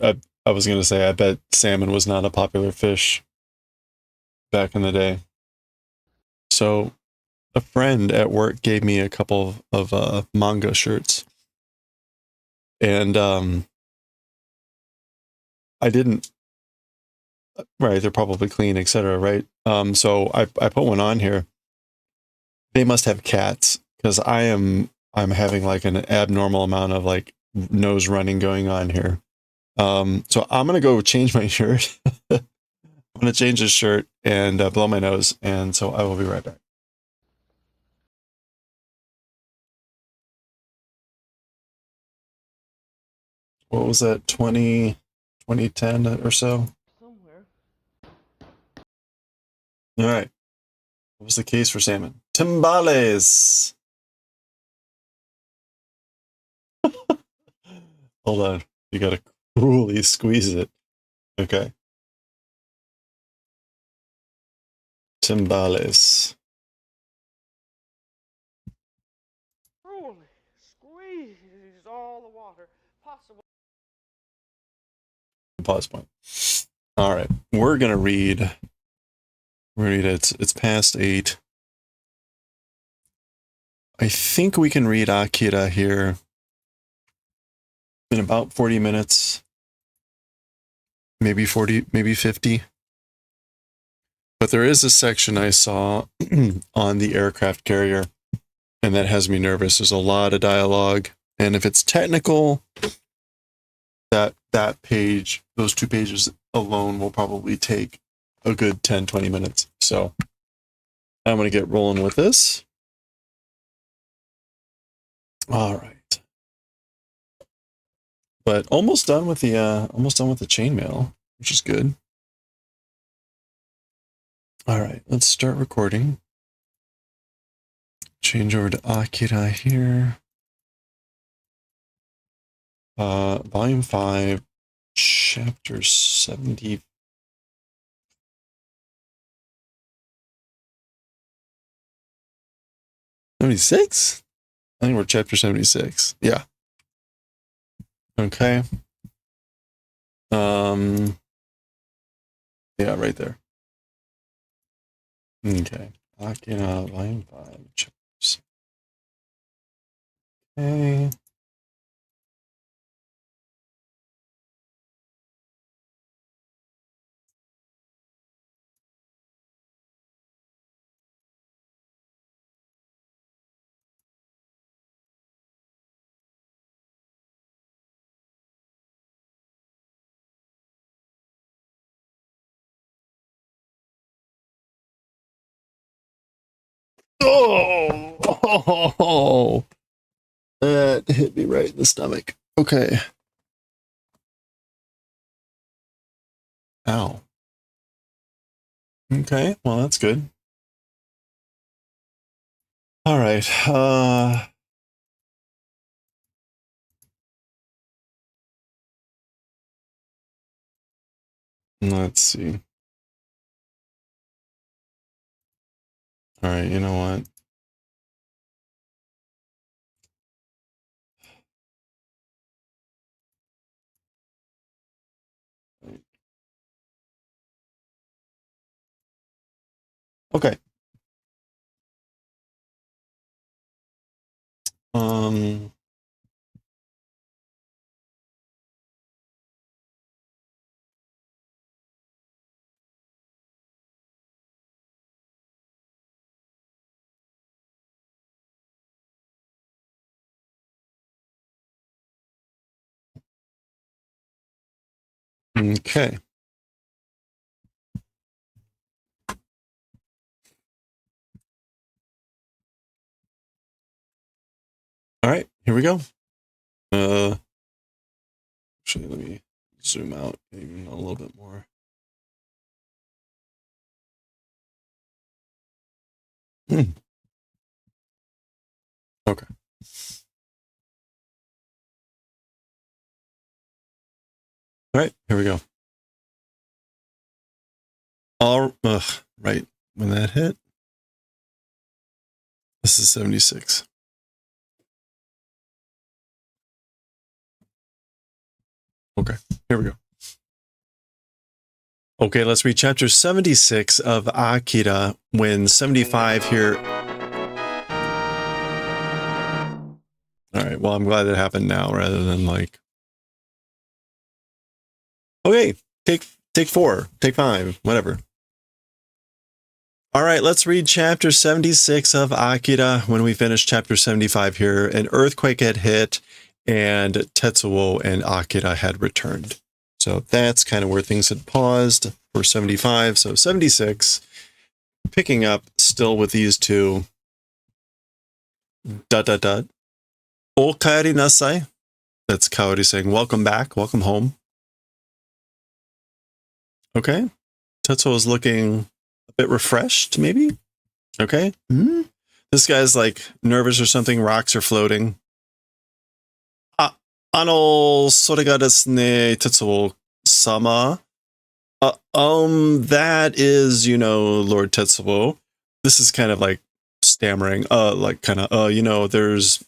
I was going to say, I bet salmon was not a popular fish back in the day. So a friend at work gave me a couple of manga shirts. And I didn't, right, they're probably clean, etc., right? So I put one on here. They must have cats, because I'm having like an abnormal amount of like nose running going on here. So I'm gonna go change my shirt. I'm gonna change this shirt and blow my nose, and so I will be right back. What was that, 2010 or so? Somewhere. All right. What was the case for salmon? Timbales. Hold on. You gotta cruelly squeeze it. Okay. Timbales. Truly squeeze all the water possible. Pause point. All right. We're gonna read. It's past 8. I think we can read Akira here in about 40 minutes. Maybe 40, maybe 50. But there is a section I saw on the aircraft carrier, and that has me nervous. There's a lot of dialogue, and if it's technical, that page, those 2 pages alone will probably take a good 10-20 minutes. So I'm going to get rolling with this. All right. But almost done with the chainmail, which is good. All right, let's start recording. Change over to Akira here. Volume 5, chapter 70. 76? I think we're chapter 76. Yeah. Okay. Yeah, right there. Okay. Akira, volume 5, chapter. Okay. Oh, that hit me right in the stomach. Okay. Ow. Okay, well, that's good. All right. Let's see. All right, you know what? Okay. Um Okay. All right, here we go. Actually, let me zoom out even a little bit more. Okay. All right, here we go. Right when that hit. This is 76. Okay, here we go. Okay, let's read chapter 76 of Akira when 75 here. All right, well, I'm glad it happened now rather than like. Okay, take 4, take 5, whatever. All right, let's read chapter 76 of Akira when we finish chapter 75 here. An earthquake had hit and Tetsuo and Akira had returned. So that's kind of where things had paused for 75. So 76, picking up still with these two. ... Okaeri nasai. That's Kaori saying, welcome back, welcome home. Okay. Tetsuo is looking a bit refreshed, maybe? Okay. Mm-hmm. This guy's like nervous or something. Rocks are floating. それがですね、Tetsuo-sama. That is, Lord Tetsuo. This is kind of like stammering. There's ...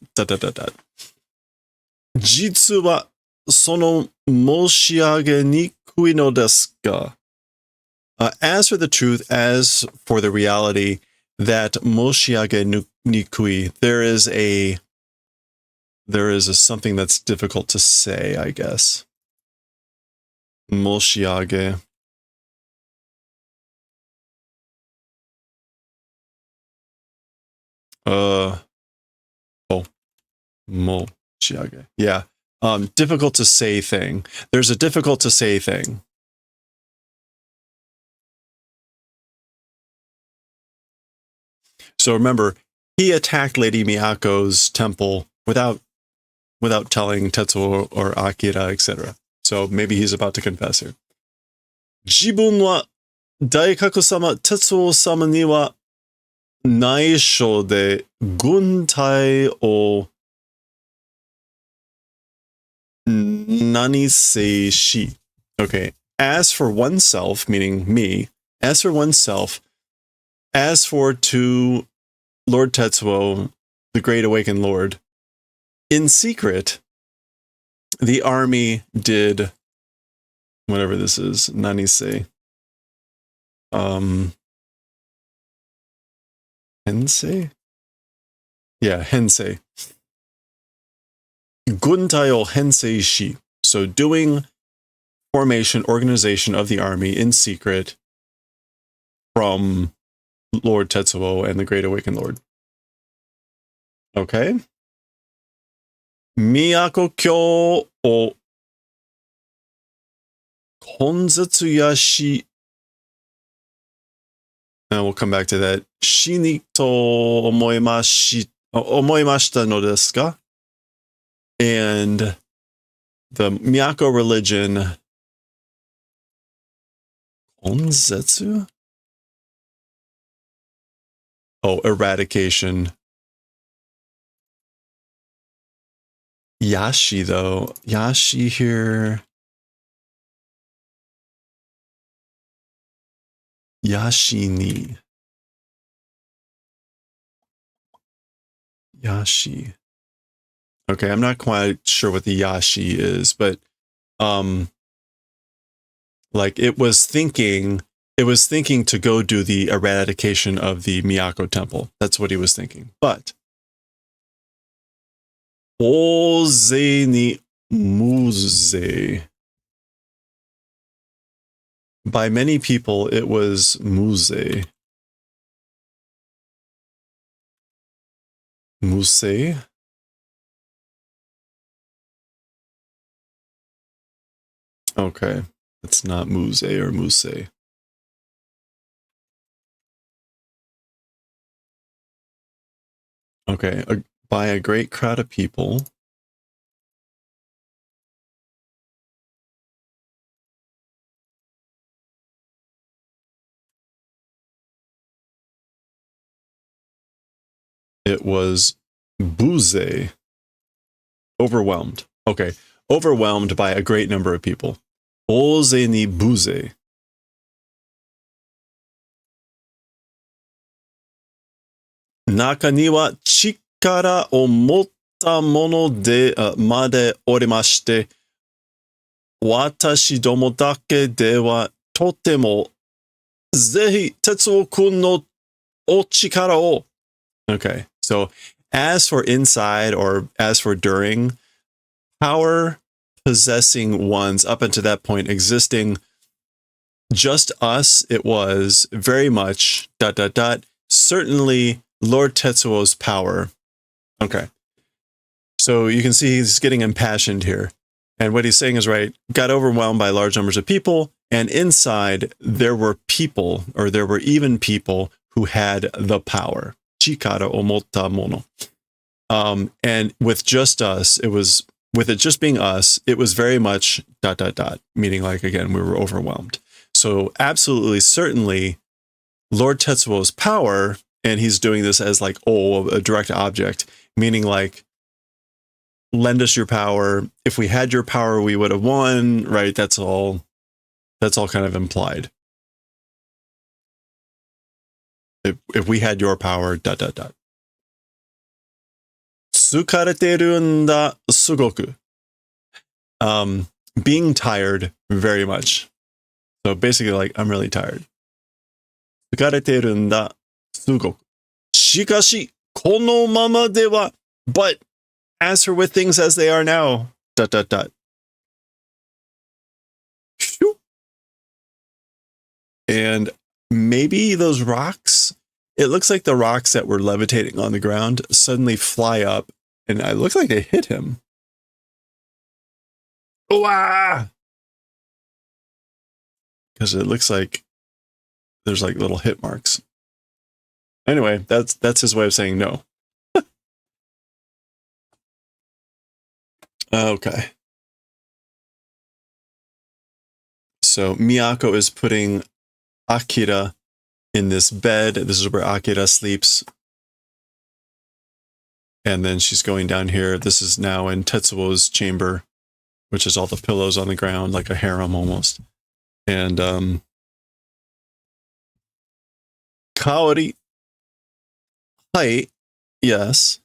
実は、その申し上げにくいのですが。As for the truth, as for the reality, that 申し上げにくい, there is a something that's difficult to say, I guess. 申し上げ. Moshiage. Yeah. Difficult to say thing. There's a difficult to say thing. So remember, he attacked Lady Miyako's temple without telling Tetsuo or Akira, etc. So maybe he's about to confess here. 自分は大角様Tetsuo様には内緒で軍隊を何せし. Okay. As for oneself, meaning me, as for oneself, as for to Lord Tetsuo, the Great Awakened Lord, in secret, the army did whatever this is, nanise. Hensei? Yeah, hensei. Guntai o hensei shi. So doing formation, organization of the army in secret from Lord Tetsuo and the Great Awakened Lord. Okay. Miyako kyo o konzetsu yashi. And we'll come back to that. Shini to omoimashita no desu ka? And the Miyako religion. Konzetsu? Oh, eradication. Yashi, though. Yashi here. Yashini. Yashi. Okay, I'm not quite sure what the Yashi is, but like it was thinking to go do the eradication of the Miyako temple. That's what he was thinking. But Oze ni muze. By many people, it was muze. Muse? Okay. It's not Muse or Muse. Okay, by a great crowd of people. It was Buze. Overwhelmed. Okay. Overwhelmed by a great number of people. Oze ni buze. Naka ni wa chikara o motta mono de made orimashite. Watashi domo dake de wa totemo zehi Tetsuo kun no o chikara o. Okay. So as for inside or as for during, power possessing ones up until that point existing, just us, it was very much ... certainly Lord Tetsuo's power. Okay. So you can see he's getting impassioned here. And what he's saying is right. Got overwhelmed by large numbers of people. And inside there were people, or there were even people who had the power. Chikara omotta mono. And with just us, with it just being us, it was very much ... meaning like, again, we were overwhelmed. So absolutely, certainly, Lord Tetsuo's power, and he's doing this as like, a direct object, meaning like, lend us your power. If we had your power, we would have won, right? That's all kind of implied. If we had your power, ... Tsukareteru nda sugoku. Being tired very much. So basically like, I'm really tired. Tsukareteru nda sugoku. Shikashi kono mama de wa. But as for with things as they are now, ... Phew. And maybe those rocks, it looks like the rocks that were levitating on the ground suddenly fly up, and it looks like they hit him. Because it looks like there's like little hit marks. Anyway, that's his way of saying no. Okay. So Miyako is putting Akira in this bed. This is where Akira sleeps. And then she's going down here. This is now in Tetsuo's chamber, which is all the pillows on the ground, like a harem almost. And Kaori. Hi. Yes.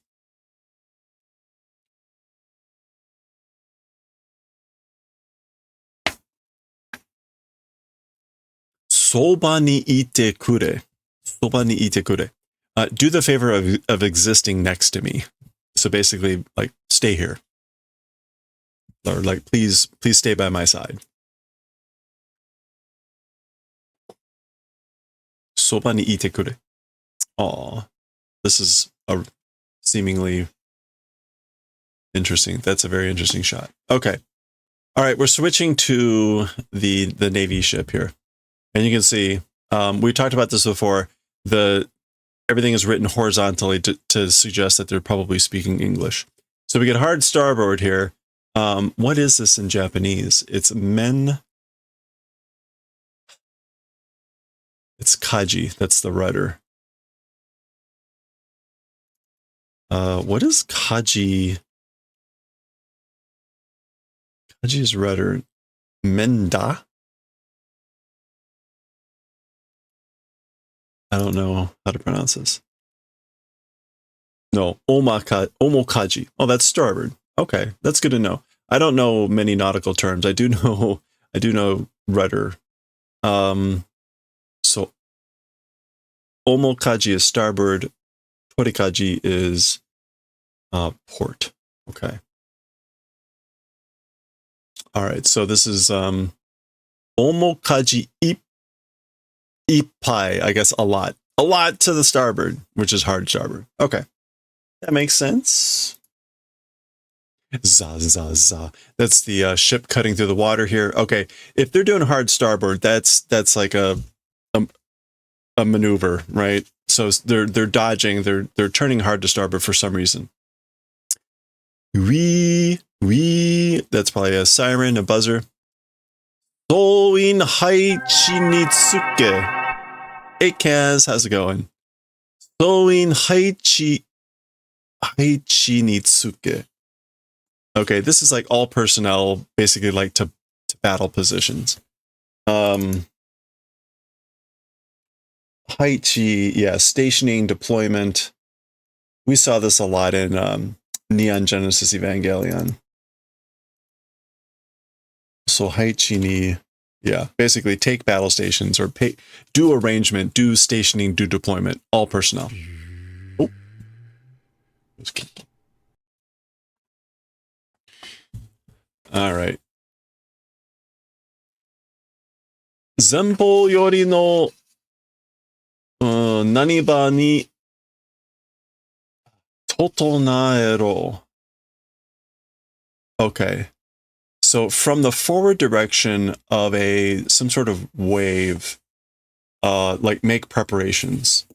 Soba ni ite kure. Soba ni ite kure. Do the favor of existing next to me. So basically, like, stay here. Or like, please stay by my side. Soba ni ite kure. Aw. This is a seemingly interesting. That's a very interesting shot. Okay. All right, we're switching to the Navy ship here. And you can see, we talked about this before, everything is written horizontally to suggest that they're probably speaking English. So we get hard starboard here. What is this in Japanese? It's men. It's kaji. That's the rudder. What is kaji? Kaji's rudder. Menda? I don't know how to pronounce this. No, omokaji. Oh, that's starboard. Okay, that's good to know. I don't know many nautical terms. I do know rudder. So omokaji is starboard. Torikaji is port. Okay. All right. So this is omokaji ippai. I guess a lot to the starboard, which is hard starboard. Okay, that makes sense. Za, za, za. That's the ship cutting through the water here. Okay, if they're doing hard starboard, that's like a maneuver, right? So they're dodging, they're turning hard to starboard for some reason. That's probably a siren, a buzzer. Soin haichi nitsuke. Hey Kaz, how's it going? Soin haichi nitsuke. Okay, this is like all personnel, basically like to battle positions. Haichi, yeah, stationing, deployment. We saw this a lot in Neon Genesis Evangelion. So Haichi ni, yeah, basically take battle stations or do arrangement, do stationing, do deployment, all personnel. Oh. All right. Zenpo yori no naniba ni totonaero. Okay. So from the forward direction of some sort of wave, like make preparations.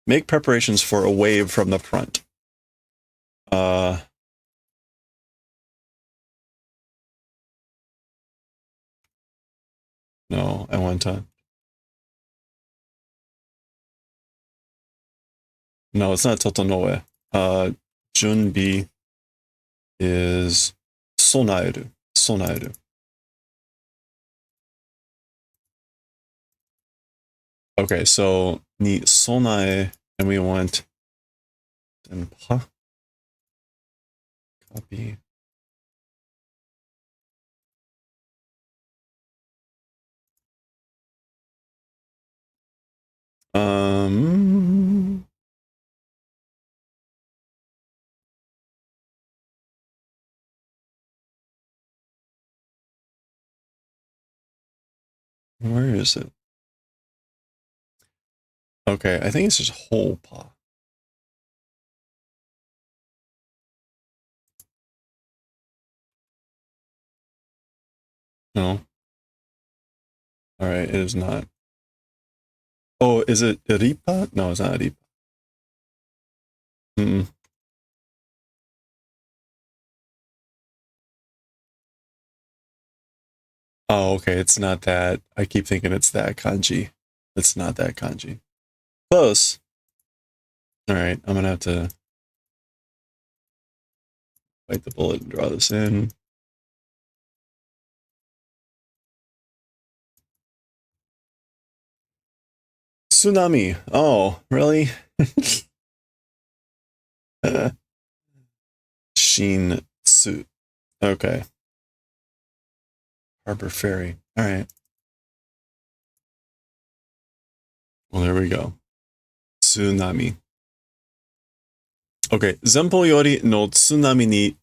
Make preparations for a wave from the front. No, at one time. No, it's not Totonoe. Junbi is Sonaeru. Sonaeru. Okay, so ni sonae, and we want Senpa. Copy. Where is it? Okay, I think it's just whole paw. No. All right, it is not. Oh, is it Ripa? No, it's not Ripa. Mm-mm. Oh, okay, it's not that. I keep thinking it's that kanji. It's not that kanji. Close. All right, I'm gonna have to bite the bullet and draw this in. Tsunami. Oh, really? Shin-tsu. Okay. Harbor Ferry. All right. Well, there we go. Tsunami. Okay. Zenpo yori no tsunami ni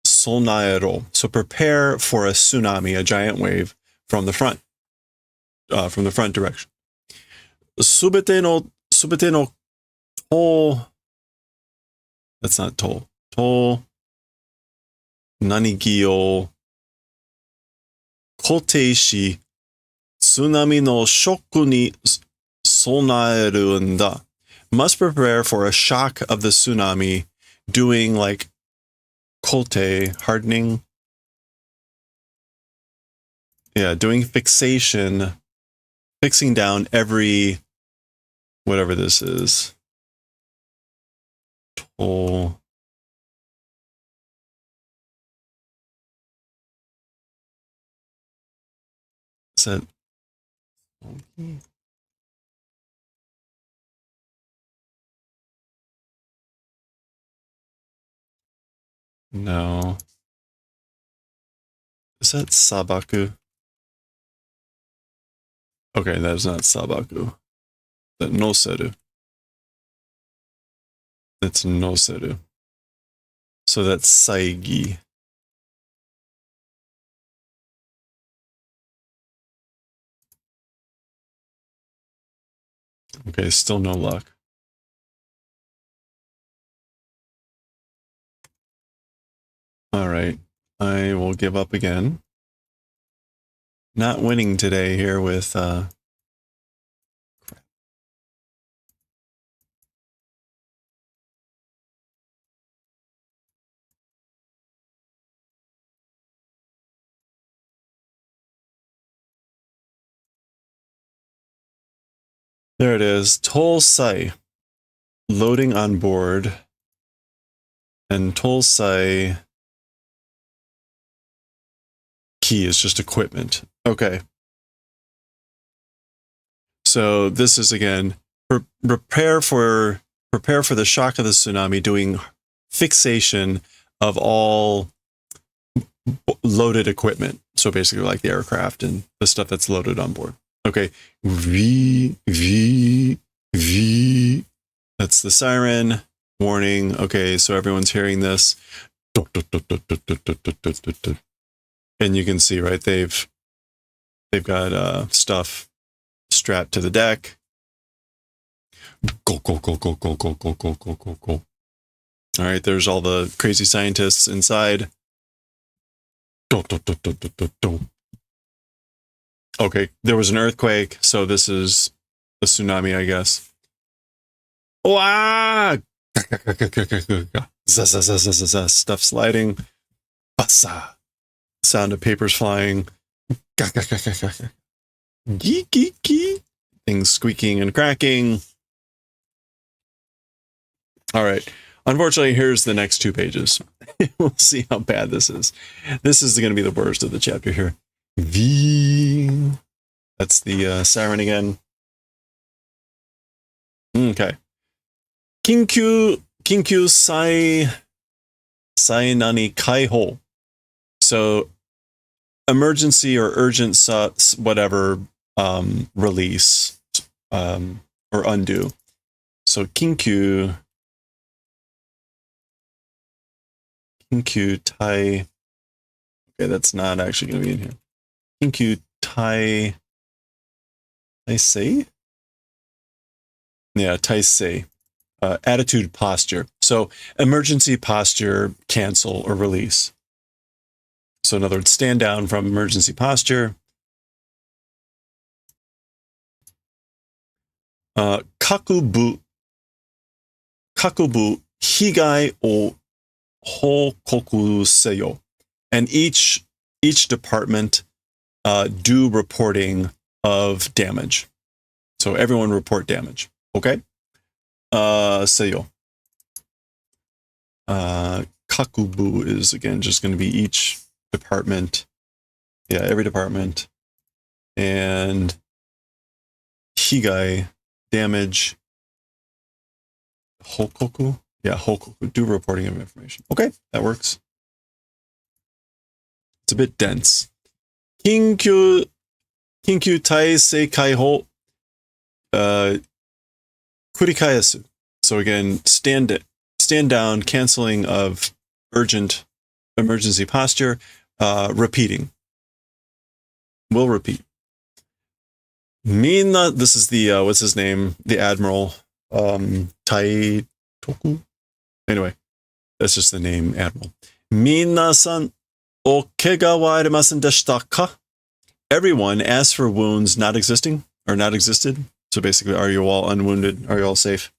sonaero. So prepare for a tsunami, a giant wave from the front direction. Subete no to. That's not to. To nanigi o kote shi tsunami no shoku ni sonaeruんだ. Must prepare for a shock of the tsunami, doing like kote, hardening. Yeah, doing fixation, fixing down every, whatever this is. To. Is that? No. Is that Sabaku? Okay, that is not Sabaku. That Noseru. That's Noseru. So that's Saigi. Okay, still no luck. All right. I will give up again. Not winning today here with there it is. Tolsai loading on board. And Tolsai key is just equipment. Okay. So this is again prepare for the shock of the tsunami, doing fixation of all loaded equipment. So basically like the aircraft and the stuff that's loaded on board. Okay. V. That's the siren warning. Okay, so everyone's hearing this. And you can see, right, they've got stuff strapped to the deck. Go. All right, there's all the crazy scientists inside. Okay, there was an earthquake, so this is a tsunami, I guess. Wow! Stuff sliding. Bassa. Sound of papers flying. Things squeaking and cracking. All right. Unfortunately, here's the next 2 pages. We'll see how bad this is. This is going to be the worst of the chapter here. V. That's the siren again. Okay. Kinkyu sai nani kaiho. So emergency or urgent whatever release or undo. So Kinkyu tai. Okay, that's not actually going to be in here. Kinkyu tai. Taisei? Yeah, taisei. Attitude posture. So emergency posture, cancel or release. So in other words, stand down from emergency posture. Kakubu higai o hokoku seyo. And each department do reporting of damage. So everyone report damage. Okay? Seyo. Kakubu is again just going to be each department. Yeah, every department. And higai, damage. Hokoku? Yeah, hokoku, do reporting of information. Okay, that works. It's a bit dense. Kinkyu taisei kaiho. Kurikayasu. So again, stand down, canceling of urgent emergency posture, repeating. We'll repeat. Minna, this is the, what's his name? The Admiral, Tai Toku? Anyway, that's just the name, Admiral. Minna-san, o kega wa arimasen deshita ka? Everyone asks for wounds not existing, or not existed. So basically, are you all unwounded? Are you all safe?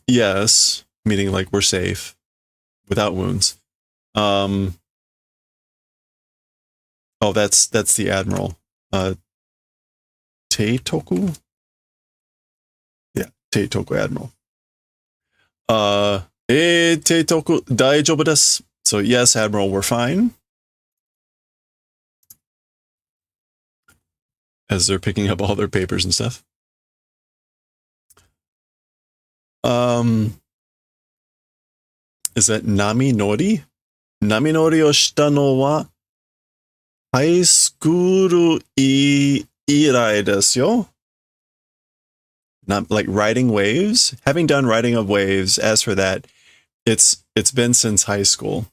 Yes, meaning like we're safe without wounds. Oh, that's the Admiral. Teitoku? Yeah, Teitoku Admiral. Teitoku daijoubu desu. So yes, Admiral, we're fine. As they're picking up all their papers and stuff. Is that Nami Nori? Nami Nori o shita no wa high school irai desu yo. Not like riding waves. Having done riding of waves, as for that, it's been since high school.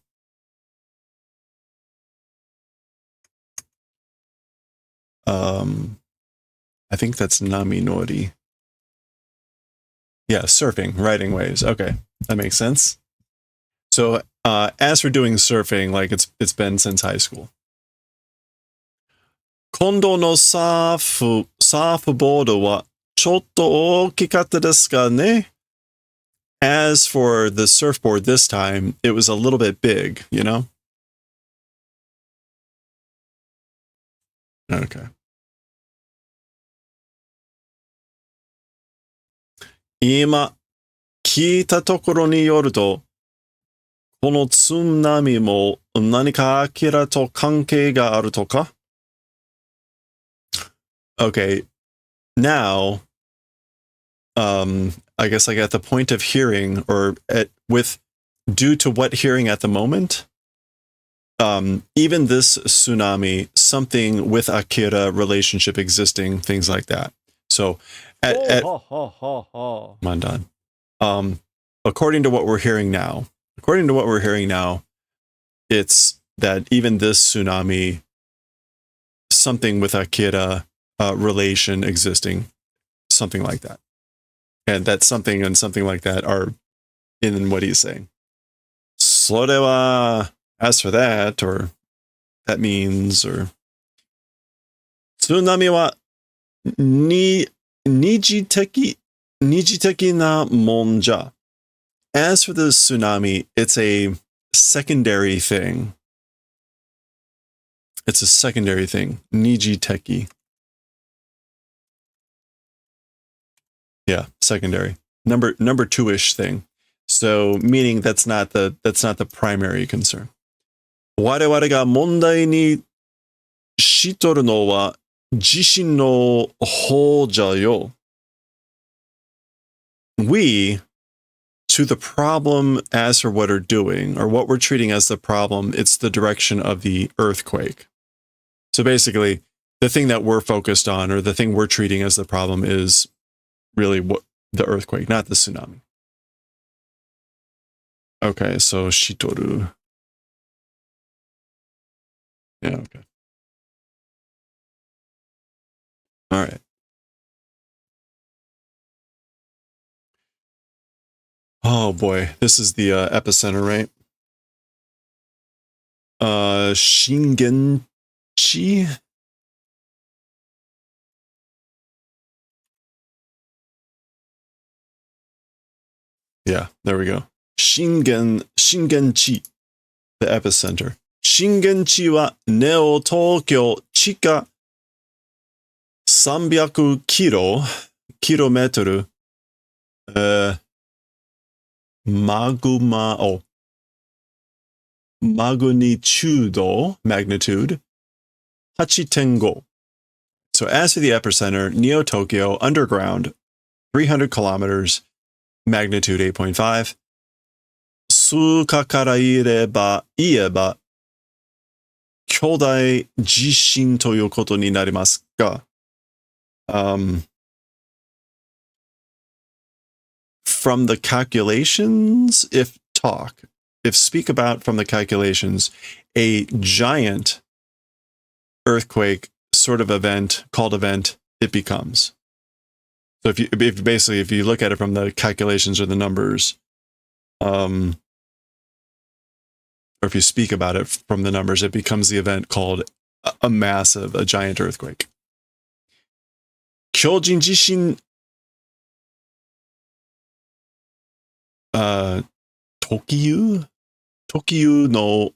I think that's Nami Nori. Yeah, surfing, riding waves. Okay, that makes sense. So as for doing surfing, like it's been since high school. Kondo no surfboard wa chotto okikatta desu ka ne? As for the surfboard this time, it was a little bit big, you know? Okay. 今、聞いたところによると、この津波も何かアキラと関係があるとか? Okay, now, I guess like at the point of hearing, or due to what hearing at the moment, even this tsunami, something with Akira relationship existing, things like that. So, Mandan. According to what we're hearing now, it's that even this tsunami, something with Akira relation existing, something like that. And that something and something like that are in what he's saying. それは as for that, or that means, or 津波は二次的なもんじゃ. As for the tsunami, it's a secondary thing. It's a secondary thing. 二次的. Yeah, secondary. Number two-ish thing. So meaning that's not the primary concern. 我々が問題にしとるのは地震の方じゃよ. We, to the problem as for what we're doing, or what we're treating as the problem, it's the direction of the earthquake. So basically, the thing that we're focused on, or the thing we're treating as the problem, is really what the earthquake, not the tsunami. Okay, so shitoru. Yeah, okay. All right. Oh boy, this is the epicenter, right? Shingenchi? Yeah, there we go. Shingenchi, the epicenter. Shingenchi wa neo Tokyo chika 300 kilometer magnitude 8.5. So as for the epicenter, Neo Tokyo underground 300 kilometers, magnitude 8.5. 数かから言えば巨大地震ということになりますが、from the calculations, if speak about from the calculations, a giant earthquake sort of event, called event, it becomes. So if you look at it from the calculations or the numbers, or if you speak about it from the numbers, it becomes the event called a giant earthquake. 巨人地震 Tokyu no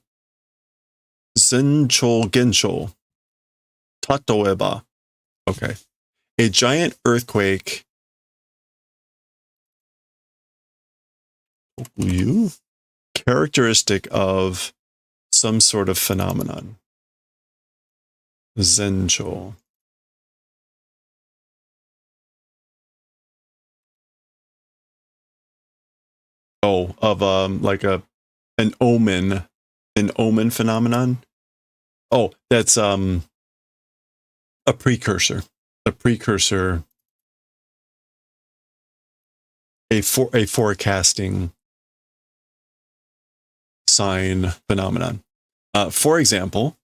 Zencho Gensho. Tatoeba. Okay. A giant earthquake. Tokyu? Characteristic of some sort of phenomenon. Zencho. Oh, of like an omen phenomenon. Oh, that's a precursor. A forecasting sign phenomenon. For example,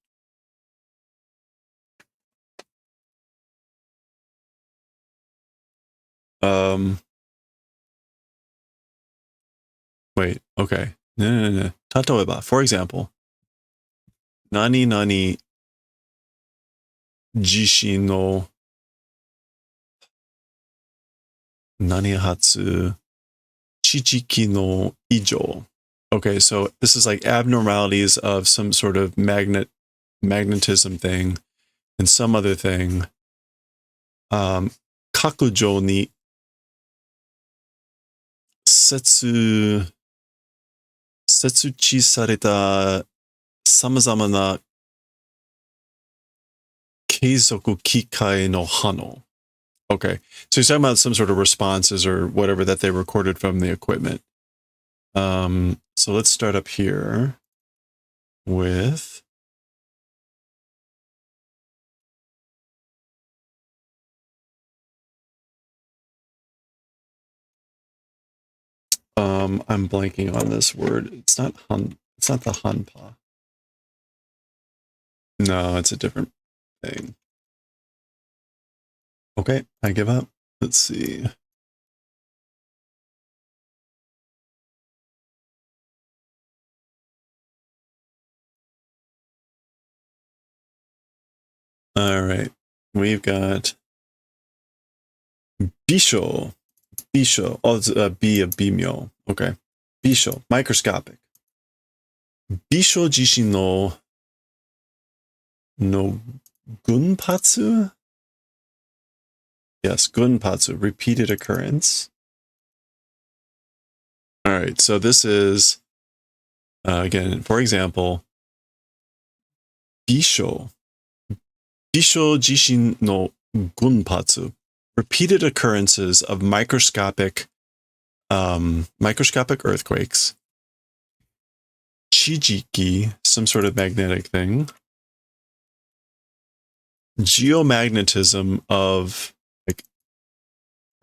wait, okay. No. Tatoeba, for example, nani nani jishi no nani hatsu chichiki no ijo. Okay, so this is like abnormalities of some sort of magnetism thing and some other thing. Kakujo ni setsuchi sareta samazama na keizoku kikai no hano. Okay, so he's talking about some sort of responses or whatever that they recorded from the equipment. So let's start up here with I'm blanking on this word. It's not the hanpa. No, it's a different thing. Okay, I give up. Let's see. All right, we've got Bisho. Oh, it's a B of Bimyo. Okay. Bisho, microscopic. Bisho jishi no gunpatsu? Yes, gunpatsu, repeated occurrence. All right, so this is, again, for example, Bisho jishi no gunpatsu, repeated occurrences of microscopic earthquakes. Chijiki, some sort of magnetic thing. Geomagnetism of like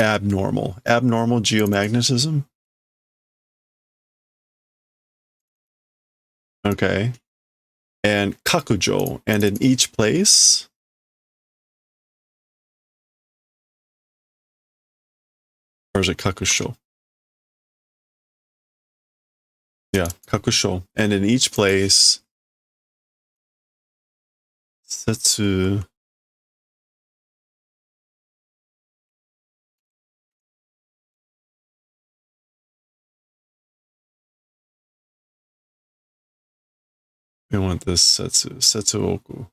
abnormal geomagnetism. Okay. And kakujo, and in each place. Or is it kakusho? Yeah, kakusho. And in each place, setsu. We want this setsuoku.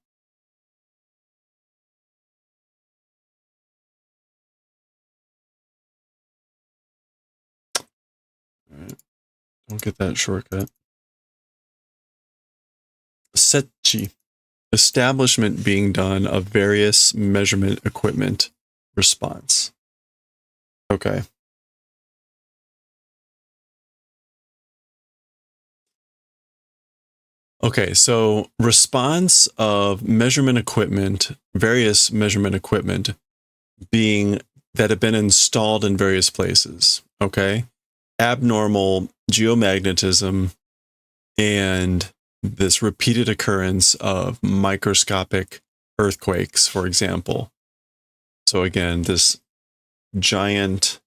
All right. Don't get that shortcut. Setchi, establishment being done of various measurement equipment response. Okay. Okay, so response of measurement equipment, various measurement equipment being that have been installed in various places. Okay. Abnormal geomagnetism and this repeated occurrence of microscopic earthquakes, for example. So again, this giant,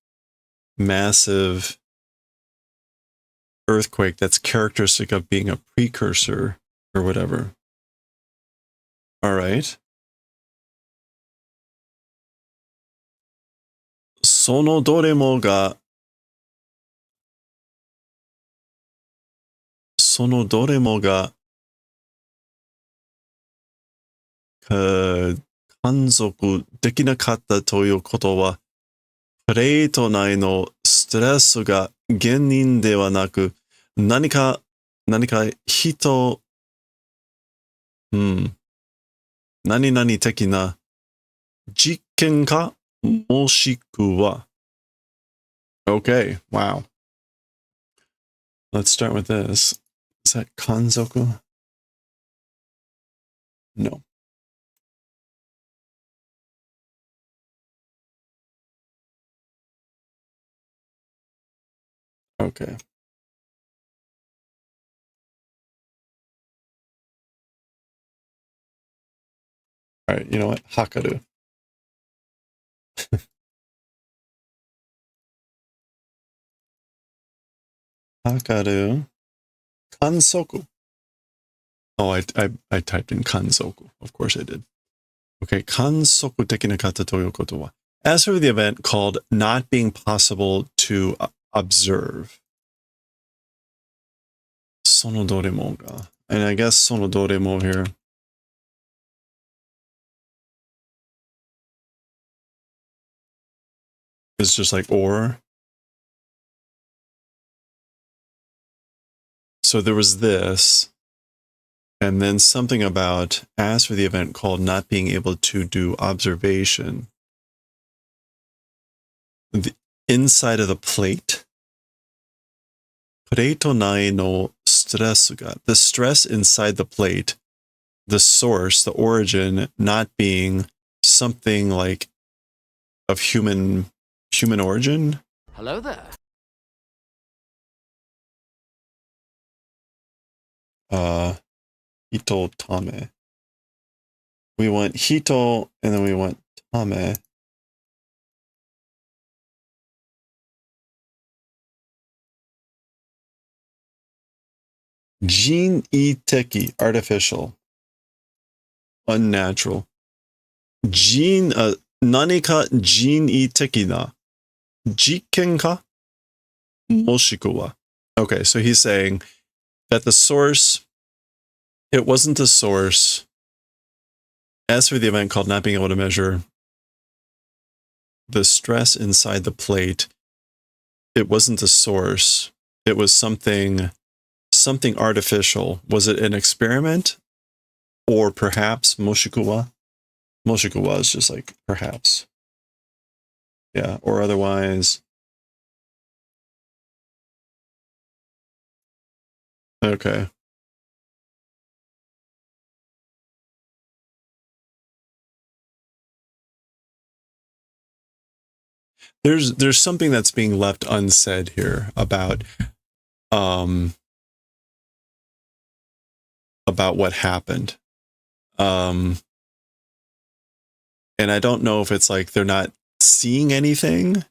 massive earthquake that's characteristic of being a precursor or whatever. All right. Sono doremo ga 観測できなかったということは、プレート内のストレスが原因ではなく、何か何々的な実験かもしくは。Okay, wow. Let's start with this. Is that kanzoku? No. Okay. All right, you know what? Hakaru. Hakaru Kansoku. Oh, I typed in kansoku. Of course I did. Okay, kansoku tekinakata toyo koto wa. As for the event called not being possible to observe. Sonodoremo ga. And I guess sonodoremo here. Is just like or. So there was this. And then something about, as for the event called not being able to do observation, the inside of the plate, Pleito nai no stressu ga, the stress inside the plate, the source, the origin, not being something like of human origin. Hello there. Hito tame. We want hito and then we want tame. Jin-iteki, artificial. Unnatural. Nani ka jin-iteki na? Jiken ka? Moshiku wa. Okay, so he's saying that the source, it wasn't the source. As for the event called not being able to measure the stress inside the plate, it wasn't the source. It was something artificial. Was it an experiment? Or perhaps moshikuwa? Moshikuwa is just like perhaps. Yeah, or otherwise. Okay. There's something that's being left unsaid here about what happened. And I don't know if it's like they're not seeing anything.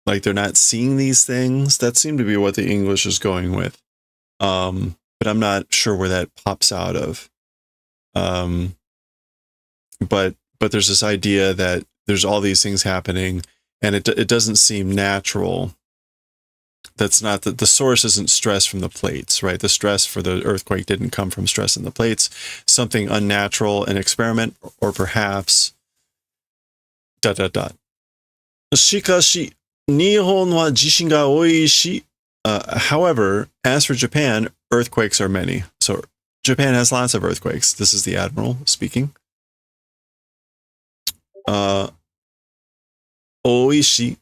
Like they're not seeing these things. That seemed to be what the English is going with. But I'm not sure where that pops out of. But there's this idea that there's all these things happening and it doesn't seem natural. That's not that the source isn't stress from the plates, right? The stress for the earthquake didn't come from stress in the plates. Something unnatural, an experiment, or perhaps ... Shikashi, Nihon wa jishin ga oi shi. However, as for Japan, earthquakes are many. So Japan has lots of earthquakes. This is the admiral speaking. Oishi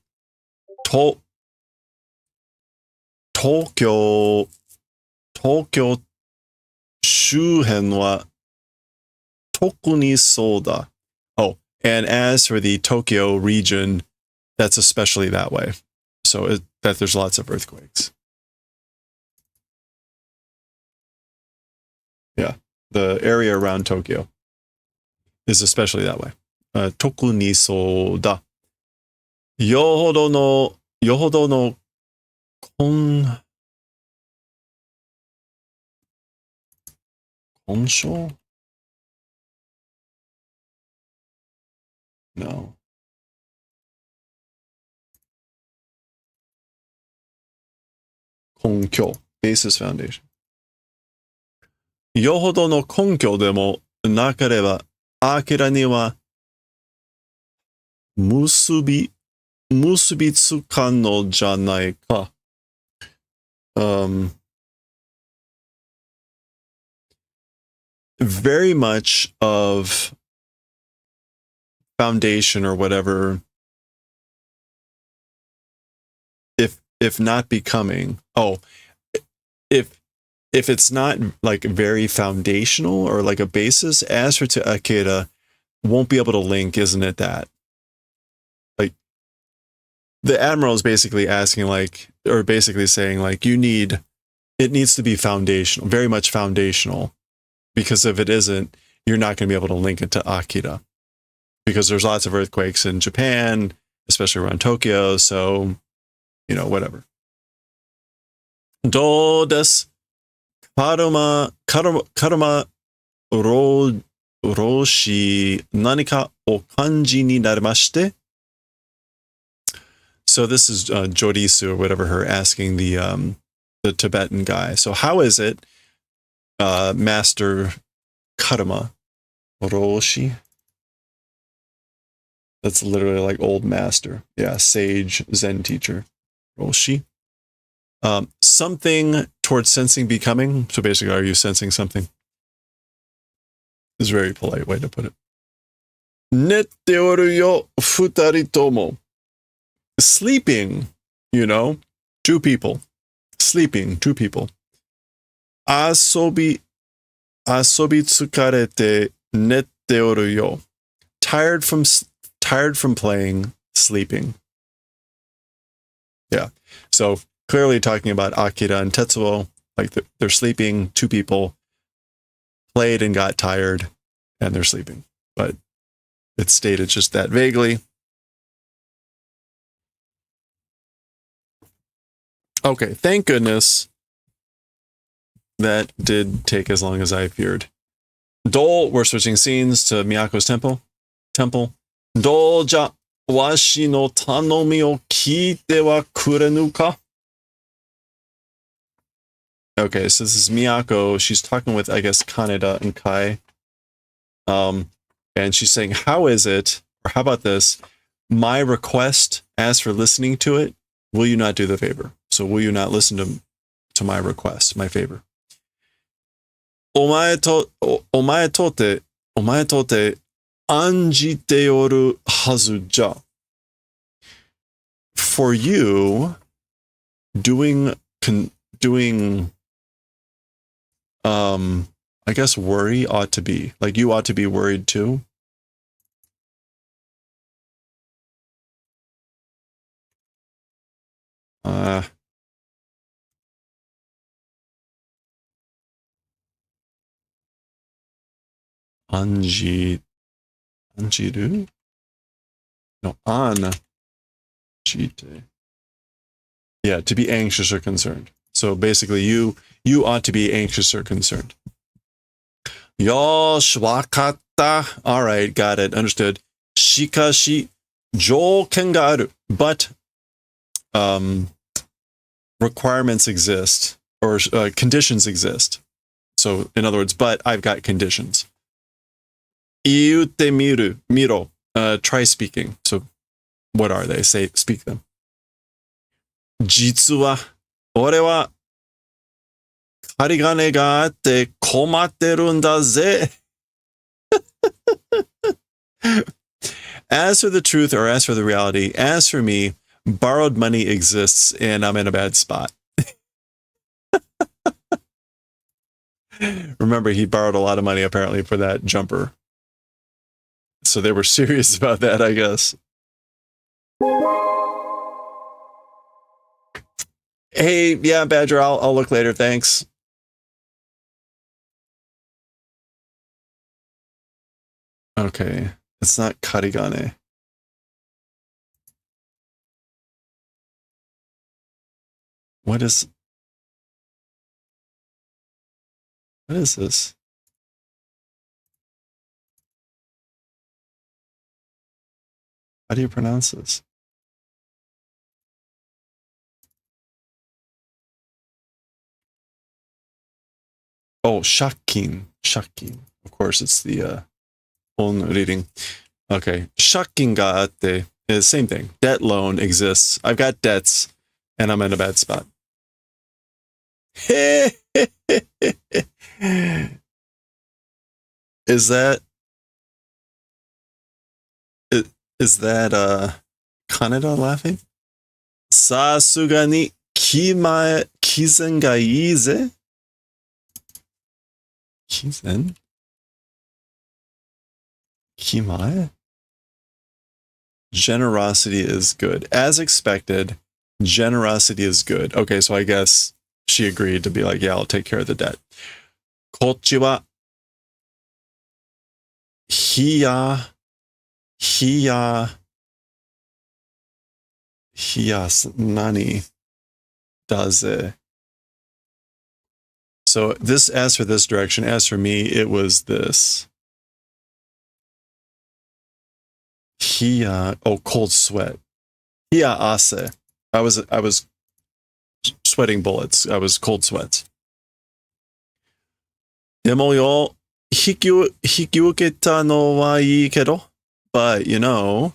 to Tokyo shuhen wa toku ni sou da. Oh, and as for the Tokyo region, that's especially that way. So that there's lots of earthquakes. Yeah, the area around Tokyo is especially that way. Toku ni sou da. Yohodo no konsho? No. Konkyo, basis foundation. Yohodo no konkyo demo nakareba Akira ni wa musubitsukan janai ka. Very much of foundation or whatever, if not becoming, if it's not like very foundational or like a basis, as for to Akira, won't be able to link, isn't it that? Like, the admiral is basically asking like, or basically saying like, it needs to be foundational, very much foundational, because if it isn't, you're not going to be able to link it to Akira, because there's lots of earthquakes in Japan, especially around Tokyo, so, whatever. どうです。カルマロシ何かお感じになりまして? So this is Jorisu or whatever her asking the Tibetan guy. So how is it, Master Karma Roshi? That's literally like old master. Yeah, sage Zen teacher. Roshi. Something towards sensing becoming. So basically, are you sensing something? Is a very polite way to put it. Nette oru yo futari tomo. Sleeping, you know, two people. Sleeping, two people. Asobi tsukarete nette oru yo. Tired from playing, sleeping. Yeah. So clearly talking about Akira and Tetsuo, like they're sleeping, two people played and got tired, and they're sleeping. But it's stated just that vaguely. Okay, thank goodness that did take as long as I feared. Dole, we're switching scenes to Miyako's temple. Dole ja washi no tanomi o kiite wa kurenu ka? Okay, so this is Miyako. She's talking with, I guess, Kaneda and Kai. And she's saying, how is it, or how about this, my request, as for listening to it, will you not do the favor? So will you not listen to my request, my favor? Omae tote anjite yoru hazu ja. For you, doing I guess worry ought to be. Like, you ought to be worried too. Anjiru? No, anjite. Yeah, to be anxious or concerned. So basically, you ought to be anxious or concerned. Yosh, wakatta. All right, got it, understood. Shikashi, jouken ga aru. But requirements exist, or conditions exist. So, in other words, but I've got conditions. Iute miro. Try speaking. So, what are they? Speak them. Jitsu wa, ore wa, karigane ga atte komatteru nda ze. As for the truth, or as for the reality, as for me, borrowed money exists and I'm in a bad spot. Remember, he borrowed a lot of money apparently for that jumper. So they were serious about that, I guess. Hey, yeah, Badger, I'll look later, thanks. Okay, it's not karigane. What is this? How do you pronounce this? Oh, shakin. Of course, it's the own reading. Okay, shakin ga atte is same thing. Debt loan exists. I've got debts, and I'm in a bad spot. Is that Kaneda laughing? Sasuga ni kizen ga ii ze? Kizen? Kimae? Generosity is good. As expected, generosity is good. Okay, so I guess she agreed to be like, yeah, I'll take care of the debt. Kochi wa hiya nani daze. So this, as for this direction, as for me, it was this. Cold sweat. Hiya ase. I was sweating bullets. I was cold sweats. Demo yo, hikiuketa no wa ii kedo. But, you know,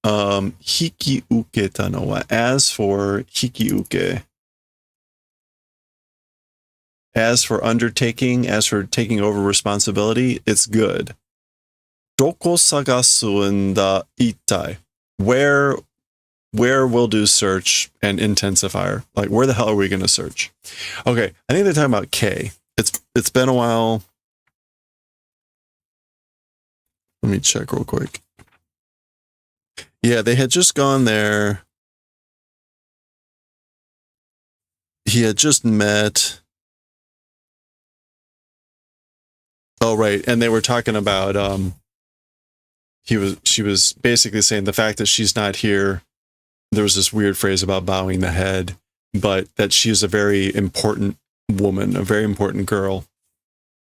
hikiuketa no wa, as for hikiuke, as for undertaking, as for taking over responsibility, it's good. Doko sagasu in the itai. Where we'll do search and intensifier. Like, where the hell are we going to search? Okay, I think they're talking about K. It's been a while. Let me check real quick. Yeah, they had just gone there. He had just met. Oh, right. And they were talking about, she was basically saying the fact that she's not here. There was this weird phrase about bowing the head, but that she is a very important woman, a very important girl.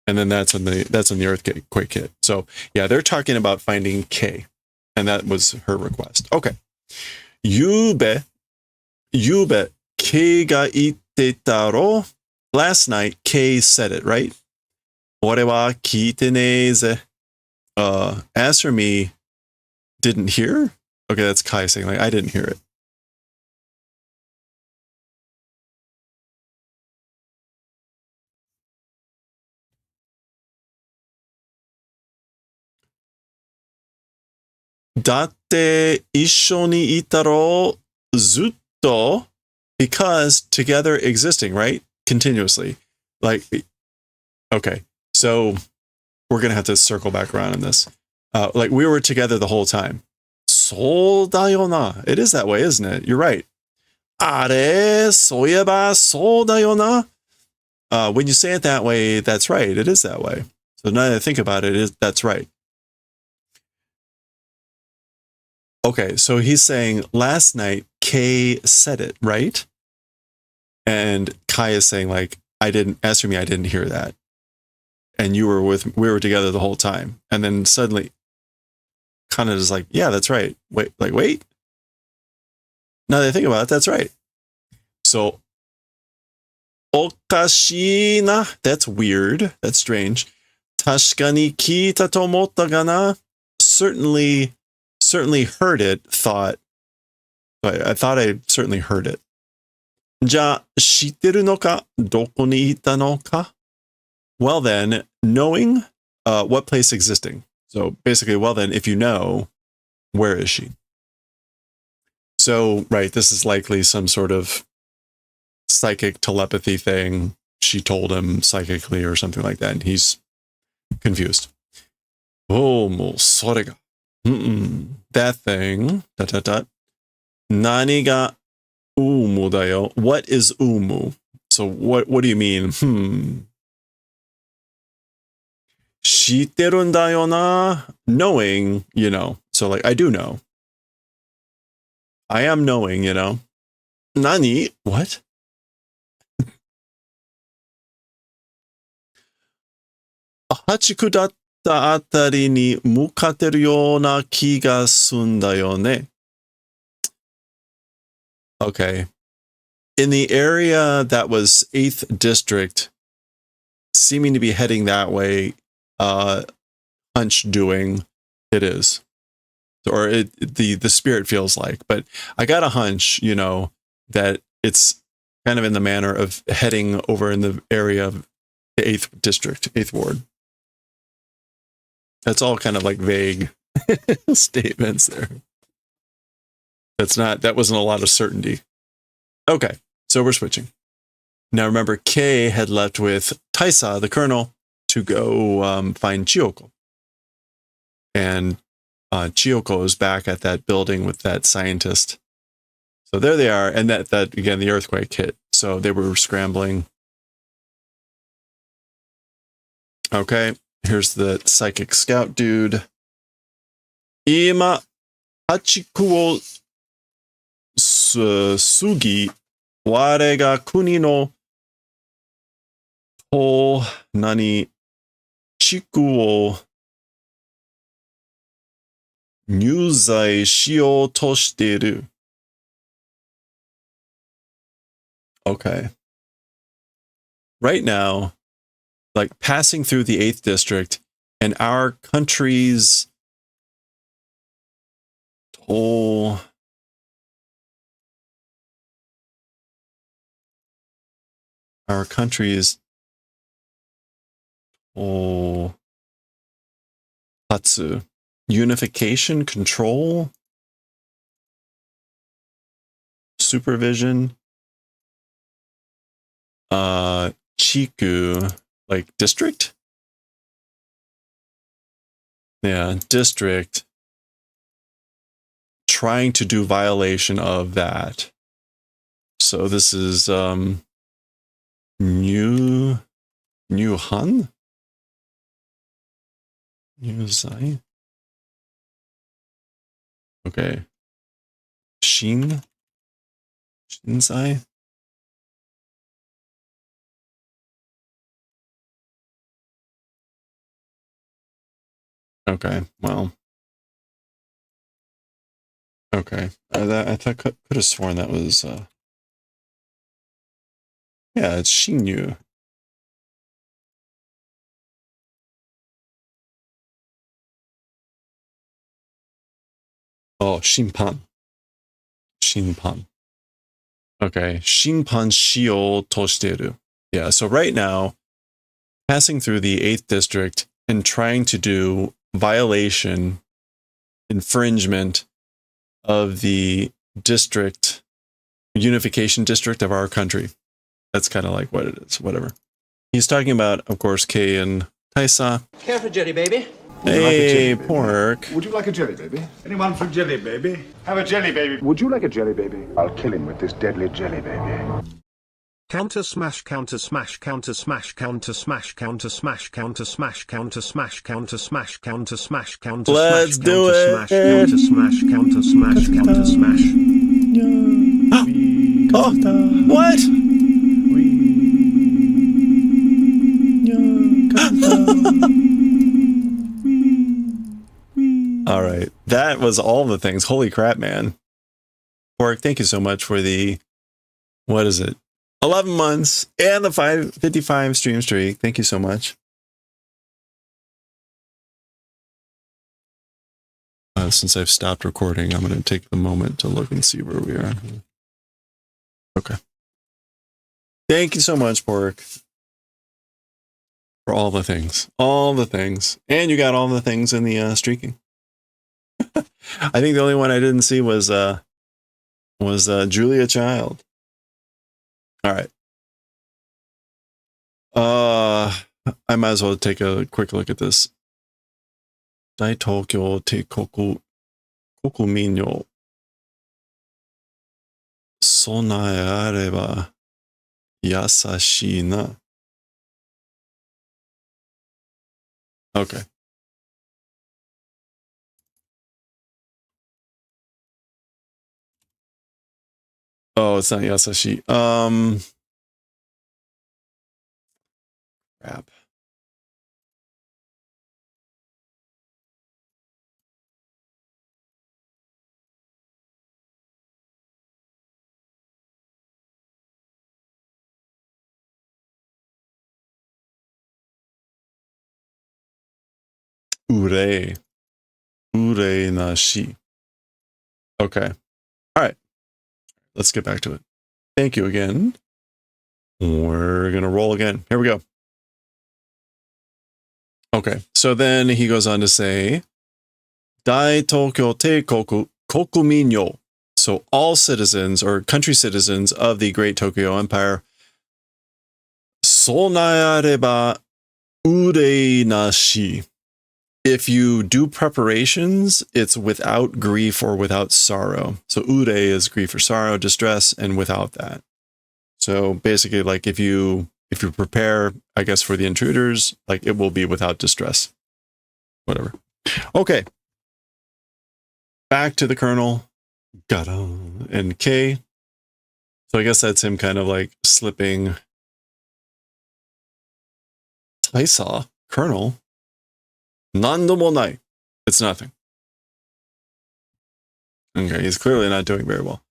And then that's in the earthquake hit. So yeah, they're talking about finding K, and that was her request. Okay. Yube K ga itte taro. Last night, K said it, right? Ore wa kiite ne ze. As for me, didn't hear? Okay, that's Kai saying, like, I didn't hear it. Datte isho ni itaro zutto, because together existing, right? Continuously. Like, okay, so we're going to have to circle back around on this. Like, we were together the whole time. So dayo na. It is that way, isn't it? You're right. Are, soyeba, so dayo na. When you say it that way, that's right. It is that way. So now that I think about it, that's right. Okay, so he's saying last night Kay said it, right? And Kai is saying, like, as for me, I didn't hear that. And we were together the whole time. And then suddenly Kanada's is like, yeah, that's right. Wait. Now that I think about it, that's right. So okashina, that's weird. That's strange. Tashika ni kita to omotta ga na. Certainly heard it, thought. I thought I certainly heard it. Ja, shitteru no ka? Doko ni ita no ka? Well then, knowing what place existing. So basically, well then, if you know, where is she? So, right, this is likely some sort of psychic telepathy thing. She told him psychically or something like that, and he's confused. Oh, mo sore ga. That thing. ... Nani ga umu dayo? What is umu? So what do you mean? Shitteru dayo na? Knowing, you know. So like, I do know. I am knowing, you know. Nani? What? Hachiku datta atari ni mukateru you na ki ga sunda yo ne. Okay. In the area that was 8th district, seeming to be heading that way, hunch doing, it is. Or the spirit feels like. But I got a hunch, you know, that it's kind of in the manner of heading over in the area of the 8th district, 8th ward. That's all kind of like vague statements there. That wasn't a lot of certainty. Okay, so we're switching. Now remember, Kay had left with Taisa, the colonel, to go find Chiyoko. And Chiyoko is back at that building with that scientist. So there they are, and that again, the earthquake hit. So they were scrambling. Okay, here's the psychic scout dude. Ima hachiku wo sugi, ware ga kuni no と、何、地区を入罪しようとしている。Okay. Right now, like passing through the 8th district and our country's toll. Our country's toll. Tatsu. Unification, control, supervision. Chiku, like district? Yeah, district. Trying to do violation of that. So this is New Han? New Zai? Okay. Shinzai? Okay, well. Okay. I thought could have sworn that was yeah, it's Shinyu. Oh, Shinpan. Shinpan. Okay. Shinpan shio toshiteru. Yeah, so right now, passing through the 8th district and trying to do violation, infringement of the district, unification district of our country. That's kind of like what it is, whatever. He's talking about, of course, Kei and Taisa. Care for jelly, baby? Hey, pork. Would you like a jelly baby? Anyone for jelly baby? Have a jelly baby. Would you like a jelly baby? I'll kill him with this deadly jelly baby. Counter smash, counter smash, counter smash, counter smash, counter smash, counter smash, counter smash, counter smash, counter smash, counter smash. Let's do it. Counter smash, counter smash, counter smash. Oh, what? All right, that was all the things. Holy crap, man. Pork, thank you so much for the, what is it? 11 months and the 555 stream streak. Thank you so much. Since I've stopped recording, I'm going to take the moment to look and see where we are. Okay. Thank you so much, Pork, for all the things. All the things. And you got all the things in the streaking. I think the only one I didn't see was Julia Child. All right. I might as well take a quick look at this. Dai Tokyo te kokumin yo sonae areba yasashii na. Okay. Oh, it's not Yasashi. Crap. Ure nashi. Okay. All right. Let's get back to it. Thank you again. We're going to roll again. Here we go. Okay. So then he goes on to say, Dai Tokyo te kokumin yo. So all citizens or country citizens of the Great Tokyo Empire. Sonae areba ure nashi. If you do preparations, it's without grief or without sorrow. So ure is grief or sorrow, distress, and without that. So basically, like if you prepare, I guess, for the intruders, like it will be without distress. Whatever. Okay. Back to the Colonel. Gata and K. So I guess that's him kind of like slipping Kaisa, Colonel. Nandomonai. It's nothing. Okay, he's clearly not doing very well.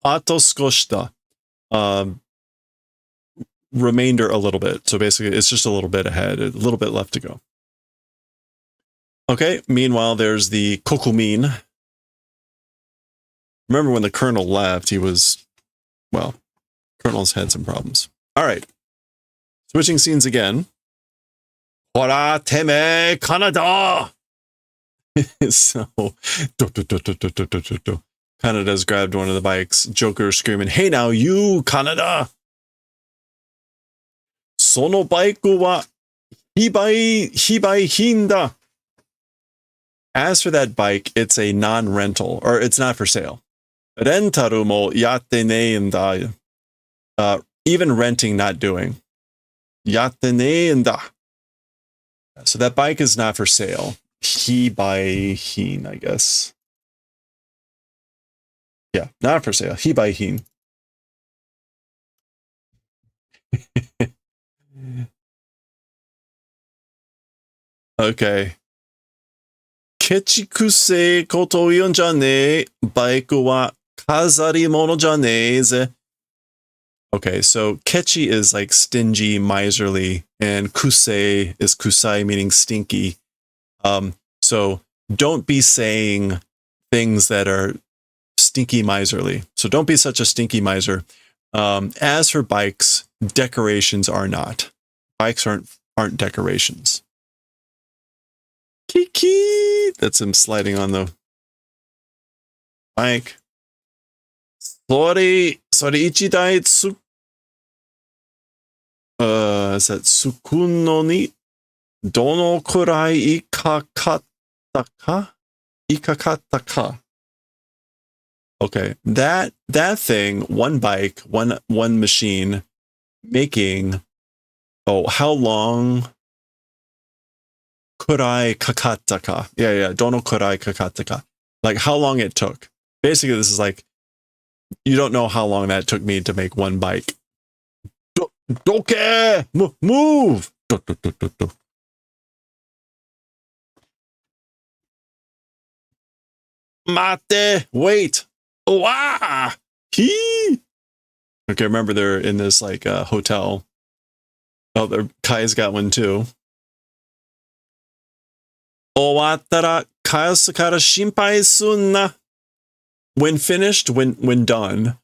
Ato skoshita. Remainder a little bit. So basically, it's just a little bit ahead, a little bit left to go. Okay, meanwhile, there's the kokumin. Remember when the colonel left, he was, well, colonel's had some problems. All right. Switching scenes again. Hora teme Canada! So, Canada's grabbed one of the bikes. Joker screaming, hey now, you, Canada! Sono baiku wa hibai hinda. As for that bike, it's a non-rental, or it's not for sale. Rentaru mo yatte neinda. Even renting, not doing. Yatte neinda. So that bike is not for sale. Hibai hin, I guess. Yeah, not for sale. Hibai hin. Okay. Kechikusei koto ion ja ne, baiku wa kazari mono ja ne ze. Okay, so kechi is like stingy, miserly, and kusei is kusai, meaning stinky. So don't be saying things that are stinky, miserly. So don't be such a stinky miser. As for bikes, decorations are not. Bikes aren't decorations. Kiki! That's him sliding on the bike. Sorry, ichidai tsu. Is that sukun no ni dono kurai ikakatta ka? Ikakatta ka. Okay, that thing, one bike, one machine, making. Oh, how long? Kurai kakatta ka. Yeah. Dono kurai kakatta ka. Like how long it took. Basically, this is like, you don't know how long that took me to make one bike. Doke! Move! Mate! Wait! Wah! He! Okay, remember they're in this like hotel. Oh, Kai's got one too. Owattara kayasu kara shinpai sunna. When finished, when done,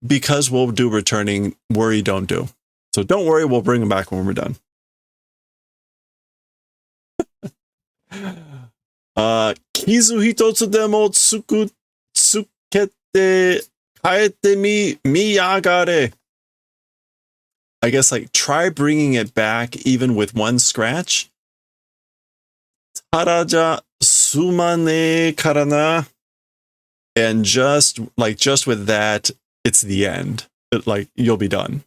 because we'll do returning, worry, don't do. So don't worry, we'll bring them back when we're done. Kizu hitotsu demo tsukete kaete miyagare. I guess like try bringing it back even with one scratch. Taraja sumane karana. And just with that, it's the end. Like you'll be done.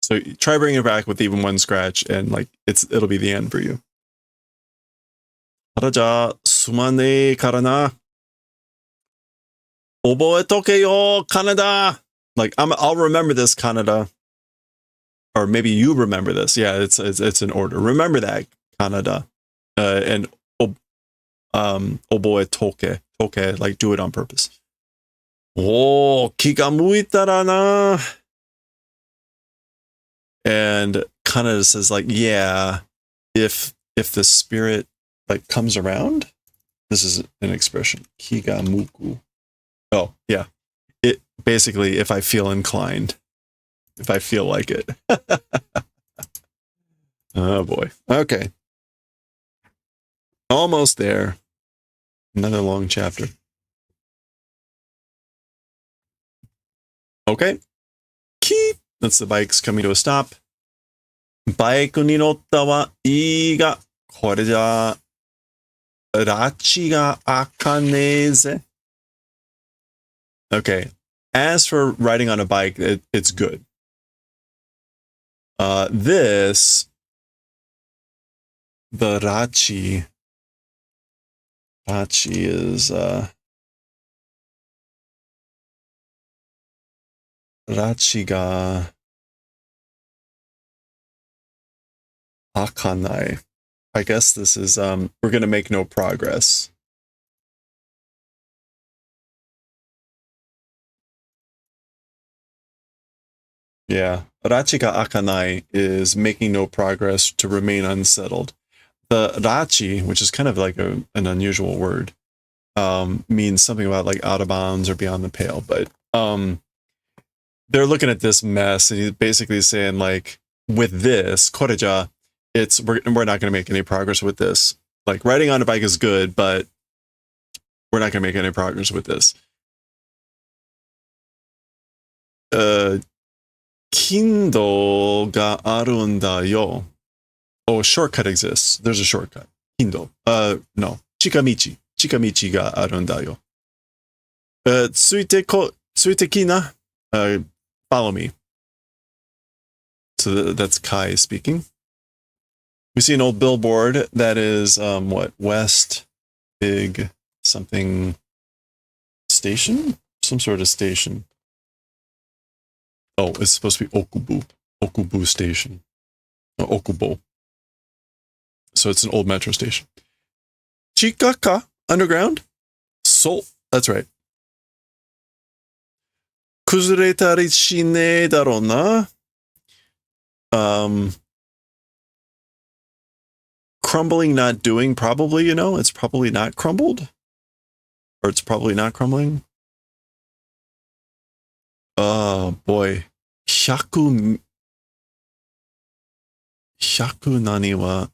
So try bringing it back with even one scratch, and like it'll be the end for you. Taraja sumane karana. Oboetoke yo, Canada. Like I'll remember this, Canada. Or maybe you remember this. Yeah, it's an order. Remember that, Canada. And oboetoke. Okay, like do it on purpose. Oh, kiga muitara na. And Kanada says like, yeah, if the spirit like comes around, this is an expression. Kiga muku. Oh, yeah. It basically, if I feel inclined, if I feel like it. Oh boy. Okay. Almost there. Another long chapter. Okay. Keep. That's the bikes coming to a stop. Bike ni notta wa ii ga kore ja rachi ga akane ze. Okay. As for riding on a bike, it's good. The rachi. Rachi is rachi ga akanai. I guess this is, we're going to make no progress. Yeah. Rachi ga akanai is making no progress, to remain unsettled. The rachi, which is kind of like an unusual word, means something about like out of bounds or beyond the pale. But they're looking at this mess, and he's basically saying, like, with this, koreja, we're not going to make any progress with this. Like, riding on a bike is good, but we're not going to make any progress with this. Kindle ga arun da yo. Oh, a shortcut exists. There's a shortcut. Kindle. No. Chikamichi. Chikamichi ga arun da yo. Tsuite kina. Follow me. So that's Kai speaking. We see an old billboard that is, what? West Big something station? Some sort of station. Oh, it's supposed to be Okubo. Okubo station. Okubo. So it's an old metro station. Chikaka, underground. So, that's right. Kuzuretari shine daro na. Crumbling, not doing, probably, it's probably not crumbled. Or it's probably not crumbling. Oh, boy. Shaku nani wa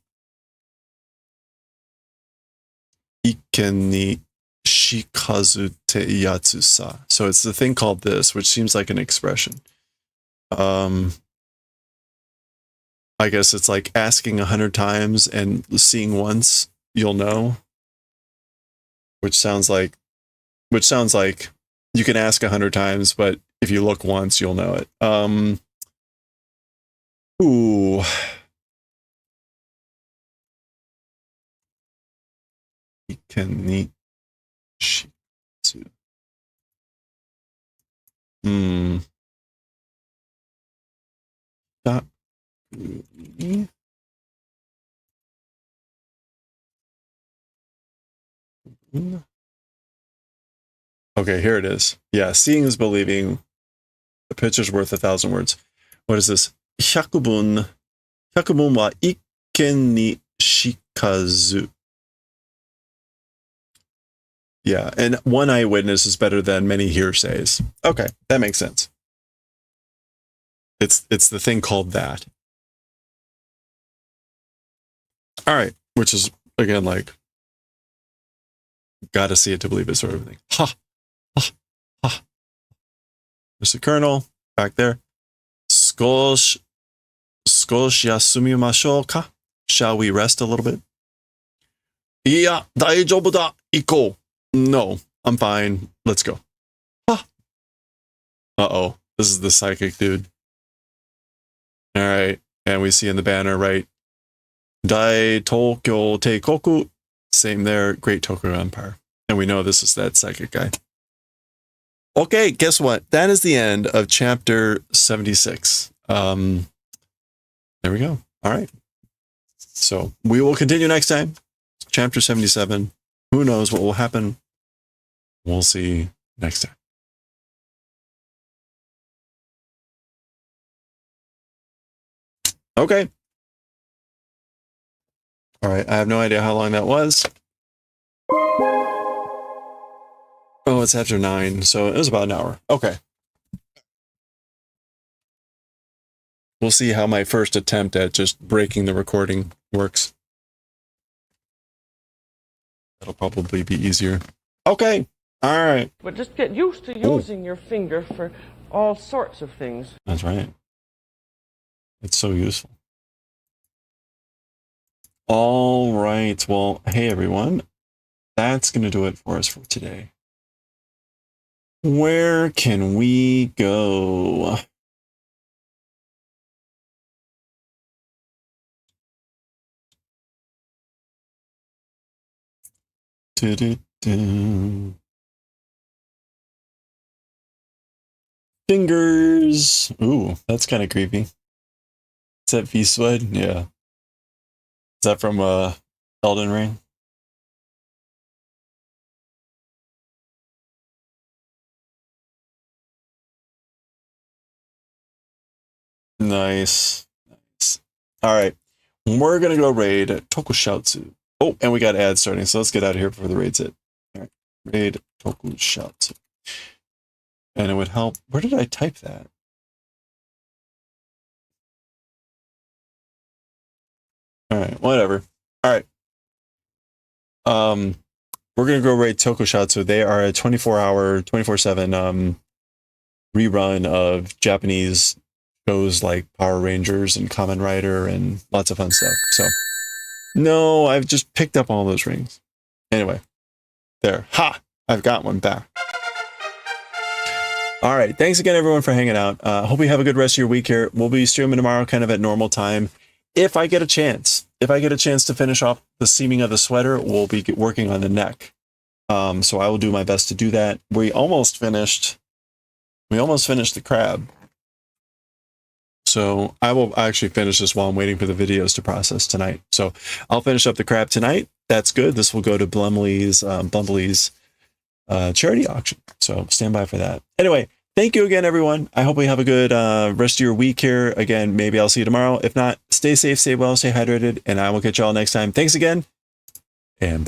iken ni shikazu te yatsu sa. So it's the thing called this, which seems like an expression. I guess it's like asking 100 times and seeing once, you'll know. Which sounds like you can ask 100 times, but if you look once, you'll know it. Ooh. Iken shitsu. Okay, here it is. Yeah, seeing is believing. A picture's worth 1,000 words. What is this? Hyakubun wa ikken ni shikazu. Yeah, and one eyewitness is better than many hearsays. Okay, that makes sense. It's the thing called that. All right, which is, again, like, gotta see it to believe it sort of thing. Ha! Ha! Ha! There's the colonel back there. Skosh yasumimashou ka? Shall we rest a little bit? Iya, daijoubu da, iko. No, I'm fine. Let's go. Ha! Uh-oh, this is the psychic dude. All right, and we see in the banner, right? Dai Tokyo Teikoku. Same there, Great Tokyo Empire. And we know this is that psychic guy. Okay, guess what? That is the end of chapter 76. There we go. All right. So we will continue next time. Chapter 77. Who knows what will happen? We'll see next time. Okay. All right. I have no idea how long that was. Oh, it's after 9, so it was about an hour. Okay. We'll see how my first attempt at just breaking the recording works. That'll probably be easier. Okay. All right. But just get used to using your finger for all sorts of things. That's right. It's so useful. All right. Well, hey, everyone. That's going to do it for us for today. Where can we go? Fingers. Ooh, that's kind of creepy. Is that V-Swed? Yeah. that from Elden Ring? Nice. Nice. All right. We're going to go raid Tokushatsu. Oh, and we got ads starting, so let's get out of here before the raid's hit. All right. Raid Tokushatsu. And it would help. Where did I type that? All right, whatever. All right. We're going to go raid Tokushatsu. They are a 24-hour, 24/7 rerun of Japanese shows like Power Rangers and Kamen Rider and lots of fun stuff. So, no, I've just picked up all those rings. Anyway, there. Ha! I've got one back. All right. Thanks again, everyone, for hanging out. Hope you have a good rest of your week here. We'll be streaming tomorrow kind of at normal time. If I get a chance to finish off the seaming of the sweater, we'll be working on the neck. So I will do my best to do that. We almost finished the crab. So I will actually finish this while I'm waiting for the videos to process tonight. So I'll finish up the crab tonight. That's good. This will go to Bumblebee's charity auction. So stand by for that. Anyway, thank you again, everyone. I hope we have a good rest of your week here. Again, maybe I'll see you tomorrow. If not, stay safe, stay well, stay hydrated, and I will catch y'all next time. Thanks again, and bye.